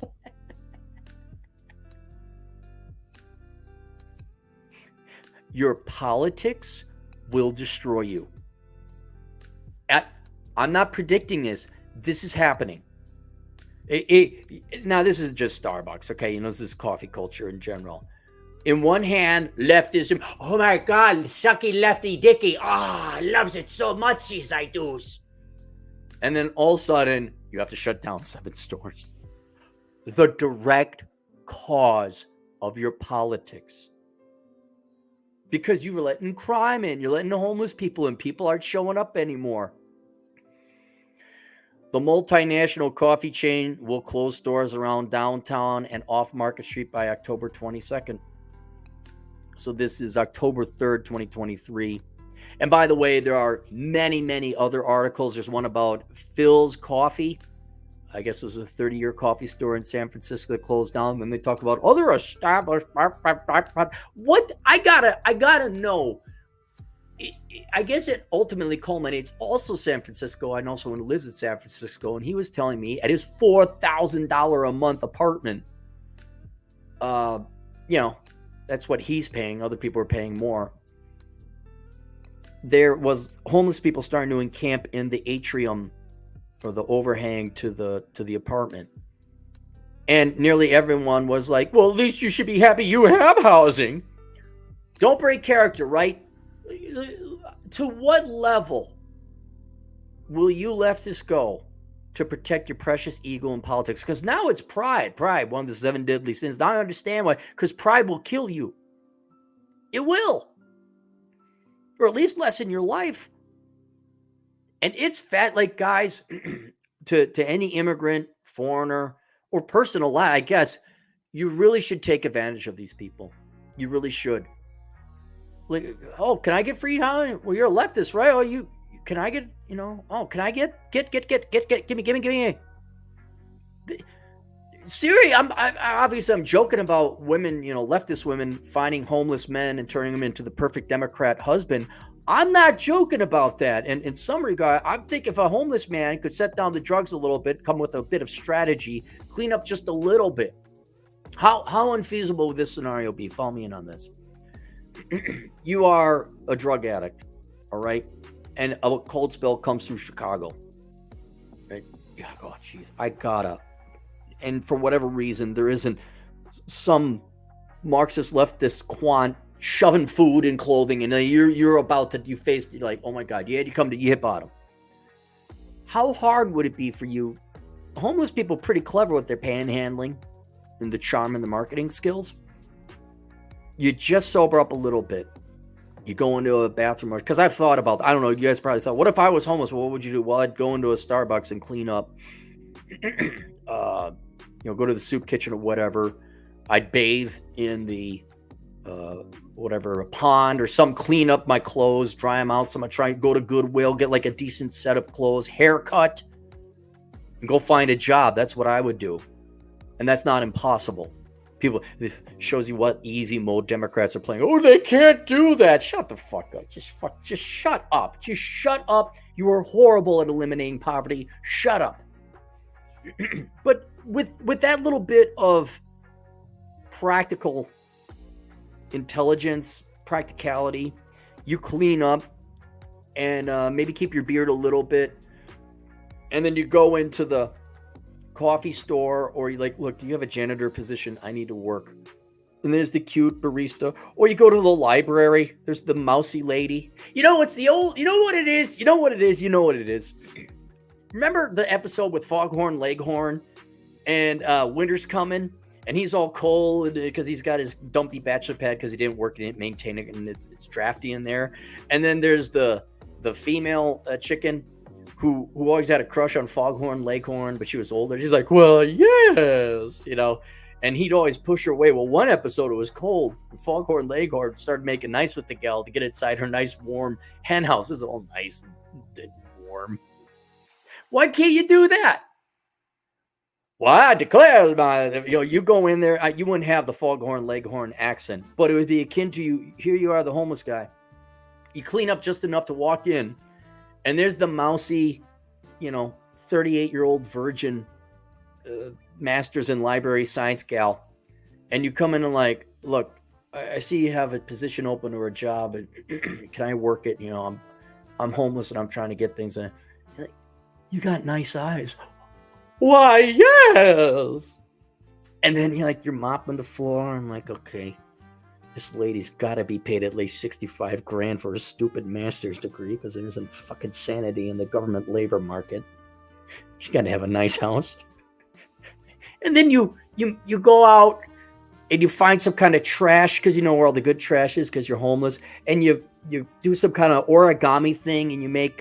Your politics will destroy you. I'm not predicting this. This is happening. Now, this is just Starbucks, okay? This is coffee culture in general. In one hand, leftism. Oh my God, sucky lefty dicky. Loves it so much, these I do's. And then all of a sudden, you have to shut down 7 stores. The direct cause of your politics. Because you were letting crime in. You're letting the homeless people in. People aren't showing up anymore. The multinational coffee chain will close stores around downtown and off Market Street by October 22nd. So this is October 3rd, 2023. And by the way, there are many, many other articles. There's one about Phil's Coffee. I guess it was a 30-year coffee store in San Francisco that closed down. Then they talk about other established. What I gotta know. I guess it ultimately culminates also San Francisco. I know someone who lives in San Francisco, and he was telling me at his $4,000 a month apartment, that's what he's paying. Other people are paying more. There was homeless people starting to encamp in the atrium or the overhang to the apartment. And nearly everyone was like, well, at least you should be happy you have housing. Don't break character, right? To what level will you leftists go to protect your precious ego in politics? Because now it's pride. Pride, one of the 7 deadly sins. Now I understand why. Because pride will kill you. It will. Or at least lessen your life. And it's fat, like, guys, to any immigrant, foreigner, or person alive, I guess, you really should take advantage of these people. You really should. Like, oh, can I get free housing? Well, you're a leftist, right? Oh, can I get, can I get, give me. Seriously, I'm joking about women, leftist women finding homeless men and turning them into the perfect Democrat husband. I'm not joking about that. And in some regard, I think if a homeless man could set down the drugs a little bit, come with a bit of strategy, clean up just a little bit. How unfeasible would this scenario be? Follow me in on this. You are a drug addict, all right? And a cold spell comes through Chicago. Right? Oh, jeez. And for whatever reason, there isn't some Marxist leftist quant shoving food and clothing, and you're about to, you're like, oh my God, you hit bottom. How hard would it be for you? Homeless people are pretty clever with their panhandling and the charm and the marketing skills. You just sober up a little bit. You go into a bathroom, because I've thought about, I don't know, you guys probably thought, what if I was homeless? Well, what would you do? Well, I'd go into a Starbucks and clean up, go to the soup kitchen or whatever. I'd bathe in the a pond or some, clean up my clothes, dry them out. So I'm going to try and go to Goodwill, get like a decent set of clothes, haircut, and go find a job. That's what I would do. And that's not impossible. People, it shows you what easy mode Democrats are playing. Oh, they can't do that. Shut the fuck up. Just shut up. Just shut up. You are horrible at eliminating poverty. Shut up. But with that little bit of practical intelligence, practicality, you clean up and maybe keep your beard a little bit, and then you go into the coffee store, or you like, look, do you have a janitor position? I need to work. And there's the cute barista. Or you go to the library, there's the mousy lady. It's the old, you know what it is. Remember the episode with Foghorn Leghorn and winter's coming? And he's all cold because he's got his dumpy bachelor pad because he didn't work, he didn't maintain it, and it's drafty in there. And then there's the female chicken who always had a crush on Foghorn Leghorn, but she was older. She's like, well, yes, and he'd always push her away. Well, one episode it was cold, and Foghorn Leghorn started making nice with the gal to get inside her nice warm hen house. It's all nice and warm. Why can't you do that? Well, I declare, you go in there, you wouldn't have the Foghorn Leghorn accent, but it would be akin to you. Here you are, the homeless guy. You clean up just enough to walk in, and there's the mousy, 38-year-old virgin master's in library science gal. And you come in and like, look, I see you have a position open or a job, and can I work it? I'm homeless and I'm trying to get things in. You got nice eyes. Why, yes. And then you're mopping the floor. I'm like, okay, this lady's got to be paid at least $65,000 for a stupid master's degree, because there isn't fucking sanity in the government labor market. She's got to have a nice house. And then you go out and you find some kind of trash, because you know where all the good trash is because you're homeless, and you do some kind of origami thing, and you make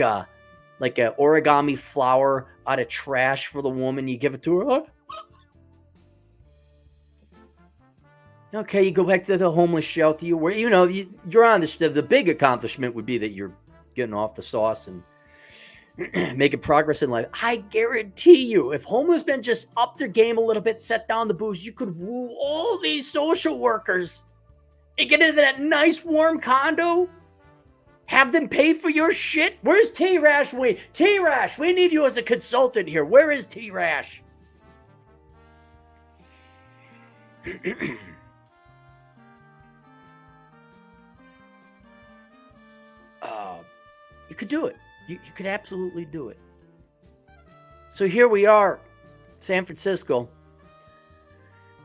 like an origami flower out of trash for the woman. You give it to her. Okay, you go back to the homeless shelter. You're on the big accomplishment would be that you're getting off the sauce and making progress in life. I guarantee you, if homeless men just up their game a little bit, set down the booze, you could woo all these social workers and get into that nice warm condo. Have them pay for your shit. Where's T-Rash? T-Rash, we need you as a consultant here. Where is T-Rash? You could do it. You could absolutely do it. So here we are, San Francisco.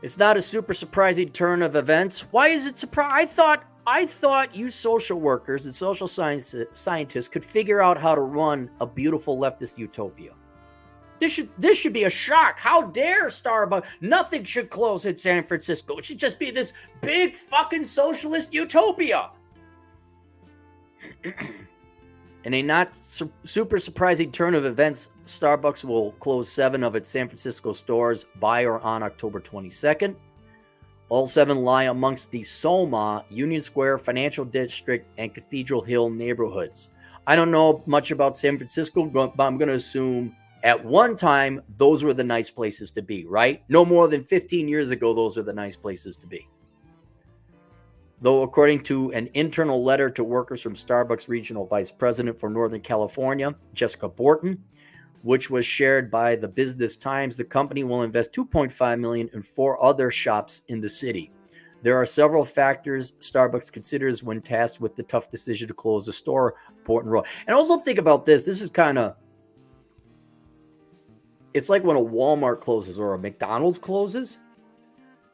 It's not a super surprising turn of events. Why is it surprising? I thought you social workers and social scientists could figure out how to run a beautiful leftist utopia. This should be a shock. How dare Starbucks? Nothing should close in San Francisco. It should just be this big fucking socialist utopia. In a not super surprising turn of events, Starbucks will close 7 of its San Francisco stores by or on October 22nd. All 7 lie amongst the Soma, Union Square, Financial District, and Cathedral Hill neighborhoods. I don't know much about San Francisco, but I'm going to assume at one time, those were the nice places to be, right? No more than 15 years ago, those were the nice places to be. Though, according to an internal letter to workers from Starbucks Regional Vice President for Northern California, Jessica Borton, which was shared by the Business Times, the company will invest $2.5 million in 4 other shops in the city. There are several factors Starbucks considers when tasked with the tough decision to close the store, Borton wrote. And also think about this. This is kind of, it's like when a Walmart closes or a McDonald's closes.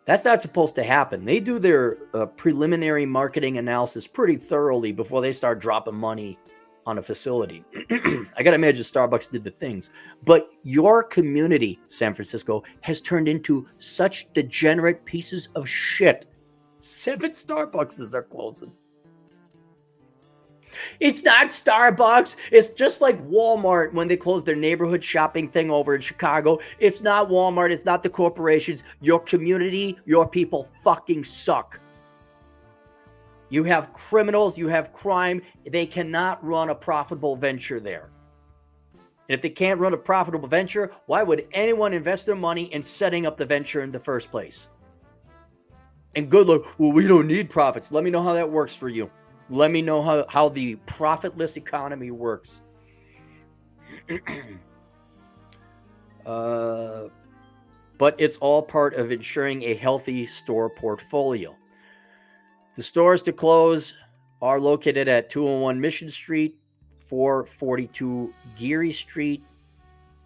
That's not supposed to happen. They do their preliminary marketing analysis pretty thoroughly before they start dropping money on a facility. I got to imagine Starbucks did the things. But your community, San Francisco, has turned into such degenerate pieces of shit. 7 Starbucks are closing. It's not Starbucks. It's just like Walmart when they closed their neighborhood shopping thing over in Chicago. It's not Walmart. It's not the corporations. Your community, your people fucking suck. You have criminals. You have crime. They cannot run a profitable venture there. And if they can't run a profitable venture, why would anyone invest their money in setting up the venture in the first place? And good luck. Well, we don't need profits. Let me know how that works for you. Let me know how the profitless economy works. But it's all part of ensuring a healthy store portfolio. The stores to close are located at 201 Mission Street, 442 Geary Street.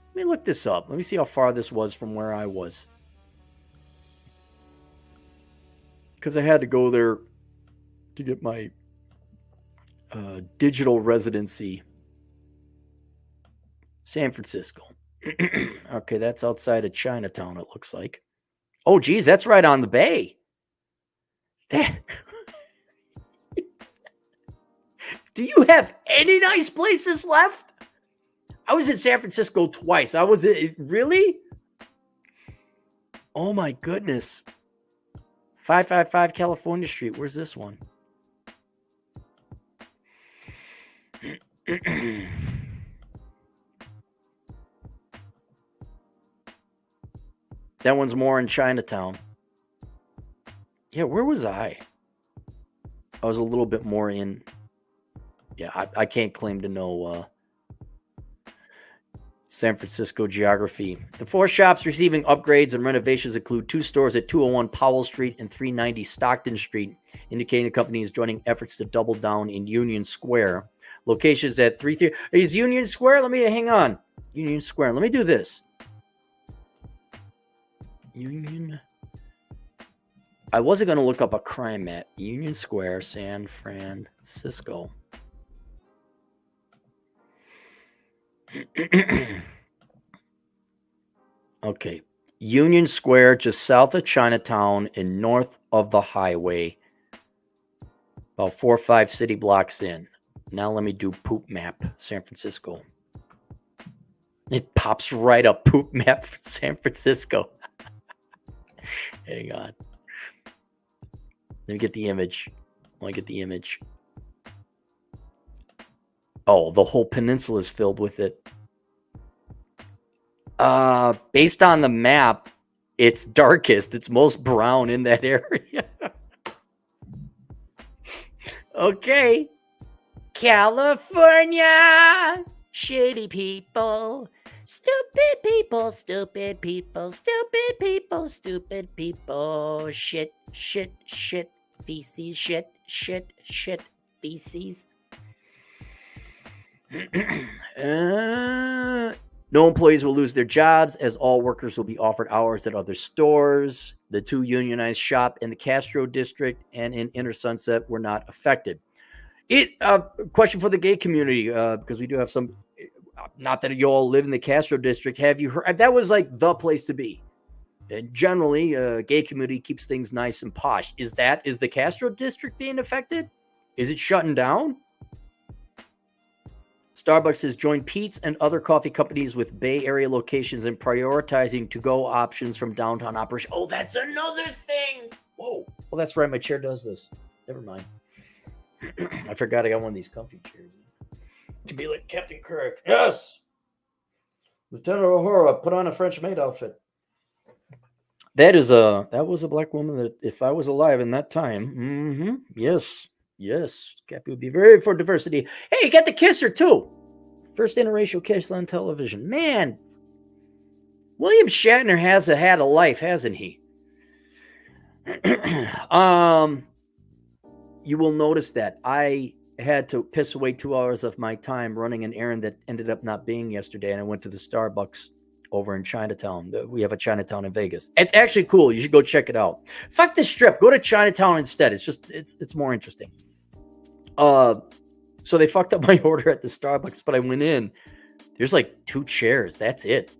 Let me look this up. Let me see how far this was from where I was. Because I had to go there to get my digital residency. San Francisco. Okay, that's outside of Chinatown, it looks like. Oh, geez, that's right on the bay. Do you have any nice places left? I was in San Francisco twice. Really? Oh, my goodness. 555 California Street. Where's this one? That one's more in Chinatown. Yeah, where was I? I was a little bit more in. Yeah, I can't claim to know San Francisco geography. The 4 shops receiving upgrades and renovations include 2 stores at 201 Powell Street and 390 Stockton Street, indicating the company is joining efforts to double down in Union Square. Locations at 33. Is Union Square? Let me hang on. Union Square. Let me do this. Union. I wasn't going to look up a crime map. Union Square, San Francisco. Okay. Union Square, just south of Chinatown and north of the highway. About 4 or 5 city blocks in. Now let me do poop map, San Francisco. It pops right up, poop map for San Francisco. Hang on. Let me get the image. I want to get the image. Oh, the whole peninsula is filled with it. Based on the map, it's darkest. It's most brown in that area. Okay. California. Shitty people. Stupid people. Stupid people. Stupid people. Stupid people. Shit. Shit. Shit. Feces. Shit. Shit. Shit. Feces. No employees will lose their jobs as all workers will be offered hours at other stores. The 2 unionized shop in the Castro district and in Inner Sunset were not affected. Question for the gay community, because we do have some, not that you all live in the Castro district. Have you heard? That was like the place to be. And generally, gay community keeps things nice and posh. Is the Castro district being affected? Is it shutting down? Starbucks has joined Pete's and other coffee companies with Bay Area locations in prioritizing to-go options from downtown operation. Oh, that's another thing. Whoa. Well, that's right. My chair does this. Never mind. I forgot I got one of these comfy chairs. To be like Captain Kirk. Yes. Lieutenant O'Hara, put on a French maid outfit. That was a black woman that if I was alive in that time, yes, Cappy would be very for diversity. Hey, you got the kisser too. First interracial kiss on television. Man, William Shatner has had a life, hasn't he? You will notice that I had to piss away 2 hours of my time running an errand that ended up not being yesterday, and I went to the Starbucks over in Chinatown. We have a Chinatown in Vegas. It's actually cool. You should go check it out. Fuck the strip. Go to Chinatown instead. It's more interesting. So they fucked up my order at the Starbucks, but I went in. There's like 2 chairs. That's it.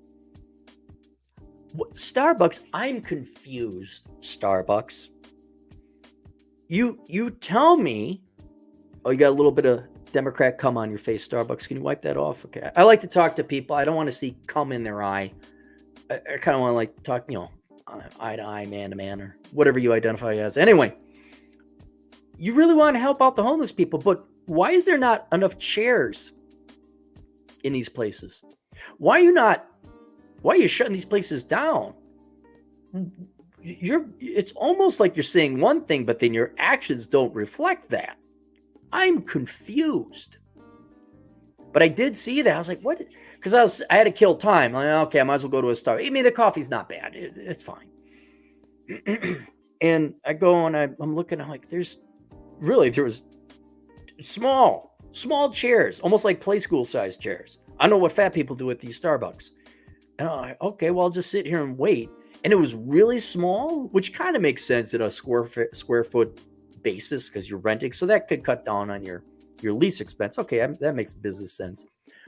Starbucks, I'm confused. Starbucks. You tell me, oh, you got a little bit of Democrat cum on your face, Starbucks. Can you wipe that off? Okay. I like to talk to people. I don't want to see cum in their eye. I kind of want to like talk, eye to eye, man to man, or whatever you identify as. Anyway, you really want to help out the homeless people, but why is there not enough chairs in these places? Why are you shutting these places down? It's almost like you're saying one thing, but then your actions don't reflect that. I'm confused. But I did see that. I was like, what? Because I had to kill time. I'm like, okay, I might as well go to a Starbucks. I mean, the coffee's not bad. It's fine. And I go and I'm looking. I'm like, there was small chairs, almost like play school size chairs. I know what fat people do at these Starbucks. And I'm like, okay, well, I'll just sit here and wait. And it was really small, which kind of makes sense at a square foot basis because you're renting. So that could cut down on your lease expense. Okay, that makes business sense.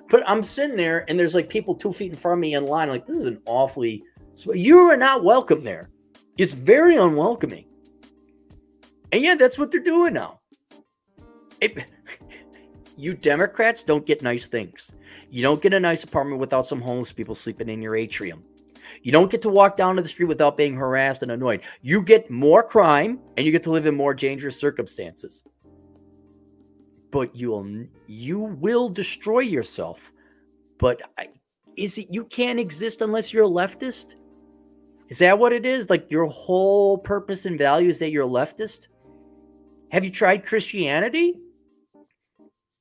But I'm sitting there and there's like people 2 feet in front of me in line. Like, this is an awfully, you are not welcome there. It's very unwelcoming. And yeah, that's what they're doing now. You Democrats don't get nice things. You don't get a nice apartment without some homeless people sleeping in your atrium. You don't get to walk down to the street without being harassed and annoyed. You get more crime and you get to live in more dangerous circumstances. But you will destroy yourself. But you can't exist unless you're a leftist? Is that what it is? Like your whole purpose and value is that you're a leftist? Have you tried Christianity?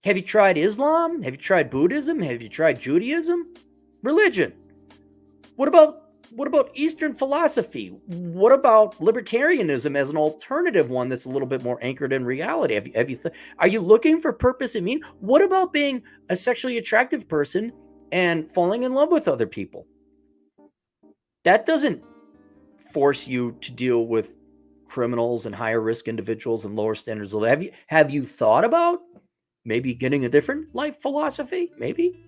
Have you tried Islam? Have you tried Buddhism? Have you tried Judaism? Religion. What about Eastern philosophy? What about libertarianism as an alternative one that's a little bit more anchored in reality? Are you looking for purpose and meaning? What about being a sexually attractive person and falling in love with other people? That doesn't force you to deal with criminals and higher risk individuals and lower standards of living. Have you thought about maybe getting a different life philosophy? Maybe.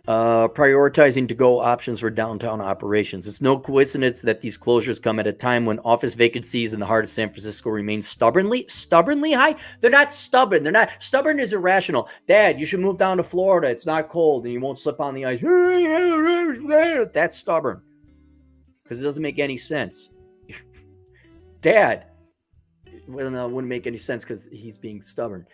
Prioritizing to-go options for downtown operations. It's no coincidence that these closures come at a time when office vacancies in the heart of San Francisco remain stubbornly high. They're not stubborn. Stubborn is irrational. Dad, you should move down to Florida. It's not cold and you won't slip on the ice. That's stubborn because it doesn't make any sense. Dad, well, no, it wouldn't make any sense because he's being stubborn.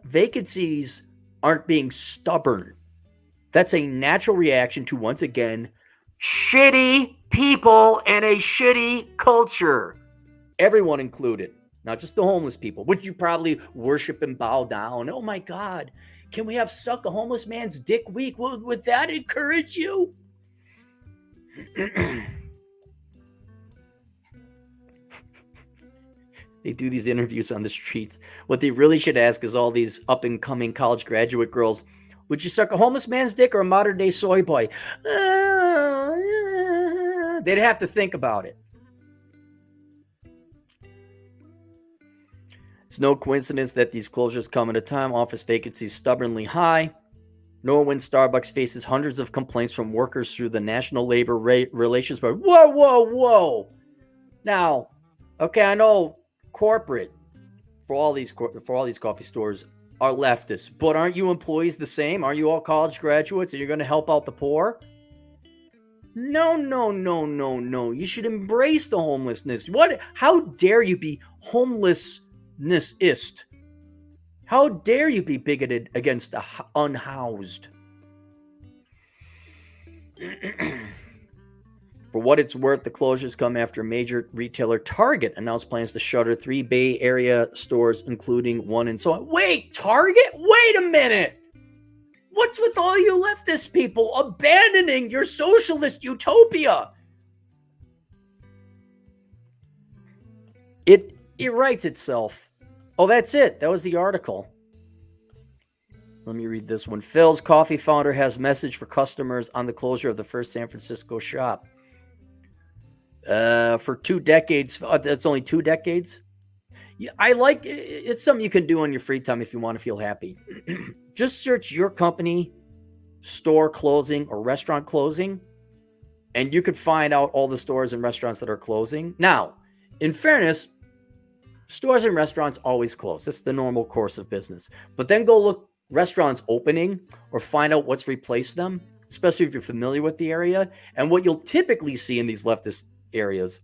Vacancies aren't being stubborn. That's a natural reaction to, once again, shitty people and a shitty culture. Everyone included, not just the homeless people, which you probably worship and bow down. Oh my God, can we have suck a homeless man's dick week? Would that encourage you? They do these interviews on the streets. What they really should ask is all these up-and-coming college graduate girls, would you suck a homeless man's dick or a modern-day soy boy? They'd have to think about it. It's no coincidence that these closures come at a time office vacancies stubbornly high, nor when Starbucks faces hundreds of complaints from workers through the National Labor Relations Board. Whoa. Now, okay, I know corporate for all these coffee stores are leftists, but aren't you employees the same? Aren't you all college graduates and you're going to help out the poor? No. You should embrace the homelessness. How dare you be homelessnessist? How dare you be bigoted against the unhoused? For what it's worth, the closures come after major retailer Target announced plans to shutter 3 Bay Area stores, including one in so on. Wait, Target? Wait a minute! What's with all you leftist people abandoning your socialist utopia? It writes itself. Oh, that's it. That was the article. Let me read this one. Phil's Coffee founder has message for customers on the closure of the first San Francisco shop. For 2 decades. That's only 2 decades. Yeah, it's something you can do on your free time if you want to feel happy. Just search your company, store closing or restaurant closing, and you could find out all the stores and restaurants that are closing. Now, in fairness, stores and restaurants always close. That's the normal course of business. But then go look restaurants opening or find out what's replaced them, especially if you're familiar with the area. And what you'll typically see in these leftist areas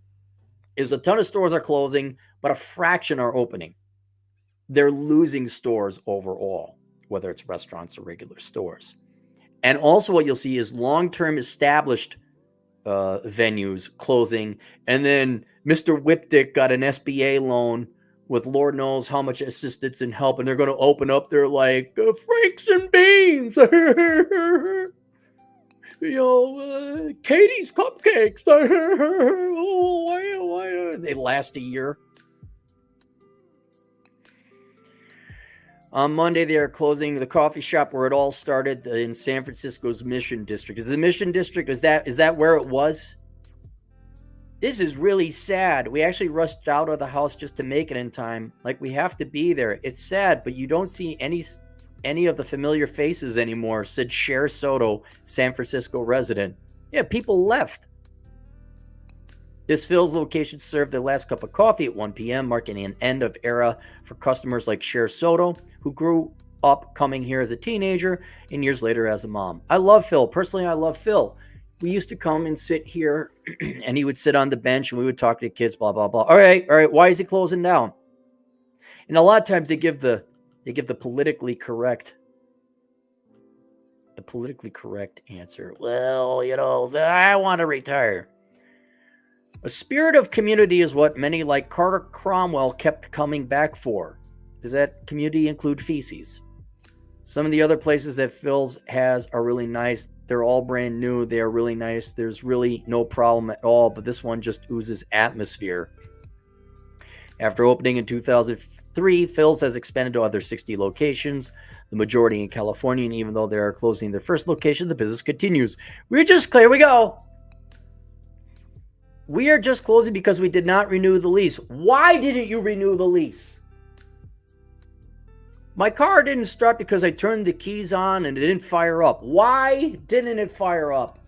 is a ton of stores are closing, but a fraction are opening. They're losing stores overall, whether it's restaurants or regular stores. And also what you'll see is long-term established venues closing. And then Mr. Whipdick got an SBA loan with Lord knows how much assistance and help. And they're going to open up their Franks and Beans. Katie's Cupcakes. They last a year. On Monday, they are closing the coffee shop where it all started in San Francisco's Mission District. Is the Mission District, is that where it was? This is really sad. We actually rushed out of the house just to make it in time. We have to be there. It's sad, but you don't see any of the familiar faces anymore, said Cher Soto, San Francisco resident. Yeah, people left. This Phil's location served their last cup of coffee at 1 p.m., marking an end of era for customers like Cher Soto, who grew up coming here as a teenager and years later as a mom. I love Phil. Personally, I love Phil. We used to come and sit here, and he would sit on the bench, and we would talk to the kids, blah, blah, blah. All right, why is he closing down? And a lot of times they give the politically correct answer. Well, I want to retire. A spirit of community is what many like Carter Cromwell kept coming back for. Does that community include feces? Some of the other places that Phil's has are really nice. They're all brand new. They are really nice. There's really no problem at all, but this one just oozes atmosphere. After opening in 2003, Phil's has expanded to other 60 locations, the majority in California, and even though they are closing their first location, the business continues. We are just closing because we did not renew the lease. Why didn't you renew the lease? My car didn't start because I turned the keys on and it didn't fire up. Why didn't it fire up?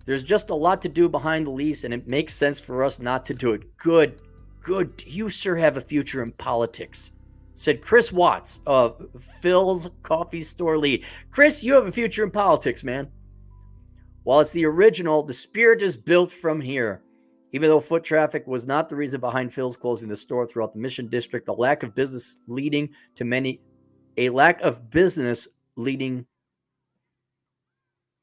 There's just a lot to do behind the lease, and it makes sense for us not to do it. Good. You, sir, have a future in politics, said Chris Watts of Phil's Coffee Store lead. Chris, you have a future in politics, man. While it's the original, the spirit is built from here. Even though foot traffic was not the reason behind Phil's closing the store throughout the Mission District, a lack of business leading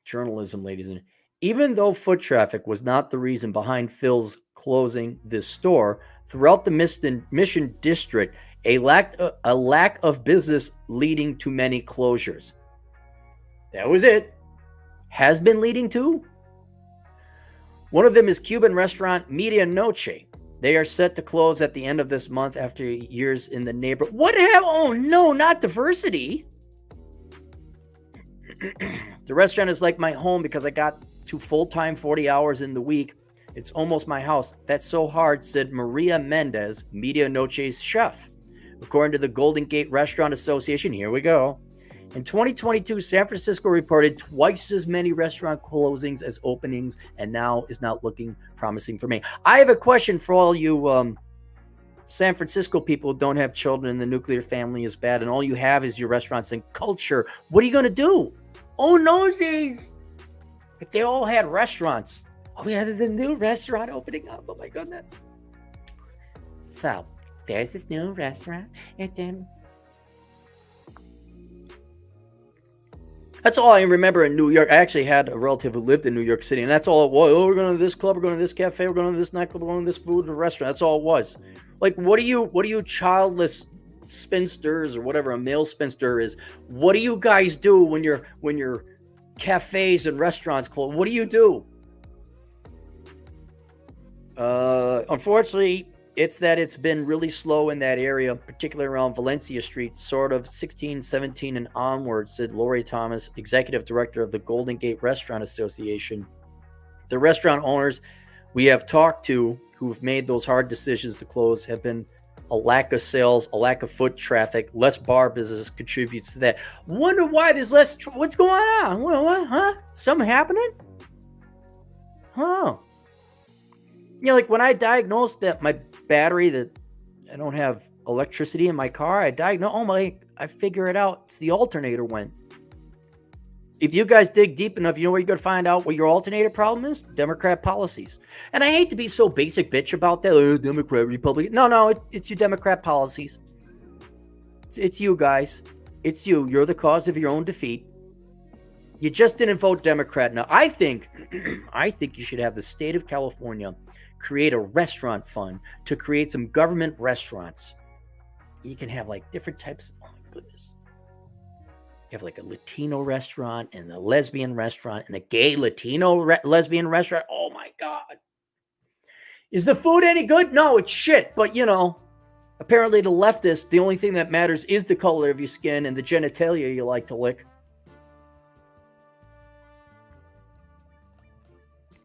journalism, ladies and even though foot traffic was not the reason behind Phil's closing this store throughout the Mission District, a lack of business leading to many closures. That was it. Has been leading to. One of them is Cuban restaurant Media Noche. They are set to close at the end of this month after years in the neighborhood. What happened? Oh no, not diversity. The restaurant is like my home because I got to full-time 40 hours in the week. It's almost my house. That's so hard, said Maria Mendez, Media Noche's chef. According to the Golden Gate Restaurant Association, here we go. In 2022, San Francisco reported twice as many restaurant closings as openings, and now is not looking promising for me. I have a question for all you San Francisco people who don't have children and the nuclear family is bad, and all you have is your restaurants and culture. What are you going to do? Oh, nosies! If they all had restaurants. Oh, yeah, there's a new restaurant opening up. Oh, my goodness. So, there's this new restaurant, and then... That's all I remember in New York. I actually had a relative who lived in New York City, and that's all it was. Oh, we're going to this club, we're going to this cafe, we're going to this nightclub, we're going to this food and restaurant. That's all it was. Like, what are you childless spinsters or whatever a male spinster is? What do you guys do when your cafes and restaurants close? What do you do? Unfortunately, it's been really slow in that area, particularly around Valencia Street, sort of 16, 17 and onward, said Lori Thomas, executive director of the Golden Gate Restaurant Association. The restaurant owners we have talked to who've made those hard decisions to close have been a lack of sales, a lack of foot traffic, less bar business contributes to that. Wonder why there's less. What's going on? What? Huh? Something happening? Huh? You know, like when I diagnosed that my battery, that I don't have electricity in my car, I figure it out. It's the alternator went. If you guys dig deep enough, you know where you're going to find out what your alternator problem is? Democrat policies. And I hate to be so basic bitch about that. Oh, Democrat, Republican. No, it's your Democrat policies. It's you guys. It's you. You're the cause of your own defeat. You just didn't vote Democrat. Now, I think you should have the state of California create a restaurant fund to create some government restaurants. You can have like different types of, oh my goodness. You have like a Latino restaurant and a lesbian restaurant and a gay Latino lesbian restaurant. Oh my God. Is the food any good? No, it's shit. But you know, apparently the leftists, the only thing that matters is the color of your skin and the genitalia you like to lick.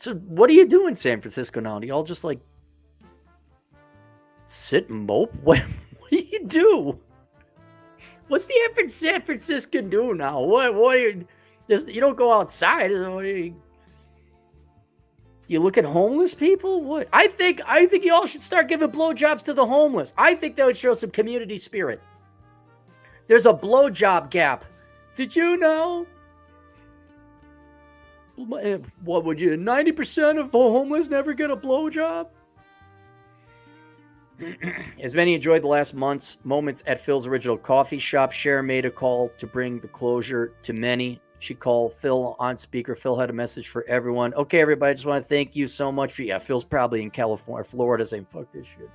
So what do you do in San Francisco now? Do y'all just like sit and mope? What do you do? What's the average San Franciscan do now? What are you just, you don't go outside. You look at homeless people? What? I think y'all should start giving blowjobs to the homeless. I think that would show some community spirit. There's a blowjob gap. Did you know? What would you? 90% of the homeless never get a blowjob? As many enjoyed the last month's moments at Phil's original coffee shop, Sharon made a call to bring the closure to many. She called Phil on speaker. Phil had a message for everyone. Okay, everybody, I just want to thank you so much for, Phil's probably in California, Florida saying, fuck this shit.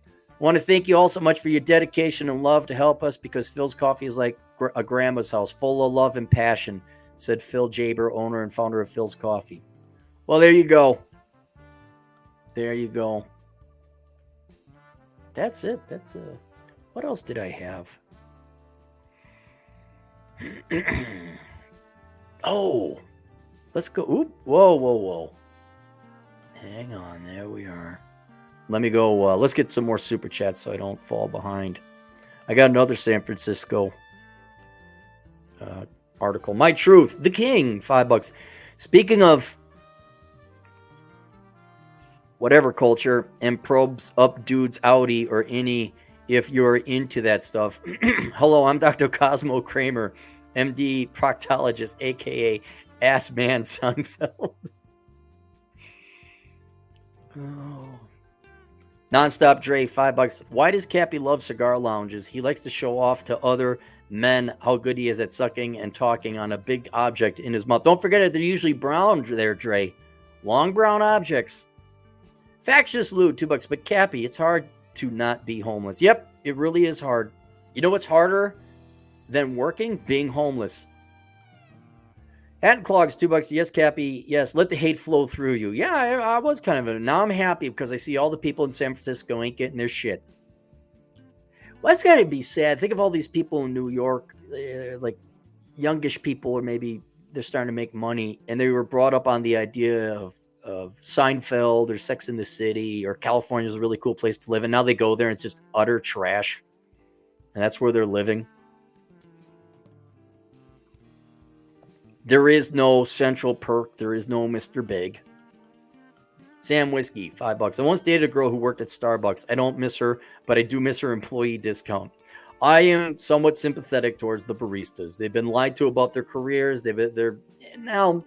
I want to thank you all so much for your dedication and love to help us because Phil's Coffee is like a grandma's house, full of love and passion, said Phil Jaber, owner and founder of Phil's Coffee. Well, there you go. There you go. That's it. What else did I have? Oh, let's go. Oop. Whoa. Hang on. There we are. Let me go. Let's get some more super chats so I don't fall behind. I got another San Francisco article. My Truth, the King, $5. Speaking of whatever culture and probes up dudes outie or any if you're into that stuff. Hello, I'm Dr. Cosmo Kramer, MD proctologist, aka Ass Man Seinfeld. Oh. Nonstop Dre, $5. Why does Cappy love cigar lounges? He likes to show off to other men how good he is at sucking and talking on a big object in his mouth. Don't forget it, they're usually brown there, Dre. Long brown objects. Factious loot, $2. But Cappy, it's hard to not be homeless. Yep, it really is hard. You know what's harder than working? Being homeless. Hat and Clogs, $2. Yes, Cappy. Yes, let the hate flow through you. Yeah, I was kind of. Now I'm happy because I see all the people in San Francisco ain't getting their shit. Well, that's got to be sad. Think of all these people in New York, like youngish people, or maybe they're starting to make money, and they were brought up on the idea of Seinfeld or Sex in the City or California is a really cool place to live, and now they go there and it's just utter trash, and that's where they're living. There is no Central Perk. There is no Mr. Big. Sam Whiskey, $5. I once dated a girl who worked at Starbucks. I don't miss her, but I do miss her employee discount. I am somewhat sympathetic towards the baristas. They've been lied to about their careers. They're now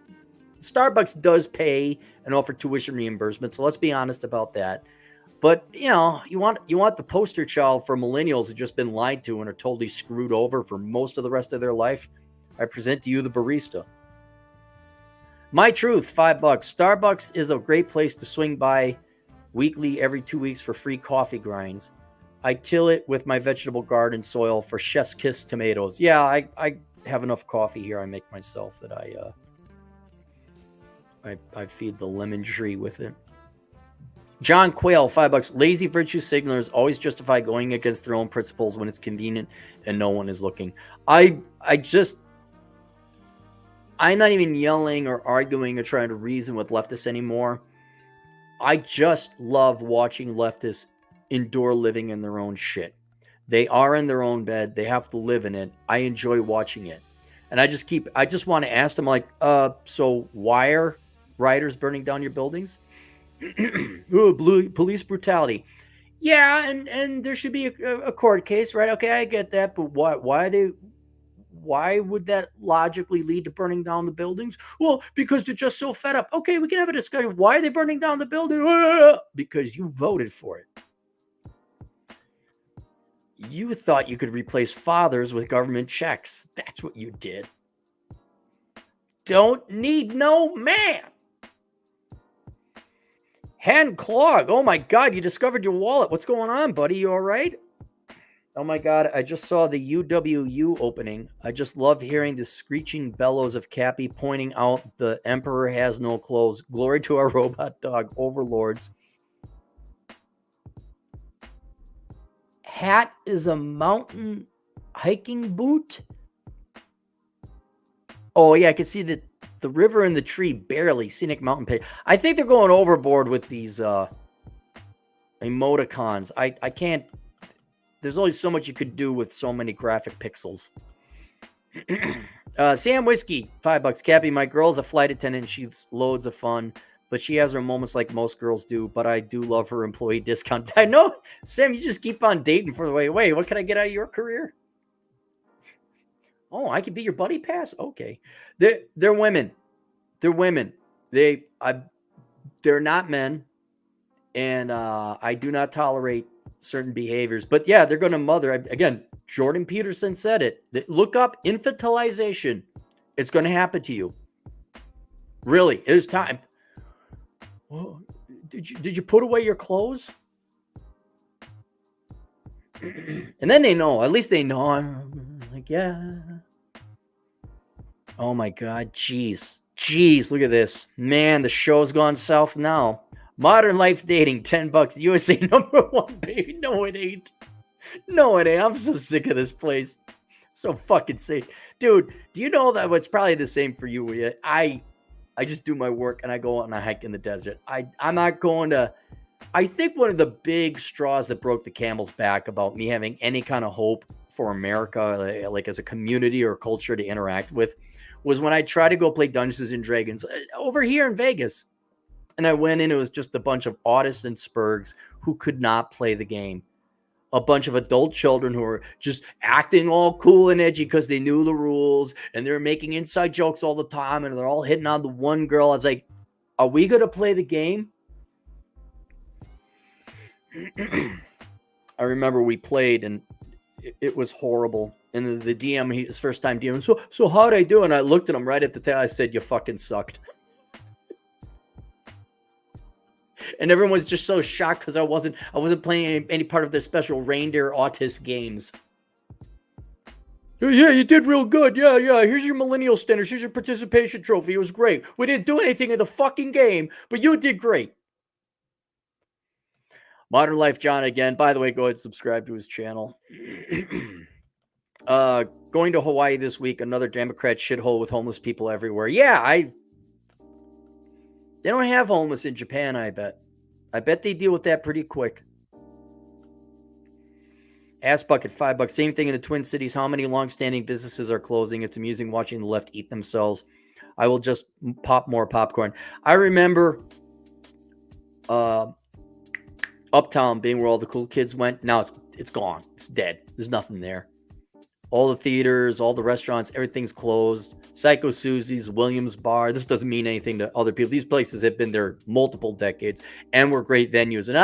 Starbucks does pay and offer tuition reimbursement, so let's be honest about that. But you want the poster child for millennials who've just been lied to and are totally screwed over for most of the rest of their life. I present to you the barista. My truth, $5. Starbucks is a great place to swing by weekly every 2 weeks for free coffee grinds. I till it with my vegetable garden soil for chef's kiss tomatoes. Yeah, I have enough coffee here I make myself that I feed the lemon tree with it. John Quayle, $5. Lazy virtue signalers always justify going against their own principles when it's convenient and no one is looking. I'm not even yelling or arguing or trying to reason with leftists anymore. I just love watching leftists endure living in their own shit. They are in their own bed. They have to live in it. I enjoy watching it. And I just want to ask them, like, so why are rioters burning down your buildings? Police brutality. Yeah, and there should be a court case, right? Okay, I get that, but why would that logically lead to burning down the buildings? Well, because they're just so fed up. Okay, we can have a discussion. Why are they burning down the building? Because you voted for it. You thought you could replace fathers with government checks. That's what you did. Don't need no man. Hand clog. Oh my God, you discovered your wallet. What's going on, buddy? You all right? Oh my God, I just saw the UWU opening. I just love hearing the screeching bellows of Cappy pointing out the Emperor has no clothes. Glory to our robot dog overlords. Hat is a mountain hiking boot. Oh yeah, I can see the river and the tree barely. Scenic mountain page. I think they're going overboard with these emoticons. I can't. There's only so much you could do with so many graphic pixels. Sam Whiskey, $5. Cappy, my girl's a flight attendant. She's loads of fun, but she has her moments like most girls do. But I do love her employee discount. I know, Sam, you just keep on dating for the way. Wait, what can I get out of your career? Oh, I could be your buddy pass? Okay. They're women. They're women. They're not men. And I do not tolerate certain behaviors. But yeah, they're going to mother. Again, Jordan Peterson said it. Look up infantilization. It's going to happen to you. Really, it's time. Well, did you put away your clothes? And then they know. At least they know. I'm like, yeah. Oh my God. Jeez, look at this. Man, the show's gone south now. Modern Life Dating, $10. USA #1, baby. No, it ain't. No, it ain't. I'm so sick of this place. So fucking sick. Dude, do you know that it's probably the same for you? I just do my work and I go out and I hike in the desert. I'm not going to. I think one of the big straws that broke the camel's back about me having any kind of hope for America, like as a community or culture to interact with, was when I tried to go play Dungeons and Dragons over here in Vegas. And I went in, it was just a bunch of autists and spurgs who could not play the game. A bunch of adult children who were just acting all cool and edgy because they knew the rules. And they were making inside jokes all the time. And they're all hitting on the one girl. I was like, are we going to play the game? I remember we played and it was horrible. And the DM, his first time DM, so how'd I do? And I looked at him right at the time. I said, you fucking sucked. And everyone was just so shocked because I wasn't playing any part of the special reindeer autist games. Yeah, you did real good. Yeah. Here's your millennial standards. Here's your participation trophy. It was great. We didn't do anything in the fucking game, but you did great. Modern Life John again. By the way, go ahead and subscribe to his channel. Going to Hawaii this week. Another Democrat shithole with homeless people everywhere. Yeah, they don't have homeless in Japan, I bet. I bet they deal with that pretty quick. Ass Bucket, $5. Same thing in the Twin Cities. How many long-standing businesses are closing? It's amusing watching the left eat themselves. I will just pop more popcorn. I remember Uptown being where all the cool kids went. Now it's gone. It's dead. There's nothing there. All the theaters, all the restaurants, everything's closed. Psycho Susie's, Williams Bar. This doesn't mean anything to other people. These places have been there multiple decades and were great venues. And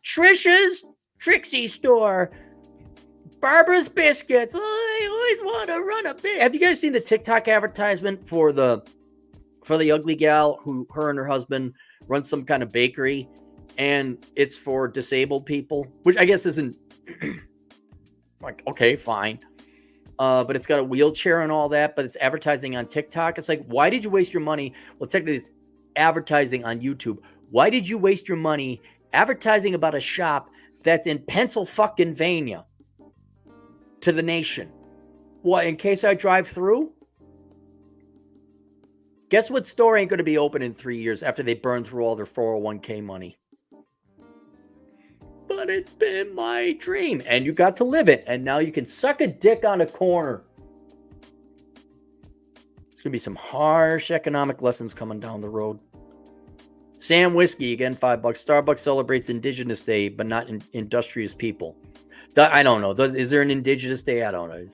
Trisha's Trixie Store, Barbara's Biscuits. Oh, I always want to run a bit. Have you guys seen the TikTok advertisement for the ugly gal who her and her husband run some kind of bakery, and it's for disabled people, which I guess isn't like, okay, fine. But it's got a wheelchair and all that, but it's advertising on TikTok. It's like, why did you waste your money? Well, technically it's advertising on YouTube. Why did you waste your money advertising about a shop that's in Pennsylvania to the nation? What, in case I drive through? Guess what store ain't going to be open in 3 years after they burn through all their 401k money? But it's been my dream, and you got to live it, and now you can suck a dick on a corner. There's going to be some harsh economic lessons coming down the road. Sam Whiskey, again, $5. Starbucks celebrates Indigenous Day, but not industrious people. I don't know. Is there an Indigenous Day? I don't know.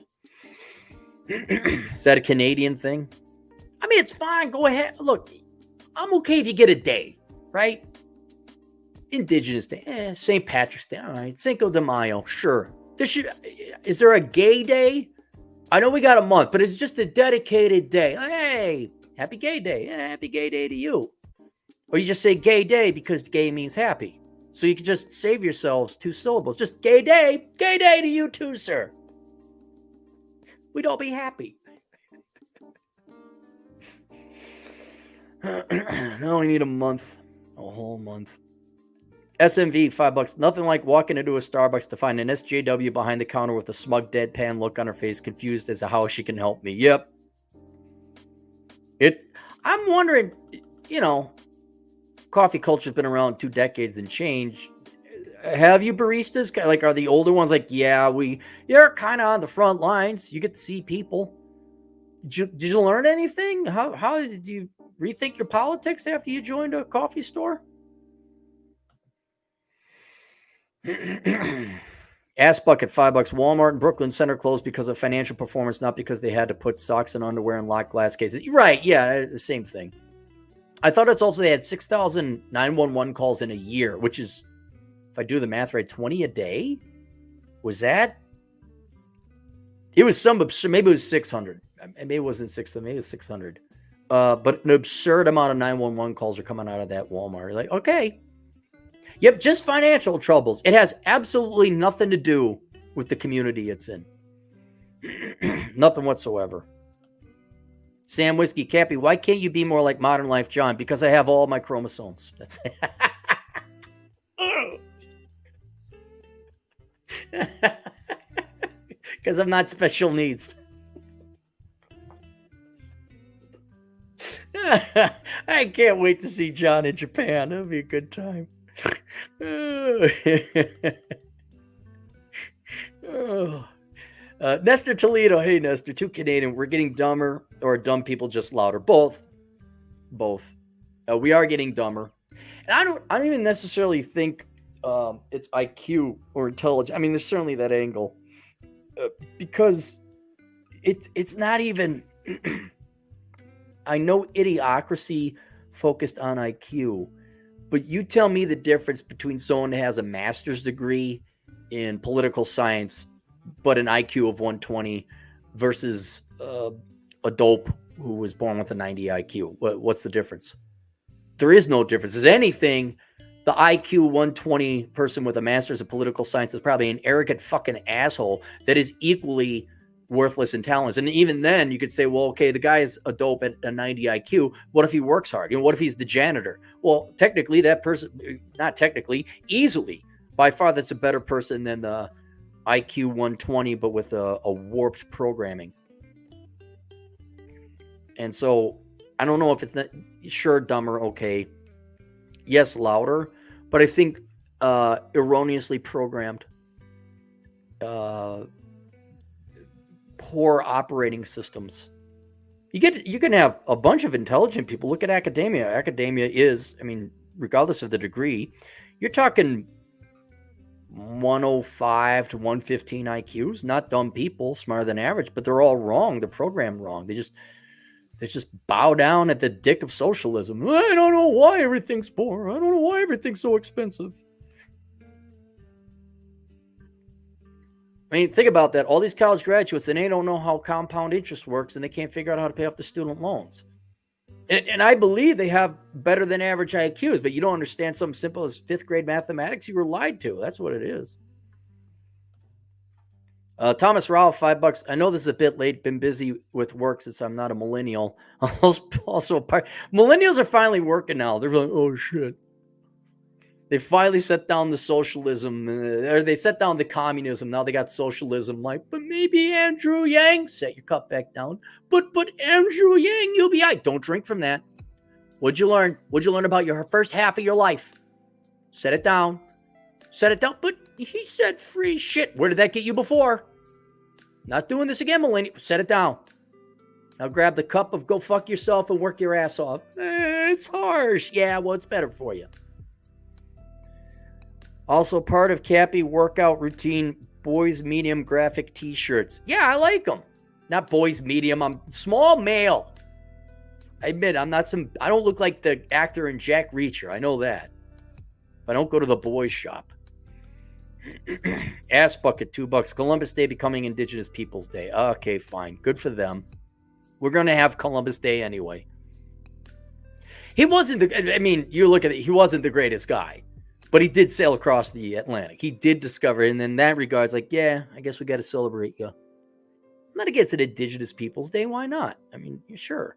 Is that a Canadian thing? I mean, it's fine. Go ahead. Look, I'm okay if you get a day, right? Indigenous Day, St. Patrick's Day, all right. Cinco de Mayo, sure. Is there a gay day? I know we got a month, but it's just a dedicated day. Hey, happy gay day. Yeah, happy gay day to you. Or you just say gay day because gay means happy. So you can just save yourselves 2 syllables. Just gay day to you too, sir. We'd all be happy. No, we need a month, a whole month. SMV, $5. Nothing like walking into a Starbucks to find an SJW behind the counter with a smug deadpan look on her face, confused as to how she can help me. Yep. I'm wondering, coffee culture's been around 2 decades and change. Have you baristas? Like, are the older ones like, yeah, you're kind of on the front lines. You get to see people. Did you learn anything? How did you rethink your politics after you joined a coffee store? Ass Bucket, $5. Walmart and Brooklyn Center closed because of financial performance, not because they had to put socks and underwear in locked glass cases. Right, yeah, the same thing. I thought it's also they had 6,000 911 calls in a year, which is, if I do the math right, 20 a day? Was that? It was some absurd, maybe it was 600. Maybe it wasn't 600, maybe it was 600. But an absurd amount of 911 calls are coming out of that Walmart. Like, okay. Yep, just financial troubles. It has absolutely nothing to do with the community it's in. Nothing whatsoever. Sam Whiskey, Cappy, why can't you be more like Modern Life John? Because I have all my chromosomes. That's because I'm not special needs. I can't wait to see John in Japan. It'll be a good time. Nestor Toledo, hey Nestor, 2 Canadian. We're getting dumber, or dumb people just louder. Both. We are getting dumber, and I don't even necessarily think it's IQ or intelligence. I mean, there's certainly that angle, because it's not even. I know Idiocracy focused on IQ, But you tell me the difference between someone that has a master's degree in political science, but an IQ of 120 versus a dope who was born with a 90 IQ. What's the difference? There is no difference. As anything, the IQ 120 person with a master's of political science is probably an arrogant fucking asshole that is equally worthless and talentless. And even then, you could say, well, okay, the guy is a dope at a 90 IQ. What if he works hard? What if he's the janitor? Well, technically, that person, not technically, easily, by far, that's a better person than the IQ 120, but with a warped programming. And so, I don't know if it's not, sure, dumber, okay. Yes, louder, but I think erroneously programmed. Poor operating systems. You can have a bunch of intelligent people. Look at academia. Academia is, regardless of the degree, you're talking 105 to 115 IQs. Not dumb people, smarter than average, but they're all wrong. They're programmed wrong. They just bow down at the dick of socialism. I don't know why everything's poor. I don't know why everything's so expensive. Think about that. All these college graduates, and they don't know how compound interest works, and they can't figure out how to pay off the student loans. And I believe they have better than average IQs, but you don't understand something simple as 5th grade mathematics. You were lied to. That's what it is. Thomas Rao, $5. I know this is a bit late. Been busy with work since I'm not a millennial. Also, millennials are finally working now. They're like, oh shit. They finally set down the socialism, or they set down the communism. Now they got socialism. Like, but maybe Andrew Yang, set your cup back down. But Andrew Yang, you'll be all right. Don't drink from that. What'd you learn? What'd you learn about your first half of your life? Set it down. Set it down. But he said free shit. Where did that get you before? Not doing this again, millennial. Set it down. Now grab the cup of go fuck yourself and work your ass off. It's harsh. Yeah, well, it's better for you. Also part of Cappy workout routine, boys medium graphic t-shirts. Yeah, I like them. Not boys medium. I'm small male. I admit, I don't look like the actor in Jack Reacher. I know that. I don't go to the boys shop. Ass bucket, $2. Columbus Day becoming Indigenous Peoples Day. Okay, fine. Good for them. We're going to have Columbus Day anyway. He wasn't you look at it, he wasn't the greatest guy. But he did sail across the Atlantic. He did discover it. And in that regard, it's like, yeah, I guess we got to celebrate you. I'm not against an Indigenous Peoples Day. Why not? Sure.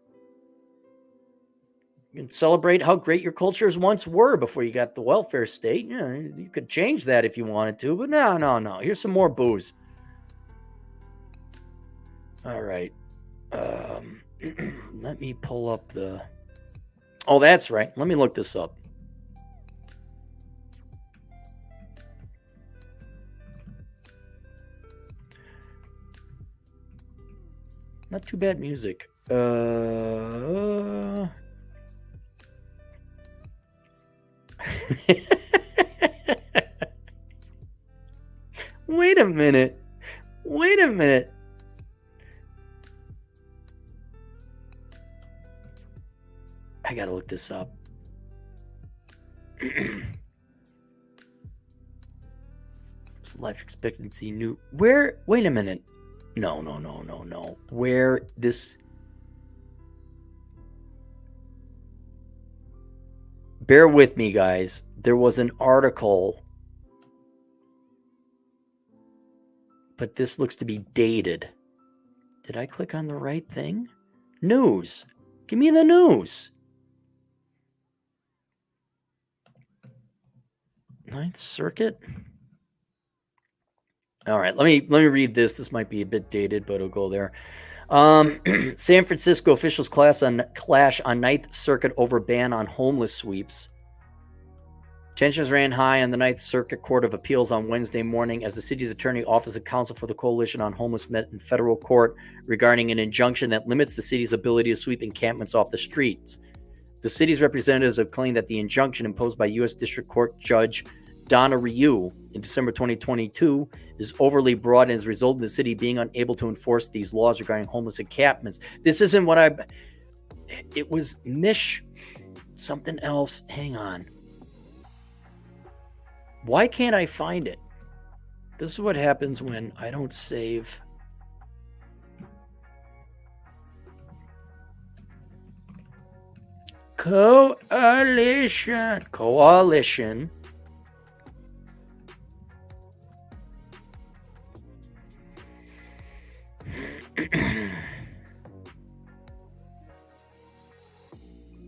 You can celebrate how great your cultures once were before you got the welfare state. Yeah, you could change that if you wanted to. But no. Here's some more booze. All right. Let me pull up the... Oh, that's right. Let me look this up. Not too bad music. Wait a minute. I gotta look this up. Life expectancy new. Where? Wait a minute. No. Where this... Bear with me, guys. There was an article, but this looks to be dated. Did I click on the right thing? News. Give me the news. Ninth Circuit. All right, let me read this. This might be a bit dated, but it'll go there. San Francisco officials clash on Ninth Circuit over ban on homeless sweeps. Tensions ran high on the Ninth Circuit Court of Appeals on Wednesday morning as the city's attorney office of counsel for the Coalition on Homeless met in federal court regarding an injunction that limits the city's ability to sweep encampments off the streets. The city's representatives have claimed that the injunction imposed by U.S. District Court Judge Donna Ryu in December 2022 is overly broad and has resulted in the city being unable to enforce these laws regarding homeless encampments. This isn't what it was something else. Hang on. Why can't I find it? This is what happens when I don't save. Coalition.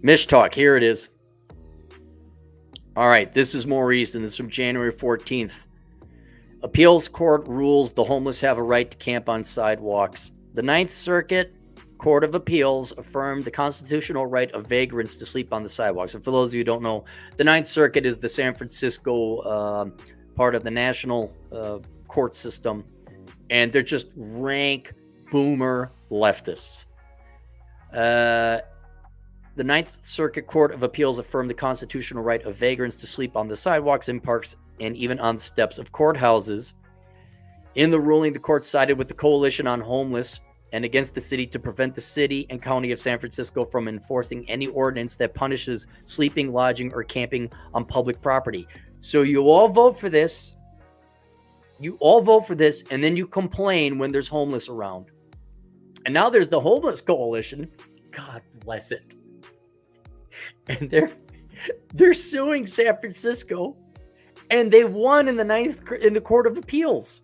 Mish Talk, here it is. All right, this is more recent. This is from January 14th. Appeals court rules the homeless have a right to camp on sidewalks. The Ninth Circuit Court of Appeals affirmed the constitutional right of vagrants to sleep on the sidewalks. And for those of you who don't know, the Ninth Circuit is the San Francisco part of the national court system, and they're just rank boomer leftists. The Ninth Circuit Court of Appeals affirmed the constitutional right of vagrants to sleep on the sidewalks, in parks, and even on the steps of courthouses. In the ruling, the court sided with the Coalition on Homeless and against the city to prevent the city and county of San Francisco from enforcing any ordinance that punishes sleeping, lodging, or camping on public property. So you all vote for this. And then you complain when there's homeless around. And now there's the Homeless Coalition. God bless it. And they're suing San Francisco, and they won in the Court of Appeals.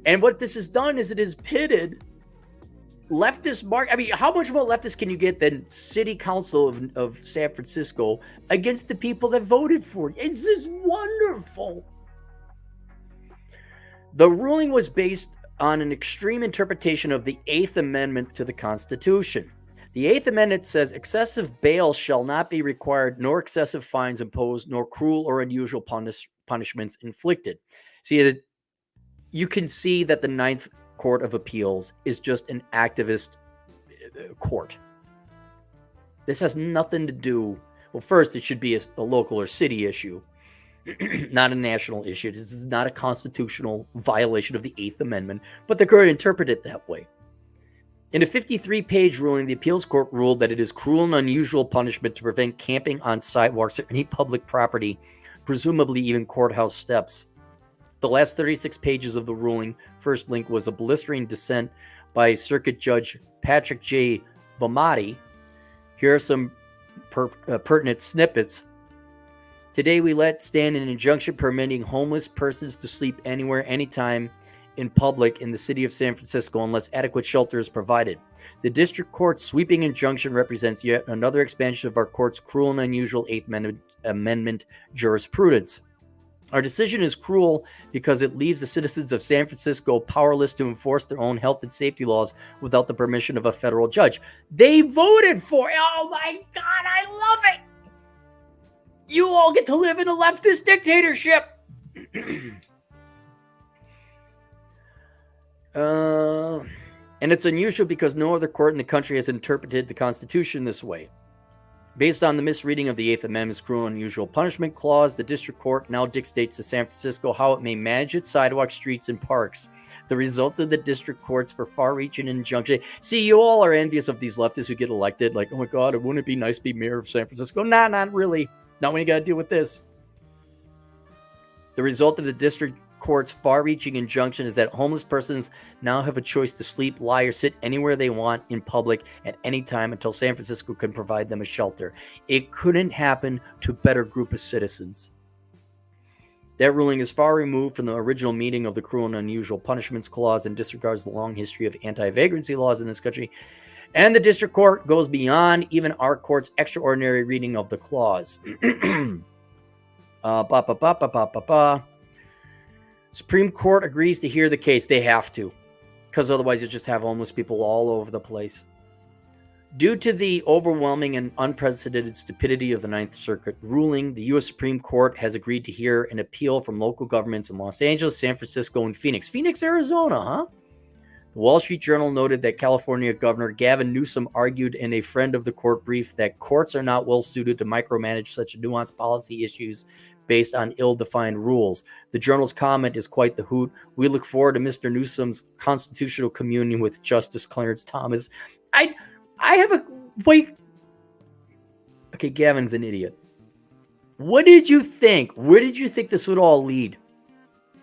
And what this has done is it has pitted leftist how much more leftist can you get than City Council of San Francisco against the people that voted for it? It's just wonderful. The ruling was based on an extreme interpretation of the Eighth Amendment to the Constitution. The Eighth Amendment says excessive bail shall not be required, nor excessive fines imposed, nor cruel or unusual punishments inflicted. See, you can see that the Ninth Court of Appeals is just an activist court. This has nothing to do. Well, first, it should be a local or city issue, not a national issue. This is not a constitutional violation of the Eighth Amendment, but the court interpreted it that way. In a 53-page ruling, the appeals court ruled that it is cruel and unusual punishment to prevent camping on sidewalks or any public property, presumably even courthouse steps. The last 36 pages of the ruling, first link, was a blistering dissent by Circuit Judge Patrick J. Bomati. Here are some pertinent snippets. Today, we let stand an injunction permitting homeless persons to sleep anywhere, anytime, in public in the city of San Francisco unless adequate shelter is provided. The district court's sweeping injunction represents yet another expansion of our court's cruel and unusual Eighth Amendment jurisprudence. Our decision is cruel because it leaves the citizens of San Francisco powerless to enforce their own health and safety laws without the permission of a federal judge. They voted for it. Oh my God, I love it. You all get to live in a leftist dictatorship. And it's unusual because no other court in the country has interpreted the Constitution this way. Based on the misreading of the Eighth Amendment's cruel and unusual punishment clause, the district court now dictates to San Francisco how it may manage its sidewalks, streets, and parks. The result of the district courts for far-reaching injunction. See, you all are envious of these leftists who get elected. Like, oh my God, wouldn't it be nice to be mayor of San Francisco? Nah, not really. Not when you got to deal with this. The result of the district court's far-reaching injunction is that homeless persons now have a choice to sleep, lie, or sit anywhere they want in public at any time until San Francisco can provide them a shelter. It couldn't happen to a better group of citizens. That ruling is far removed from the original meaning of the cruel and unusual punishments clause and disregards the long history of anti-vagrancy laws in this country. And the district court goes beyond even our court's extraordinary reading of the clause. Supreme Court agrees to hear the case. They have to, because otherwise you just have homeless people all over the place. Due to the overwhelming and unprecedented stupidity of the Ninth Circuit ruling, the U.S. Supreme Court has agreed to hear an appeal from local governments in Los Angeles, San Francisco, and Phoenix. Phoenix, Arizona, huh? The Wall Street Journal noted that California Governor Gavin Newsom argued in a friend of the court brief that courts are not well suited to micromanage such nuanced policy issues based on ill-defined rules. The Journal's comment is quite the hoot. We look forward to Mr. Newsom's constitutional communion with Justice Clarence Thomas. I have a... Wait. Okay, Gavin's an idiot. What did you think? Where did you think this would all lead?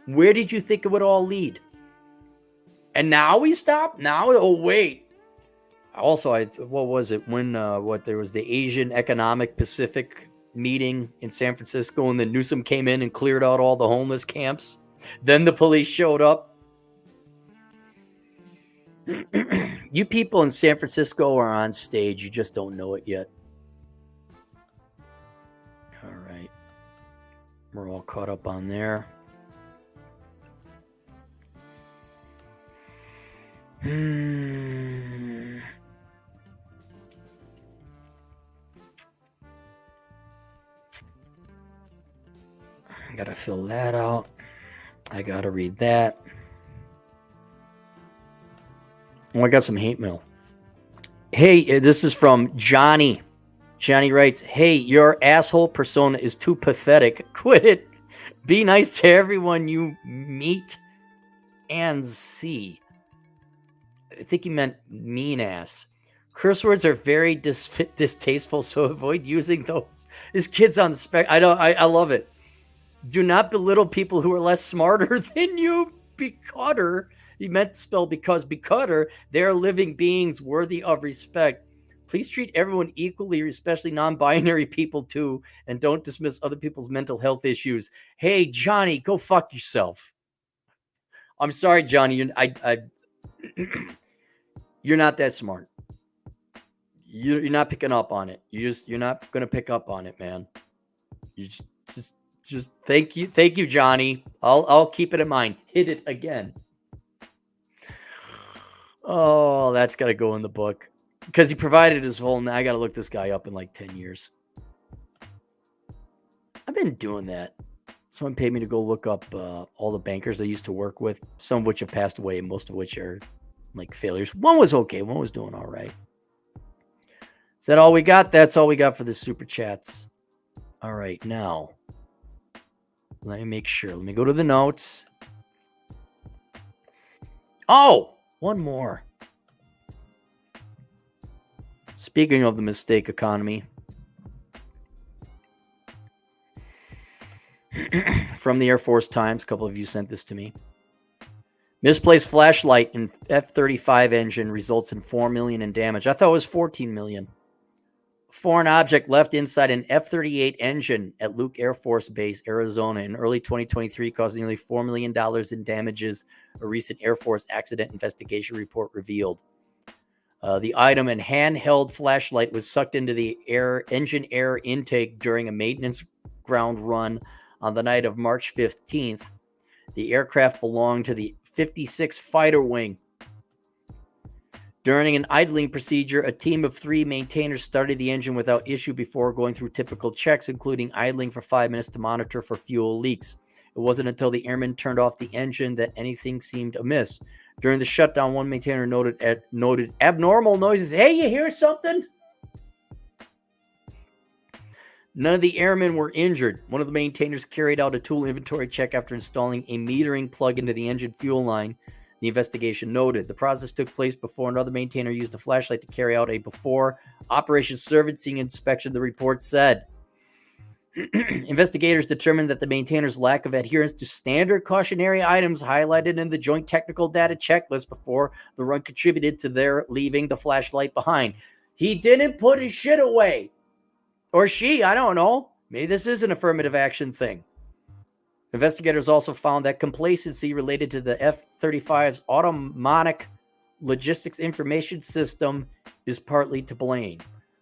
Where did you think it would all lead? And now we stop? Now? Oh, wait. Also, what was it? When there was the Asian Economic Pacific meeting in San Francisco, and then Newsom came in and cleared out all the homeless camps. Then the police showed up. You people in San Francisco are on stage. You just don't know it yet. All right. We're all caught up on there. I gotta fill that out. I gotta read that. Oh, I got some hate mail. Hey, this is from Johnny. Johnny writes, hey, your asshole persona is too pathetic. Quit it. Be nice to everyone you meet and see. I think he meant mean ass. Curse words are very distasteful, so avoid using those. His kids on the spectrum. I love it. Do not belittle people who are less smarter than you. Because he meant to spell because they are living beings worthy of respect. Please treat everyone equally, especially non-binary people too, and don't dismiss other people's mental health issues. Hey, Johnny, go fuck yourself. I'm sorry, Johnny. You're not that smart. You're not picking up on it. You're not gonna pick up on it, man. You just thank you, Johnny. I'll keep it in mind. Hit it again. Oh, that's got to go in the book because he provided his whole. I got to look this guy up in like 10 years. I've been doing that. Someone paid me to go look up all the bankers I used to work with, some of which have passed away, and most of which are like failures. One was okay. One was doing all right. Is that all we got? That's all we got for the super chats. All right, now let me make sure. Let me go to the notes. Oh, one more. Speaking of the mistake economy, from the Air Force Times, a couple of you sent this to me. Misplaced flashlight in F-35 engine results in $4 million in damage. I thought it was $14 million. Foreign object left inside an F-38 engine at Luke Air Force Base, Arizona in early 2023 caused nearly $4 million in damages, a recent Air Force accident investigation report revealed. The item, and handheld flashlight, was sucked into the engine air intake during a maintenance ground run on the night of March 15th. The aircraft belonged to the 56 Fighter Wing. During an idling procedure, a team of 3 maintainers started the engine without issue before going through typical checks, including idling for 5 minutes to monitor for fuel leaks. It wasn't until the airmen turned off the engine that anything seemed amiss. During the shutdown, one maintainer noted abnormal noises. Hey, you hear something? None of the airmen were injured. One of the maintainers carried out a tool inventory check after installing a metering plug into the engine fuel line. The investigation noted the process took place before another maintainer used a flashlight to carry out a before operation servicing inspection, the report said. Investigators determined that the maintainer's lack of adherence to standard cautionary items highlighted in the Joint Technical Data Checklist before the run contributed to their leaving the flashlight behind. He didn't put his shit away. Or she, I don't know. Maybe this is an affirmative action thing. Investigators also found that complacency related to the F-35's automatic logistics information system is partly to blame.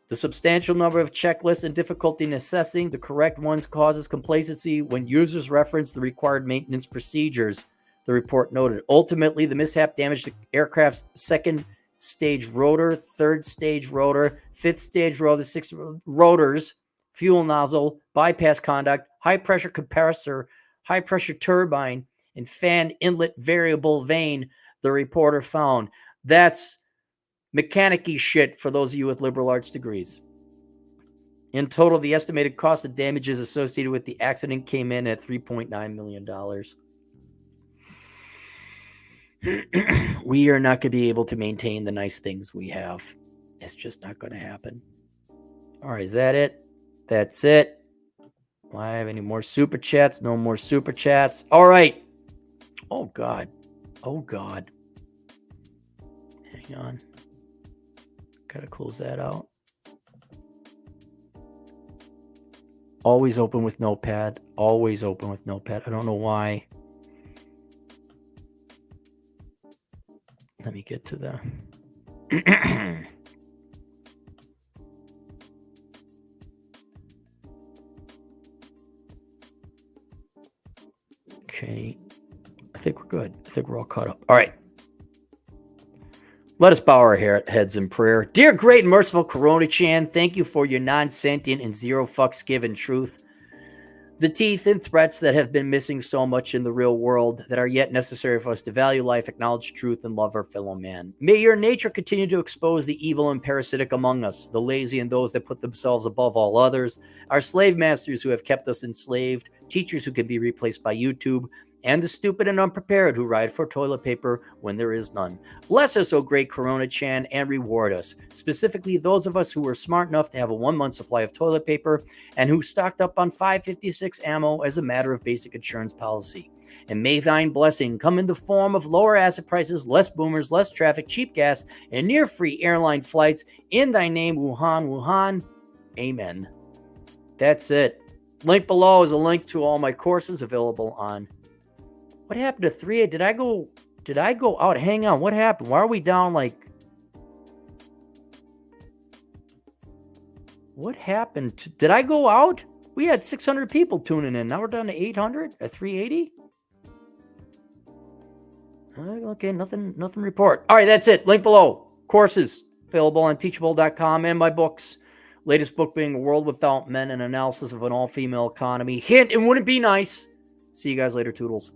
The substantial number of checklists and difficulty in assessing the correct ones causes complacency when users reference the required maintenance procedures, the report noted. Ultimately, the mishap damaged the aircraft's second stage rotor, third stage rotor, fifth stage rotor, 6 rotors, fuel nozzle, bypass conduct, high pressure compressor, high pressure turbine, and fan inlet variable vane, the reporter found. That's mechanic-y shit for those of you with liberal arts degrees. In total, the estimated cost of damages associated with the accident came in at $3.9 million. We are not going to be able to maintain the nice things we have. It's just not going to happen. All right, is that it? That's it. Do I have any more super chats? No more super chats. All right. Oh, God. Oh, God. Hang on. Gotta close that out. Always open with Notepad. Always open with Notepad. I don't know why. Let me get to the... Okay. I think we're good. I think we're all caught up. All right. Let us bow our heads in prayer. Dear great and merciful Coronachan, thank you for your non-sentient and zero fucks given truth. The teeth and threats that have been missing so much in the real world that are yet necessary for us to value life, acknowledge truth, and love our fellow man. May your nature continue to expose the evil and parasitic among us, the lazy and those that put themselves above all others, our slave masters who have kept us enslaved, teachers who can be replaced by YouTube, and the stupid and unprepared who ride for toilet paper when there is none. Bless us, O great Corona-chan, and reward us, specifically those of us who were smart enough to have a 1-month supply of toilet paper and who stocked up on 5.56 ammo as a matter of basic insurance policy. And may thine blessing come in the form of lower asset prices, less boomers, less traffic, cheap gas, and near-free airline flights. In thy name, Wuhan, Wuhan. Amen. That's it. Link below is a link to all my courses available on... What happened to 3? Did I go out? Hang on. What happened? Why are we down like... What happened? Did I go out? We had 600 people tuning in. Now we're down to 800 at 380. Okay, nothing report. All right, that's it. Link below. Courses available on teachable.com and my books. Latest book being A World Without Men, an analysis of an all-female economy. Hint, it wouldn't be nice. See you guys later, Toodles.